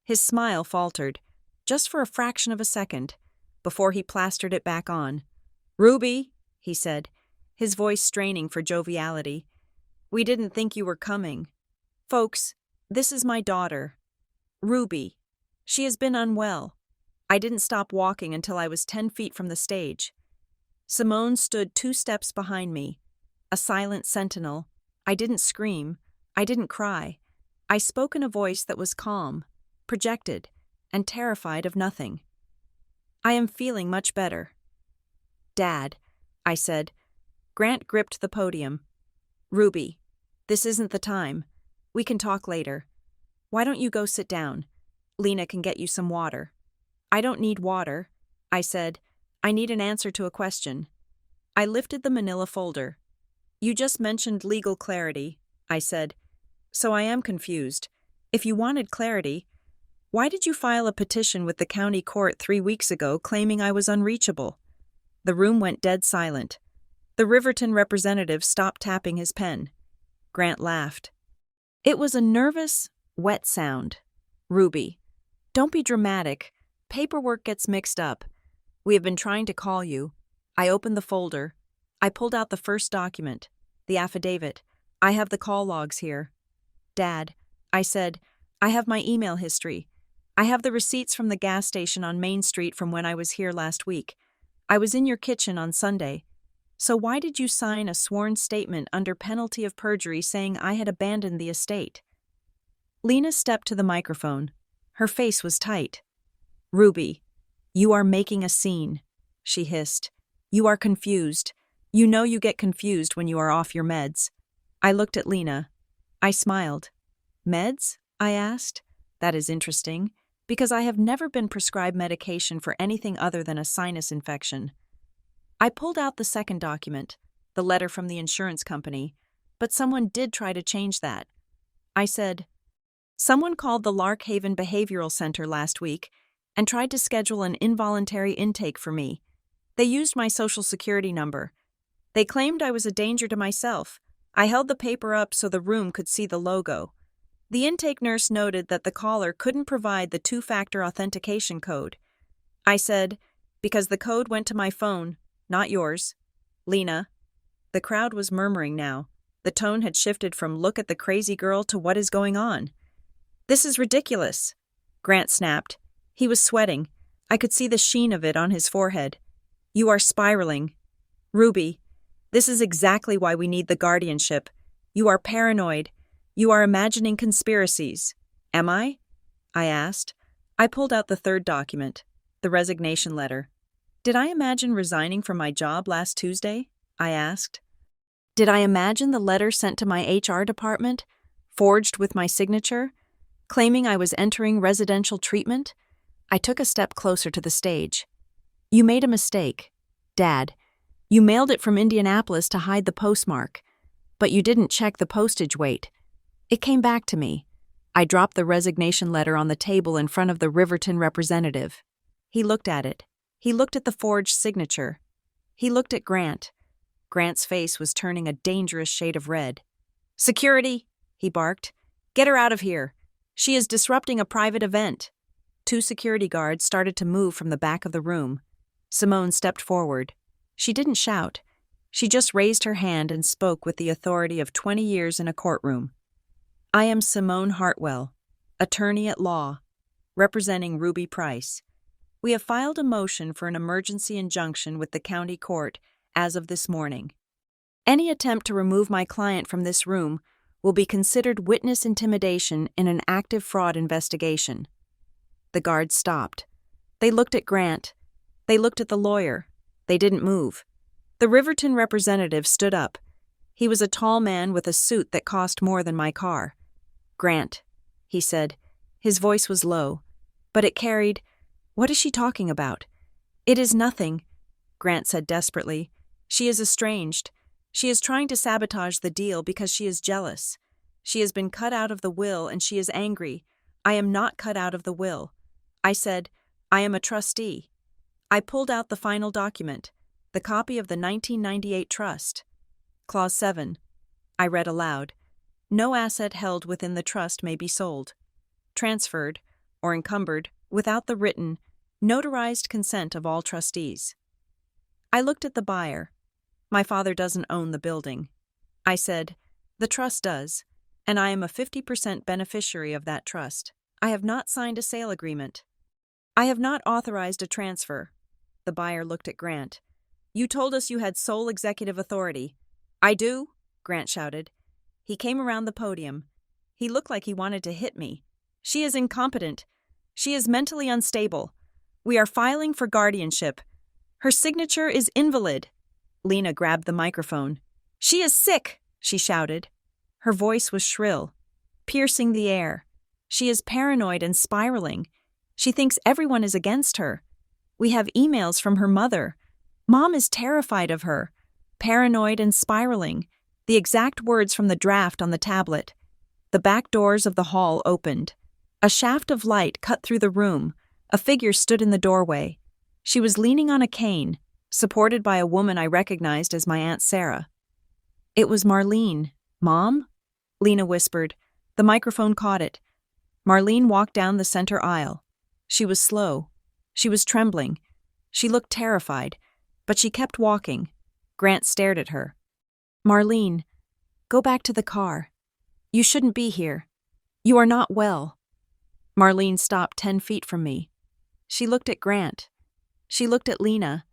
His smile faltered, just for a fraction of a second, before he plastered it back on. Ruby, he said, his voice straining for joviality. We didn't think you were coming. Folks, this is my daughter, Ruby. She has been unwell. I didn't stop walking until I was 10 feet from the stage. Simone stood 2 steps behind me, a silent sentinel. I didn't scream. I didn't cry. I spoke in a voice that was calm, projected, and terrified of nothing. I am feeling much better. Dad, I said. Grant gripped the podium. Ruby, this isn't the time. We can talk later. Why don't you go sit down? Lena can get you some water. I don't need water, I said. I need an answer to a question. I lifted the manila folder. You just mentioned legal clarity, I said. So I am confused. If you wanted clarity, why did you file a petition with the county court 3 weeks ago claiming I was unreachable? The room went dead silent. The Riverton representative stopped tapping his pen. Grant laughed. It was a nervous, wet sound. Ruby, don't be dramatic. Paperwork gets mixed up. We have been trying to call you. I opened the folder. I pulled out the first document, the affidavit. I have the call logs here. Dad, I said, I have my email history. I have the receipts from the gas station on Main Street from when I was here last week. I was in your kitchen on Sunday. So why did you sign a sworn statement under penalty of perjury saying I had abandoned the estate? Lena stepped to the microphone. Her face was tight. Ruby, you are making a scene, she hissed. You are confused. You know you get confused when you are off your meds. I looked at Lena. I smiled. Meds? I asked. That is interesting, because I have never been prescribed medication for anything other than a sinus infection. I pulled out the second document, the letter from the insurance company, but someone did try to change that. I said, someone called the Larkhaven Behavioral Center last week and tried to schedule an involuntary intake for me. They used my social security number. They claimed I was a danger to myself. I held the paper up so the room could see the logo. The intake nurse noted that the caller couldn't provide the 2-factor authentication code. I said, because the code went to my phone, not yours. Lena. The crowd was murmuring now. The tone had shifted from look at the crazy girl to what is going on. This is ridiculous, Grant snapped. He was sweating. I could see the sheen of it on his forehead. You are spiraling. Ruby, this is exactly why we need the guardianship. You are paranoid. You are imagining conspiracies. Am I? I asked. I pulled out the third document, the resignation letter. Did I imagine resigning from my job last Tuesday? I asked. Did I imagine the letter sent to my HR department, forged with my signature, claiming I was entering residential treatment? I took a step closer to the stage. You made a mistake, Dad. You mailed it from Indianapolis to hide the postmark. But you didn't check the postage weight. It came back to me. I dropped the resignation letter on the table in front of the Riverton representative. He looked at it. He looked at the forged signature. He looked at Grant. Grant's face was turning a dangerous shade of red. "Security!" he barked. "Get her out of here. She is disrupting a private event." 2 security guards started to move from the back of the room. Simone stepped forward. She didn't shout. She just raised her hand and spoke with the authority of 20 years in a courtroom. "I am Simone Hartwell, attorney at law, representing Ruby Price. We have filed a motion for an emergency injunction with the county court as of this morning. Any attempt to remove my client from this room will be considered witness intimidation in an active fraud investigation." The guards stopped. They looked at Grant. They looked at the lawyer. They didn't move. The Riverton representative stood up. He was a tall man with a suit that cost more than my car. "Grant," he said. His voice was low, but it carried, "What is she talking about?" "It is nothing," Grant said desperately. "She is estranged. She is trying to sabotage the deal because she is jealous. She has been cut out of the will and she is angry. I am not cut out of the will." I said, "I am a trustee." I pulled out the final document, the copy of the 1998 trust. Clause 7. I read aloud. "No asset held within the trust may be sold, transferred, or encumbered without the written, notarized consent of all trustees." I looked at the buyer. My father doesn't own the building. I said, "The trust does, and I am a 50% beneficiary of that trust. I have not signed a sale agreement. I have not authorized a transfer." The buyer looked at Grant. "You told us you had sole executive authority." "I do," Grant shouted. He came around the podium. He looked like he wanted to hit me. "She is incompetent. She is mentally unstable. We are filing for guardianship. Her signature is invalid." Lena grabbed the microphone. "She is sick," she shouted. Her voice was shrill, piercing the air. "She is paranoid and spiraling. She thinks everyone is against her. We have emails from her mother. Mom is terrified of her. Paranoid and spiraling. The exact words from the draft on the tablet." The back doors of the hall opened. A shaft of light cut through the room. A figure stood in the doorway. She was leaning on a cane, supported by a woman I recognized as my Aunt Sarah. "It was Marlene." "Mom?" Lena whispered. The microphone caught it. Marlene walked down the center aisle. She was slow. She was trembling. She looked terrified, but she kept walking. Grant stared at her. "Marlene, go back to the car. You shouldn't be here. You are not well." Marlene stopped 10 feet from me. She looked at Grant. She looked at Lena.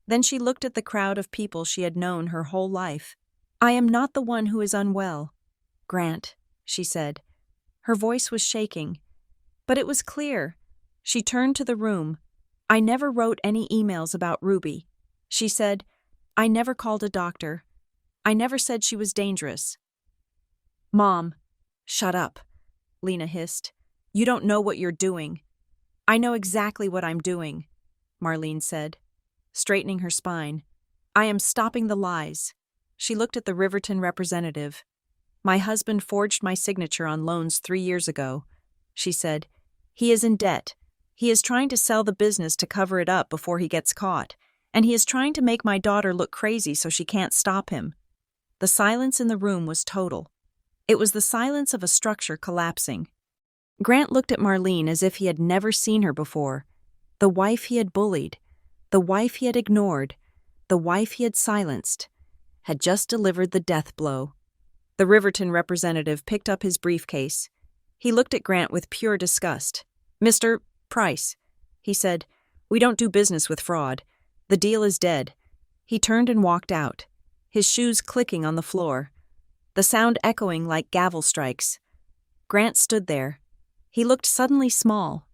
Then she looked at the crowd of people she had known her whole life. "I am not the one who is unwell, Grant," she said. Her voice was shaking, but it was clear. She turned to the room. "I never wrote any emails about Ruby," she said. "I never called a doctor. I never said she was dangerous." "Mom, shut up," Lena hissed. "You don't know what you're doing." "I know exactly what I'm doing," Marlene said, straightening her spine. "I am stopping the lies." She looked at the Riverton representative. "My husband forged my signature on loans 3 years ago," she said. "He is in debt. He is trying to sell the business to cover it up before he gets caught, and he is trying to make my daughter look crazy so she can't stop him." The silence in the room was total. It was the silence of a structure collapsing. Grant looked at Marlene as if he had never seen her before. The wife he had bullied, the wife he had ignored, the wife he had silenced, had just delivered the death blow. The Riverton representative picked up his briefcase. He looked at Grant with pure disgust. "Mr. Price," he said, "we don't do business with fraud. The deal is dead." He turned and walked out, his shoes clicking on the floor, the sound echoing like gavel strikes. Grant stood there. He looked suddenly small.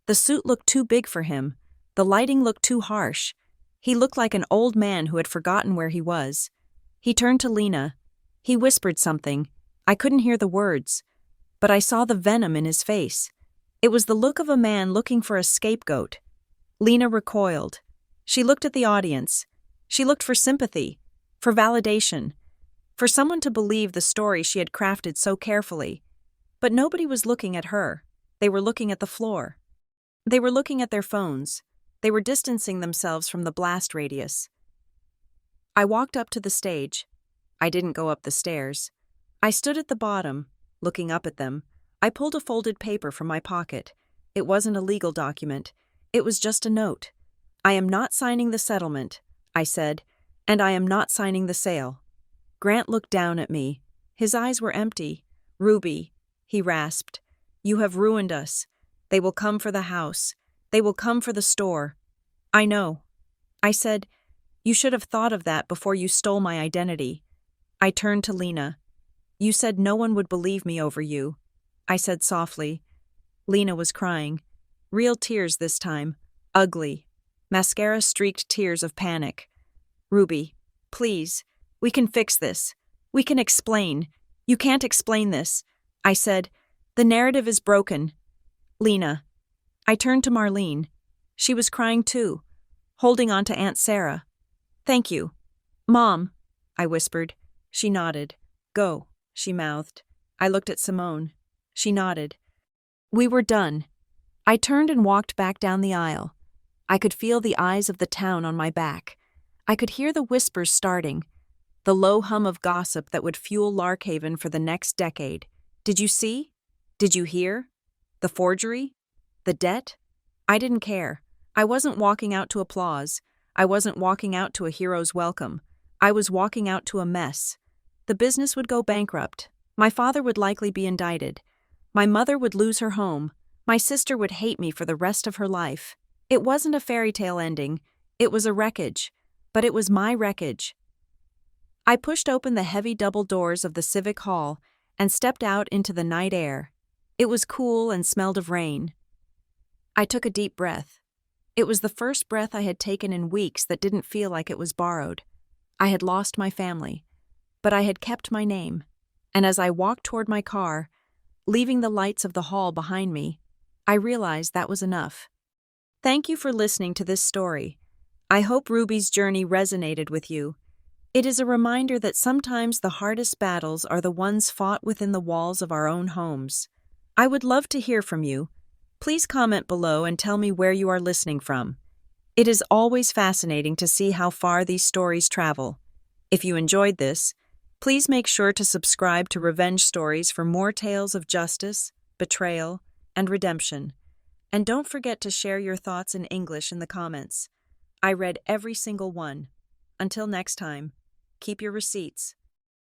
The suit looked too big for him. The lighting looked too harsh. He looked like an old man who had forgotten where he was. He turned to Lena. He whispered something. I couldn't hear the words, but I saw the venom in his face. It was the look of a man looking for a scapegoat. Lena recoiled. She looked at the audience. She looked for sympathy, for validation. For someone to believe the story she had crafted so carefully. But nobody was looking at her. They were looking at the floor. They were looking at their phones. They were distancing themselves from the blast radius. I walked up to the stage. I didn't go up the stairs. I stood at the bottom, looking up at them. I pulled a folded paper from my pocket. It wasn't a legal document. It was just a note. I am not signing the settlement, I said, and I am not signing the sale. Grant looked down at me. His eyes were empty. Ruby, he rasped, you have ruined us. They will come for the house. They will come for the store. I know. I said, you should have thought of that before you stole my identity. I turned to Lena. You said no one would believe me over you. I said softly. Lena was crying. Real tears this time. Ugly. Mascara-streaked tears of panic. Ruby, please. We can fix this. We can explain. You can't explain this. I said, the narrative is broken. Lena. I turned to Marlene. She was crying too, holding on to Aunt Sarah. Thank you. Mom, I whispered. She nodded. Go, she mouthed. I looked at Simone. She nodded. We were done. I turned and walked back down the aisle. I could feel the eyes of the town on my back. I could hear the whispers starting, the low hum of gossip that would fuel Larkhaven for the next decade. Did you see? Did you hear? The forgery? The debt? I didn't care. I wasn't walking out to applause. I wasn't walking out to a hero's welcome. I was walking out to a mess. The business would go bankrupt. My father would likely be indicted. My mother would lose her home. My sister would hate me for the rest of her life. It wasn't a fairy tale ending. It was a wreckage. But it was my wreckage. I pushed open the heavy double doors of the Civic Hall and stepped out into the night air. It was cool and smelled of rain. I took a deep breath. It was the first breath I had taken in weeks that didn't feel like it was borrowed. I had lost my family, but I had kept my name. And as I walked toward my car, leaving the lights of the hall behind me, I realized that was enough. Thank you for listening to this story. I hope Ruby's journey resonated with you. It is a reminder that sometimes the hardest battles are the ones fought within the walls of our own homes. I would love to hear from you. Please comment below and tell me where you are listening from. It is always fascinating to see how far these stories travel. If you enjoyed this, please make sure to subscribe to Revenge Stories for more tales of justice, betrayal, and redemption. And don't forget to share your thoughts in English in the comments. I read every single one. Until next time, keep your receipts.